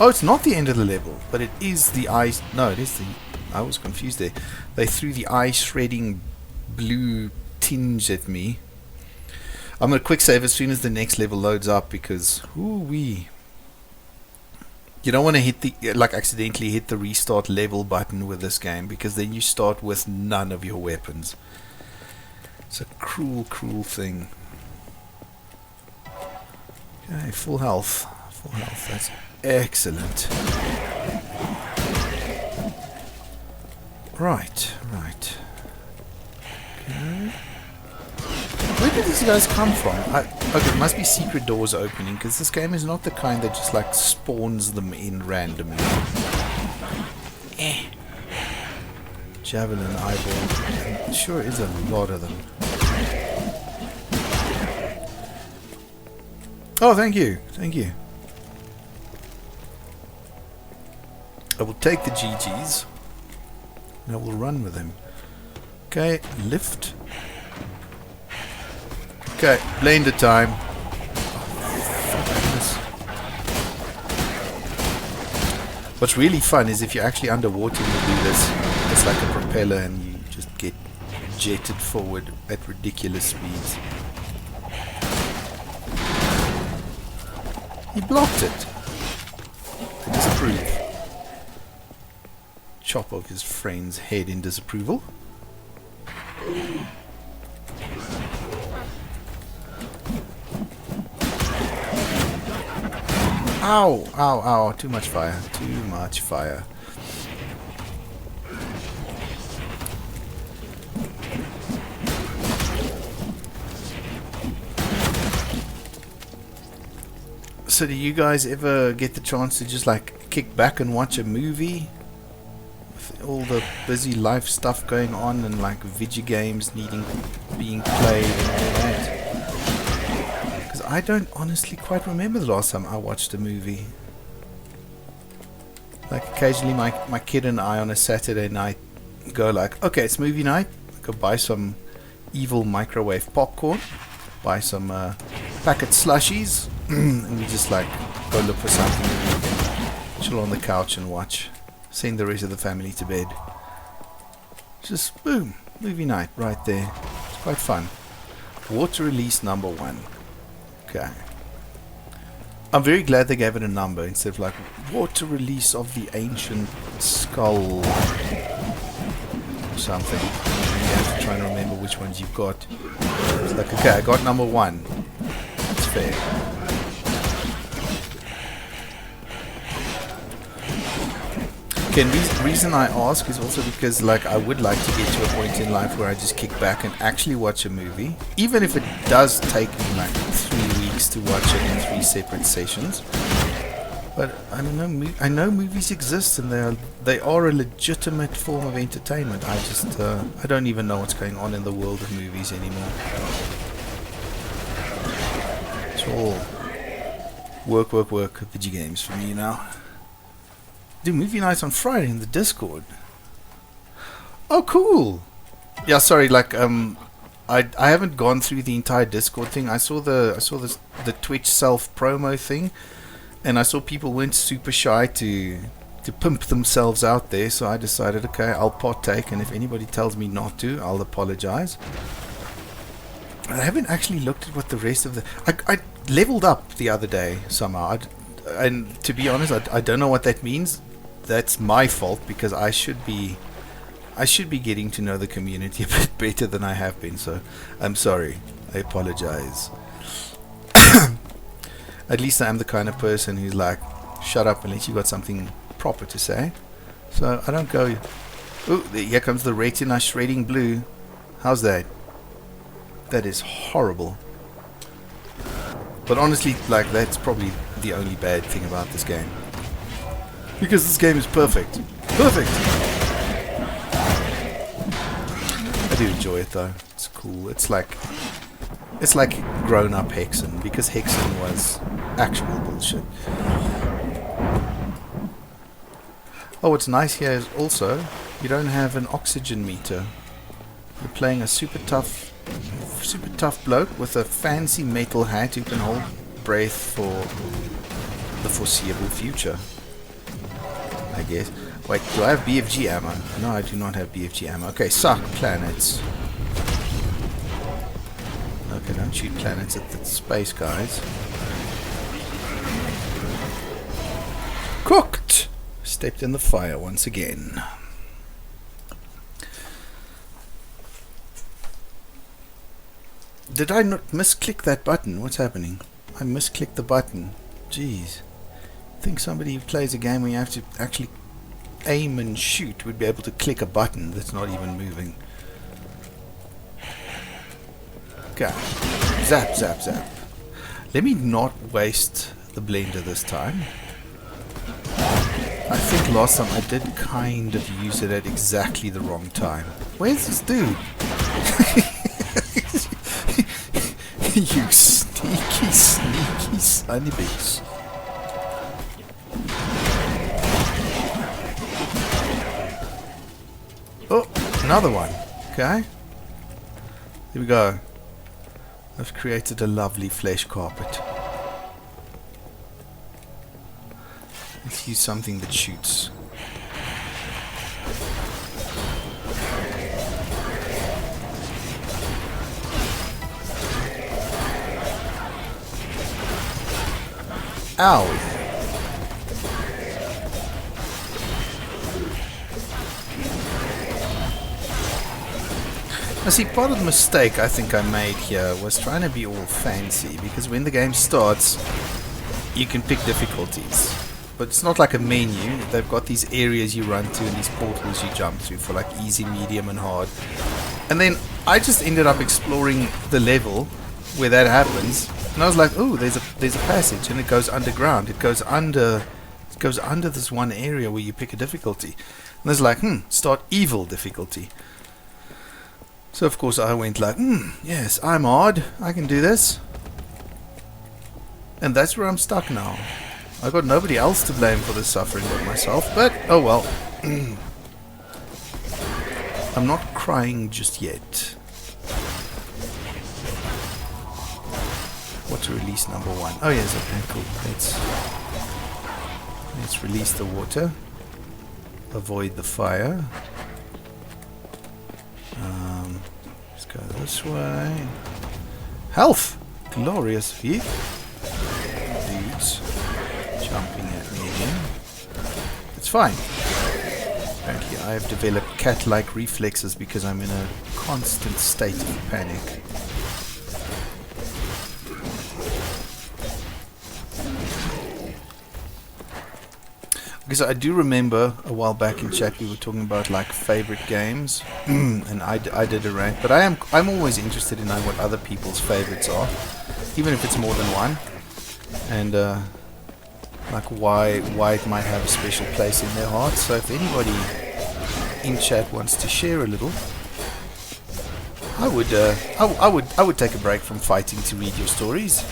Oh, it's not the end of the level, but it is the ice... No, it is the... I was confused there. They threw the eye-shredding blue tinge at me. I'm going to quick save as soon as the next level loads up because... Ooh-wee. You don't want to hit the... Like, accidentally hit the restart level button with this game because then you start with none of your weapons. It's a cruel, cruel thing. Okay, full health. Full health, that's excellent. Right, right. Okay. Where did these guys come from? Okay, it must be secret doors opening, because this game is not the kind that just like spawns them in randomly. Javelin, eyeball. It sure is a lot of them. Oh, thank you. Thank you. I will take the GGs. And I will run with them. Okay, lift. Okay, blender time. What's really fun is if you're actually underwater and you do this, it's like a propeller and you just get jetted forward at ridiculous speeds. He blocked it. I disapprove. Chop off his friend's head in disapproval. Ow! Ow! Ow! Too much fire. Too much fire. So do you guys ever get the chance to just like kick back and watch a movie? With all the busy life stuff going on and like video games being played and all that. Because I don't honestly quite remember the last time I watched a movie. Like occasionally my kid and I on a Saturday night go like, okay, it's movie night. Go buy some evil microwave popcorn, buy some packet slushies, and we just like go look for something that we can chill on the couch and watch. Send the rest of the family to bed. Just boom, movie night right there. It's quite fun. Water release number 1. Okay. I'm very glad they gave it a number instead of like water release of the ancient skull or something. You have to try and remember which ones you've got. It's like, okay, I got number 1. It's fair. Okay, and the reason I ask is also because like I would like to get to a point in life where I just kick back and actually watch a movie, even if it does take me like 3 weeks to watch it in 3 separate sessions. But I don't know. I know movies exist and they are a legitimate form of entertainment. I just I don't even know what's going on in the world of movies anymore. It's all work, video games for me now. Do movie nights on Friday in the Discord. Oh, cool. Yeah, sorry. Like, I haven't gone through the entire Discord thing. I saw the Twitch self promo thing, and I saw people weren't super shy to pimp themselves out there. So I decided, okay, I'll partake, and if anybody tells me not to, I'll apologize. I haven't actually looked at what the rest of the... I leveled up the other day somehow. And to be honest, I don't know what that means. That's my fault because I should be getting to know the community a bit better than I have been. So I'm sorry. I apologize. At least I am the kind of person who's like, shut up unless you got something proper to say. So I don't go, oh, here comes the retina shredding blue. How's that? That is horrible. But honestly, like, that's probably the only bad thing about this game. Because this game is perfect. Perfect! I do enjoy it though. It's cool. It's like grown-up Hexen, because Hexen was actual bullshit. Oh, what's nice here is also you don't have an oxygen meter. You're playing a super tough bloke with a fancy metal hat who can hold breath for the foreseeable future, I guess. Wait, do I have BFG ammo? No, I do not have BFG ammo. Okay, suck planets. Okay, don't shoot planets at the space guys. Cooked! Stepped in the fire once again. Did I not misclick that button? What's happening? I misclicked the button. Jeez. I think somebody who plays a game where you have to actually aim and shoot would be able to click a button that's not even moving. Okay. Zap, zap, zap. Let me not waste the blender this time. I think last time I did kind of use it at exactly the wrong time. Where's this dude? You sneaky, sneaky son of a bitch. Oh, another one. Okay. Here we go. I've created a lovely flesh carpet. Let's use something that shoots. Ow! Now see, part of the mistake I think I made here was trying to be all fancy, because when the game starts you can pick difficulties, but it's not like a menu. They've got these areas you run to and these portals you jump through for like easy, medium and hard. And then I just ended up exploring the level where that happens, and I was like, oh, there's a passage and it goes underground. It goes under this one area where you pick a difficulty. And there's like, start evil difficulty. So of course I went like, yes, I'm odd, I can do this. And that's where I'm stuck now. I got nobody else to blame for the suffering but myself, but oh well. I'm not crying just yet. What to release number 1? Oh yes, okay, cool. Let's release the water. Avoid the fire. Let's go this way. Health! Glorious view. Dudes jumping at me again. It's fine. Apparently I have developed cat-like reflexes because I'm in a constant state of panic. Because I do remember a while back in chat we were talking about like favorite games, and I did a rank, but I'm always interested in knowing what other people's favorites are, even if it's more than one, and like why it might have a special place in their heart. So if anybody in chat wants to share a little, I would take a break from fighting to read your stories.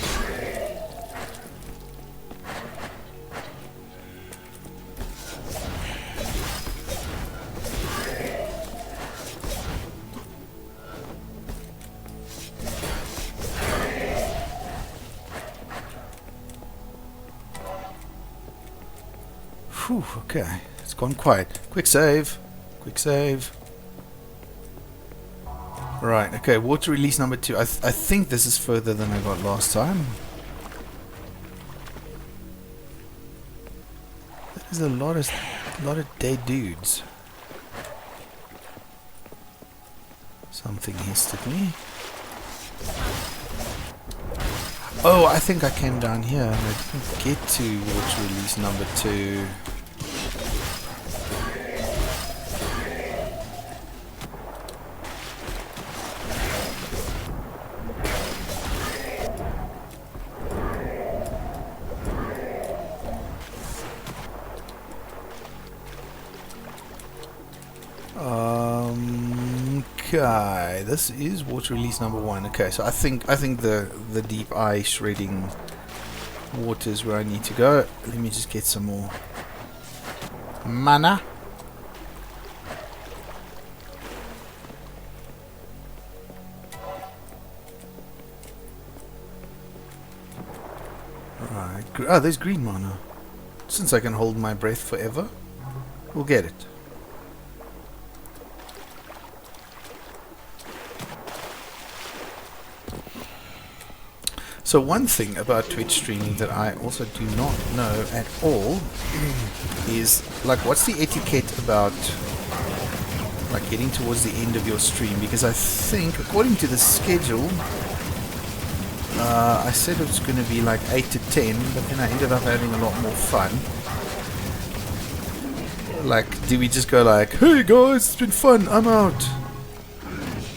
Whew, okay, it's gone quiet. Quick save. Quick save. Right, okay, water release number 2. I think this is further than I got last time. That is a lot of dead dudes. Something hissed at me. Oh, I think I came down here and I didn't get to water release number 2. Okay, this is water release number 1. Okay, so I think the deep eye shredding water is where I need to go. Let me just get some more Mana. Right. Oh, there's green mana. Since I can hold my breath forever, we'll get it. So one thing about Twitch streaming that I also do not know at all is, like, what's the etiquette about, like, getting towards the end of your stream? Because I think, according to the schedule, I said it was going to be like 8 to 10, but then I ended up having a lot more fun. Like, do we just go like, hey guys, it's been fun, I'm out?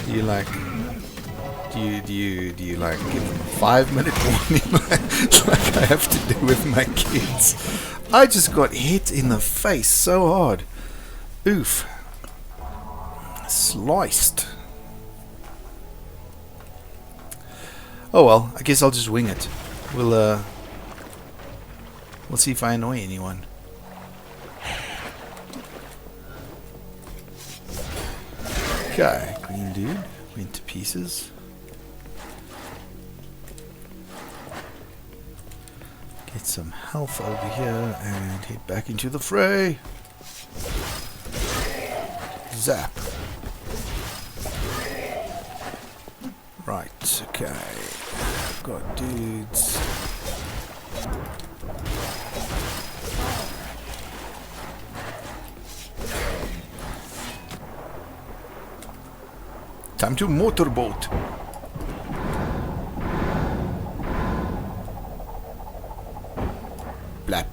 Do you like... Do you like give them a 5-minute warning like I have to do with my kids? I just got hit in the face so hard. Oof. Sliced. Oh well, I guess I'll just wing it. We'll see if I annoy anyone. Okay, green dude went to pieces. Get some health over here and head back into the fray. Zap. Right, okay. Got dudes. Time to motorboat. Blap.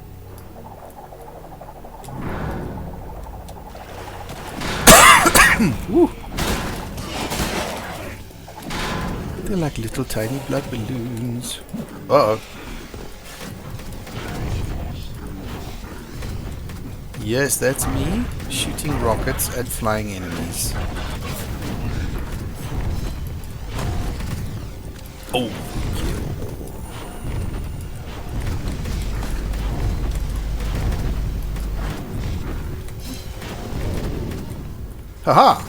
Woo. They're like little tiny blood balloons. Uh-oh. Yes, that's me shooting rockets at flying enemies. Oh. Haha!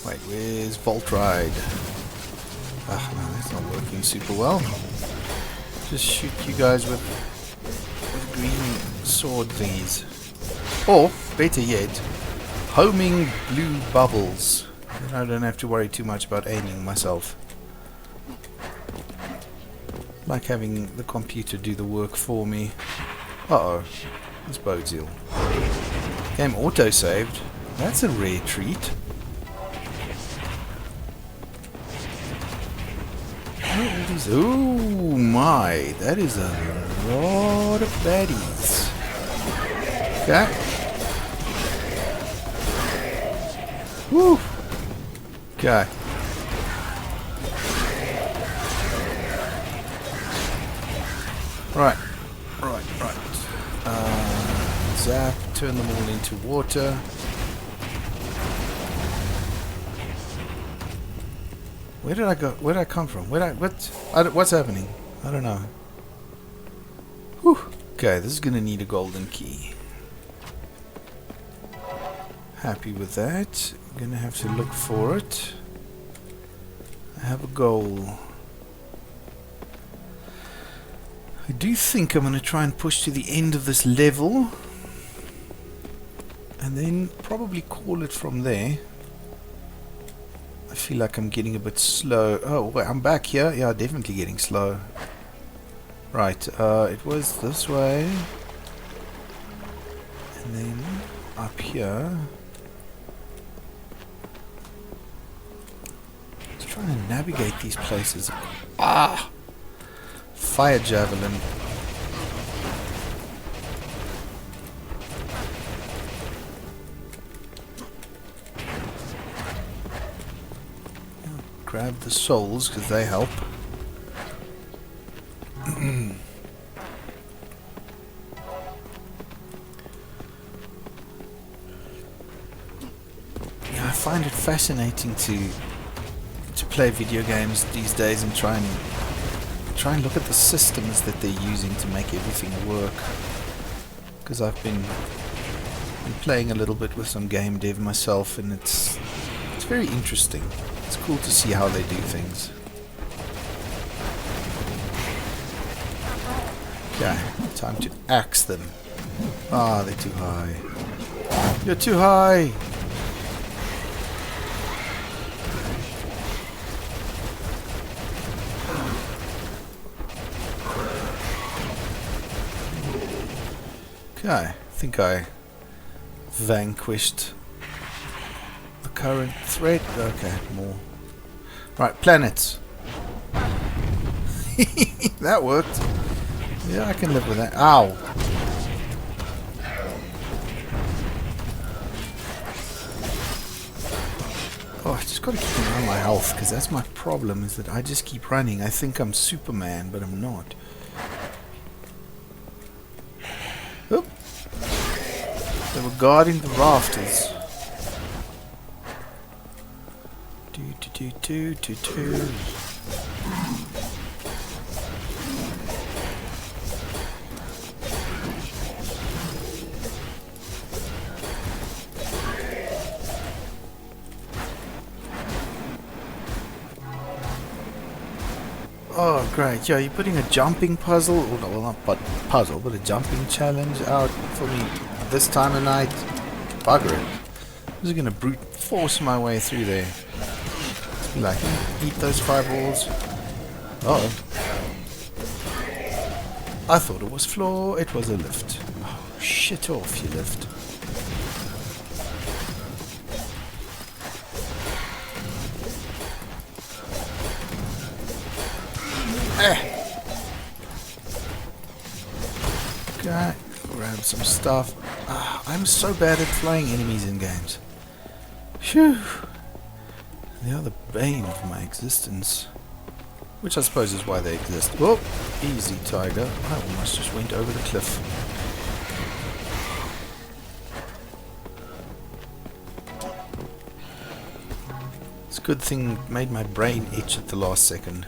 Wait, where's Volt Ride? Ah, no, that's not working super well. Just shoot you guys with green sword thingies. Or, better yet, homing blue bubbles. Then I don't have to worry too much about aiming myself. Like having the computer do the work for me. Uh-oh. This bodes ill. Game auto-saved. That's a rare treat. Oh my, that is a lot of baddies. Okay. Woo. Okay. Right. Zap, turn them all into water. Where did I go? Where did I come from? What's happening? I don't know. Whew. Okay, this is gonna need a golden key. Happy with that. I'm gonna have to look for it. I have a goal. I do think I'm gonna try and push to the end of this level. And then probably call it from there. I feel like I'm getting a bit slow. Oh, wait, I'm back here. Yeah, definitely getting slow. Right, it was this way. And then up here. Let's try and navigate these places. Ah! Fire javelin. Grab the souls because they help. Yeah, I find it fascinating to play video games these days and try and look at the systems that they're using to make everything work. because I've been playing a little bit with some game dev myself, and it's very interesting. It's cool to see how they do things. Okay, time to axe them. Ah, they're too high. You're too high! Okay, I think I vanquished the current threat. Okay, more. Right, planets. That worked. Yeah, I can live with that. Ow! Oh, I just gotta keep an eye on my health, because that's my problem, is that I just keep running. I think I'm Superman, but I'm not. Oop! They were guarding the rafters. Do. Oh, great. Yeah, you're putting a jumping puzzle, or no, well, not puzzle, but a jumping challenge out for me this time of night. Bugger it. I'm just going to brute force my way through there. Just be like, eat those fireballs. Uh oh. I thought it was floor, it was a lift. Oh, shit off, you lift. Okay, grab some stuff. I'm so bad at flying enemies in games. Phew. They are the bane of my existence. Which I suppose is why they exist. Whoa, easy, tiger. I almost just went over the cliff. It's a good thing it made my brain itch at the last second.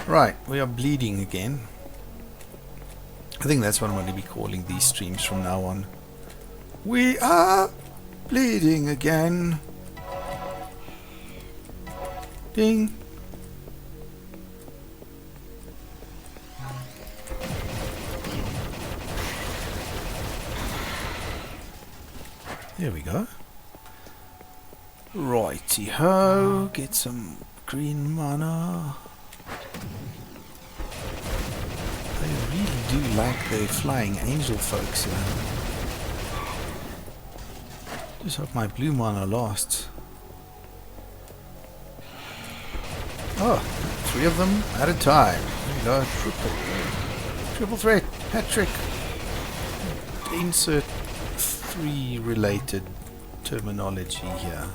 Right, we are bleeding again. I think that's what I'm going to be calling these streams from now on. We are bleeding again. Ding. There we go. Righty ho, get some green mana. They really do like their flying angel folks here. Just hope my blue mana lasts. Oh, 3 of them at a time. There you go, triple threat, hat trick. Insert 3 related terminology here.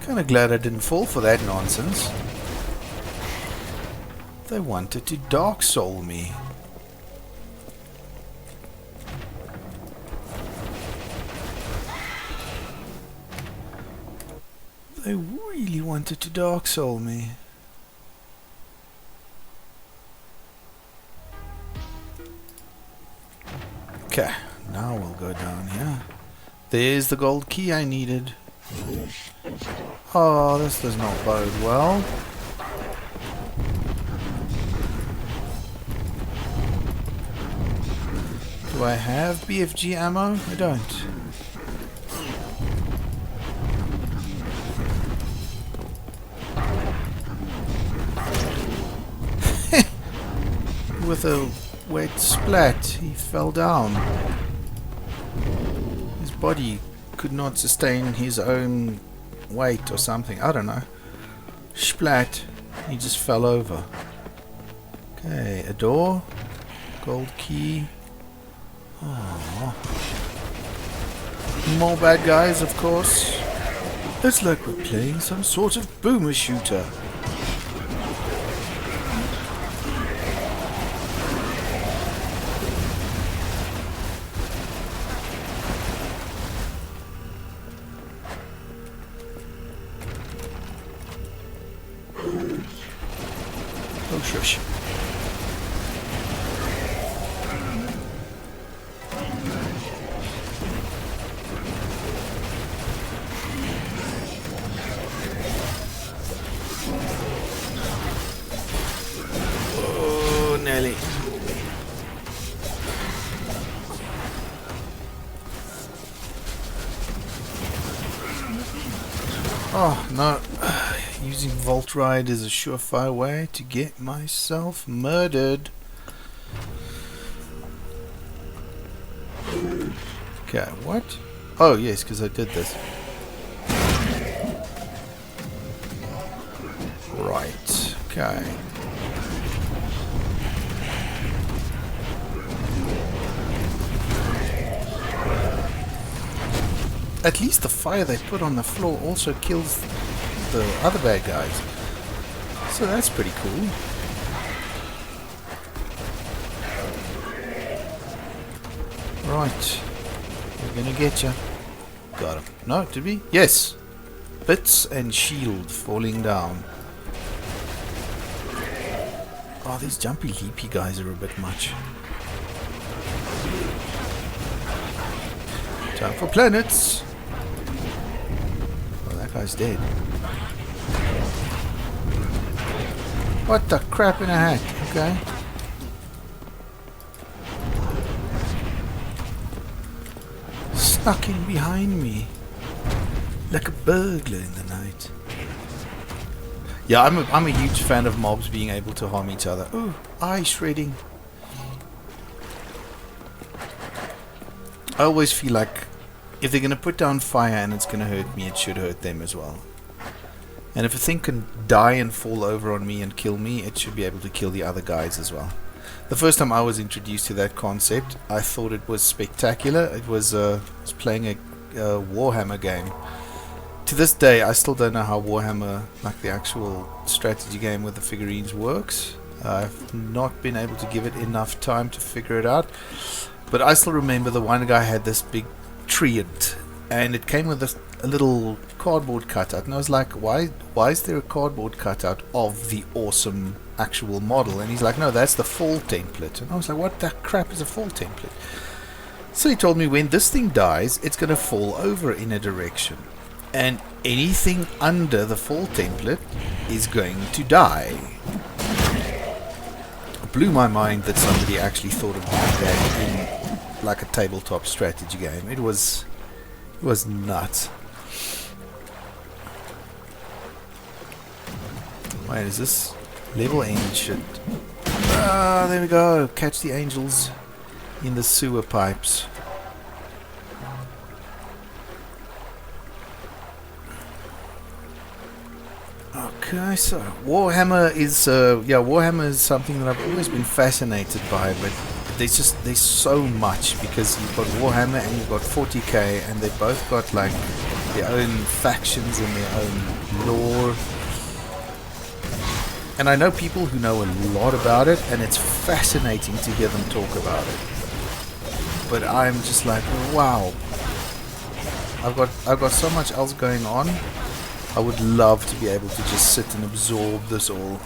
Kinda glad I didn't fall for that nonsense. They wanted to Dark Soul me. They really wanted to Dark Soul me. Okay, now we'll go down here. There's the gold key I needed. Oh, this does not bode well. Do I have BFG ammo? I don't. With a wet splat, he fell down. His body could not sustain his own weight or something. I don't know. Splat. He just fell over. Okay, a door. Gold key. Oh. More bad guys, of course. It's like we're playing some sort of boomer shooter. shush. Oh, Nelly. Oh, no. Using Volt Ride is a surefire way to get myself murdered. Okay, what? Oh, yes, because I did this. Right, okay. At least the fire they put on the floor also kills the other bad guys. So that's pretty cool. Right. We're gonna get you. Got him. No, did we? Yes. Bits and shield falling down. Oh, these jumpy leapy guys are a bit much. Time for planets. Oh, that guy's dead. What the crap in a hat? Okay. Snuck in behind me. Like a burglar in the night. Yeah, I'm a huge fan of mobs being able to harm each other. Ooh, eye shredding. I always feel like if they're going to put down fire and it's going to hurt me, it should hurt them as well. And if a thing can die and fall over on me and kill me, it should be able to kill the other guys as well. The first time I was introduced to that concept, I thought it was spectacular. It was playing a Warhammer game. To this day, I still don't know how Warhammer, like the actual strategy game with the figurines, works. I've not been able to give it enough time to figure it out. But I still remember the one guy had this big treant, and it came with a little cardboard cutout. And I was like, why is there a cardboard cutout of the awesome actual model? And he's like, no, that's the fall template. And I was like, what the crap is a fall template? So he told me when this thing dies, it's going to fall over in a direction. And anything under the fall template is going to die. It blew my mind that somebody actually thought of doing that in like a tabletop strategy game. It was nuts. Wait, is this level ancient? Ah, there we go. Catch the angels in the sewer pipes. Okay, so Warhammer is Warhammer is something that I've always been fascinated by, but there's so much, because you've got Warhammer and you've got 40k, and they've both got like their own factions and their own lore. And I know people who know a lot about it, and it's fascinating to hear them talk about it. But I'm just like, wow, I've got so much else going on. I would love to be able to just sit and absorb this all.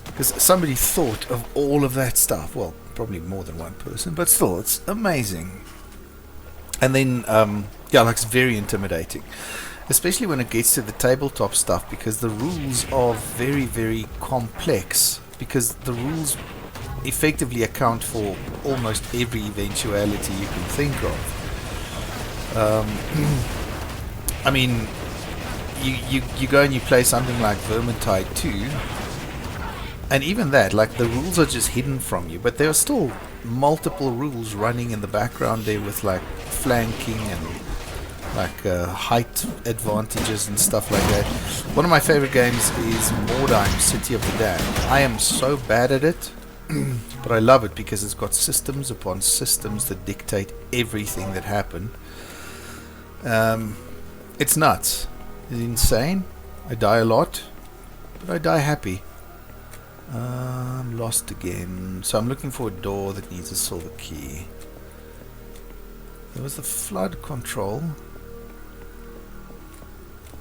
Because somebody thought of all of that stuff. Well, probably more than one person, but still, it's amazing. And then, like, it's very intimidating. Especially when it gets to the tabletop stuff, because the rules are very, very complex. Because the rules effectively account for almost every eventuality you can think of. I mean, you go and you play something like Vermintide 2, and even that, like, the rules are just hidden from you, but there are still multiple rules running in the background there with, like, flanking and, like, height advantages and stuff like that. One of my favorite games is Mordheim, City of the Damned. I am so bad at it, but I love it because it's got systems upon systems that dictate everything that happened. It's nuts. It's insane. I die a lot, but I die happy. I'm lost again. So I'm looking for a door that needs a silver key. There was the flood control.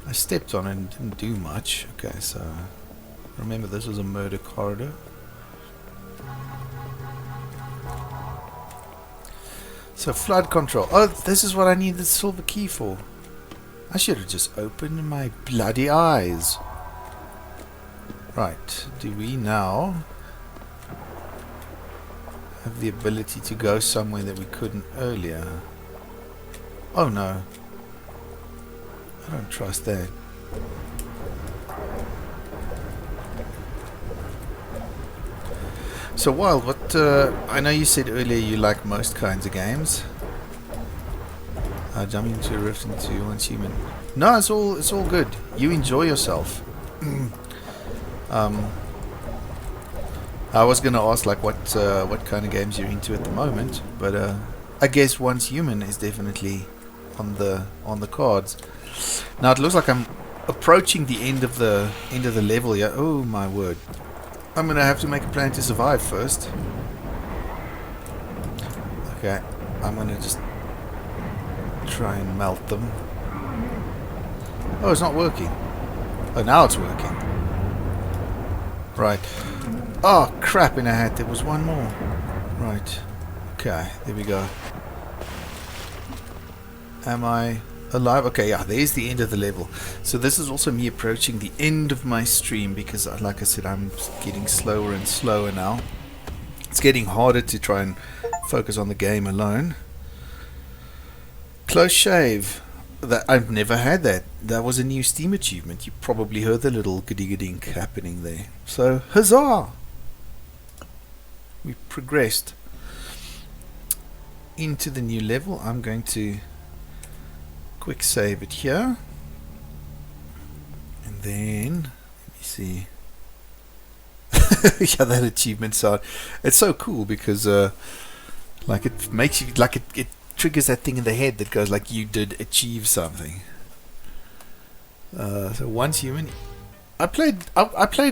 I stepped on it and didn't do much. Okay, so Remember, this was a murder corridor. So flood control. Oh, this is what I need the silver key for. I should have just opened my bloody eyes. Right, do we now have the ability to go somewhere that we couldn't earlier? Oh no. I don't trust that. So Wild, what I know you said earlier you like most kinds of games. Jumping into a rift into one's human. No, it's all good. You enjoy yourself. I was gonna ask like what kind of games you're into at the moment, but I guess Once Human is definitely on the cards. Now it looks like I'm approaching the end of the level here. Oh my word! I'm gonna have to make a plan to survive first. Okay, I'm gonna just try and melt them. Oh, it's not working. Oh, now it's working. Right. Oh, crap in a hat. There was one more. Right. Okay, there we go. Am I alive? Okay, yeah, there's the end of the level. So this is also me approaching the end of my stream because, like I said, I'm getting slower and slower now. It's getting harder to try and focus on the game alone. Close shave. That I've never had that. That was a new Steam achievement. You probably heard the little giddy-giddink happening there. So, huzzah! We progressed into the new level. I'm going to quick save it here. And then, let me see. Yeah, that achievement sound. It's so cool because, like, it makes you, like, it triggers that thing in the head that goes like you did achieve something. So Once Human, I played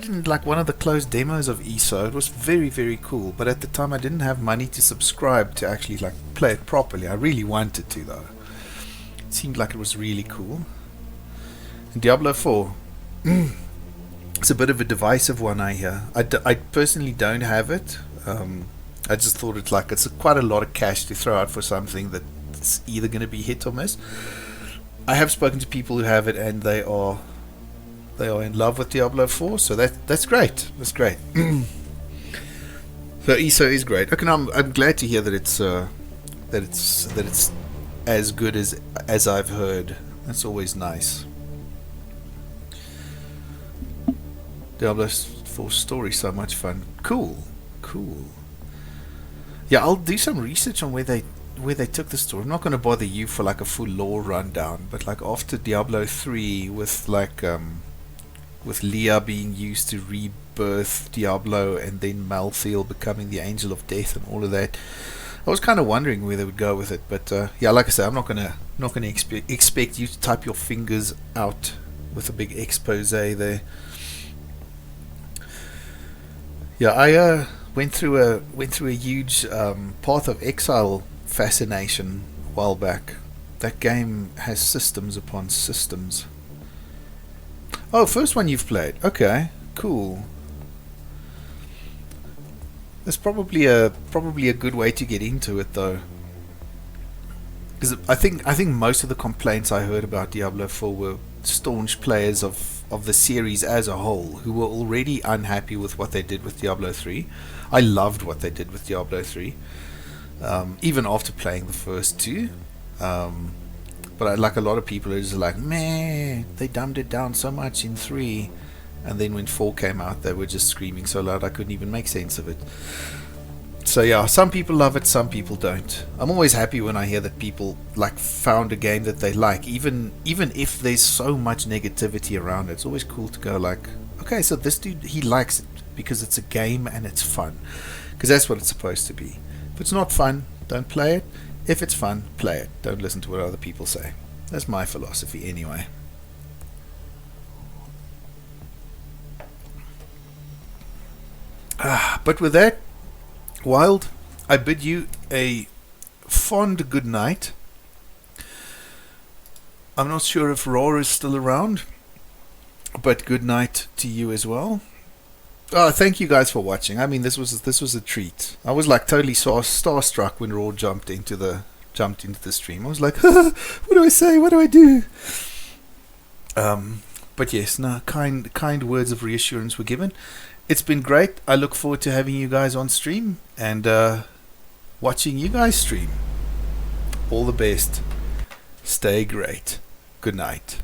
in like one of the closed demos of ESO. It was very, very cool, but at the time I didn't have money to subscribe to actually like play it properly. I really wanted to though. It seemed like it was really cool. And Diablo 4, it's a bit of a divisive one I hear. I personally don't have it. I just thought it's quite a lot of cash to throw out for something that's either going to be hit or miss. I have spoken to people who have it and they are in love with Diablo 4, so that's great. That's great. So ESO is great. Okay, I'm glad to hear that it's as good as I've heard. That's always nice. Diablo 4 story, so much fun. Cool. Yeah, I'll do some research on where they took the story. I'm not going to bother you for like a full lore rundown, but like after Diablo 3 with like with Leah being used to rebirth Diablo and then Malthael becoming the Angel of Death and all of that, I was kind of wondering where they would go with it. But yeah, like I said, I'm not gonna expect you to type your fingers out with a big expose there. Yeah, I went through a huge Path of Exile fascination a while back. That game has systems upon systems. Oh, first one you've played. Okay, cool. That's probably a good way to get into it though. Because I think most of the complaints I heard about Diablo 4 were staunch players of the series as a whole who were already unhappy with what they did with Diablo 3. I loved what they did with Diablo 3, even after playing the first two. But like a lot of people are just like, meh, they dumbed it down so much in 3. And then when 4 came out, they were just screaming so loud I couldn't even make sense of it. So yeah, some people love it, some people don't. I'm always happy when I hear that people like found a game that they like, even if there's so much negativity around it. It's always cool to go like, okay, so this dude, he likes it because it's a game and it's fun, because that's what it's supposed to be. If it's not fun, don't play it. If it's fun, play it. Don't listen to what other people say. That's my philosophy anyway. But with that, Wild, I bid you a fond good night. I'm not sure if Raw is still around, but good night to you as well. Thank you guys for watching. I mean, this was a treat. I was like totally starstruck when Raw jumped into the stream. I was like, what do I say? What do I do? But yes, no, kind words of reassurance were given. It's been great. I look forward to having you guys on stream and watching you guys stream. All the best. Stay great. Good night.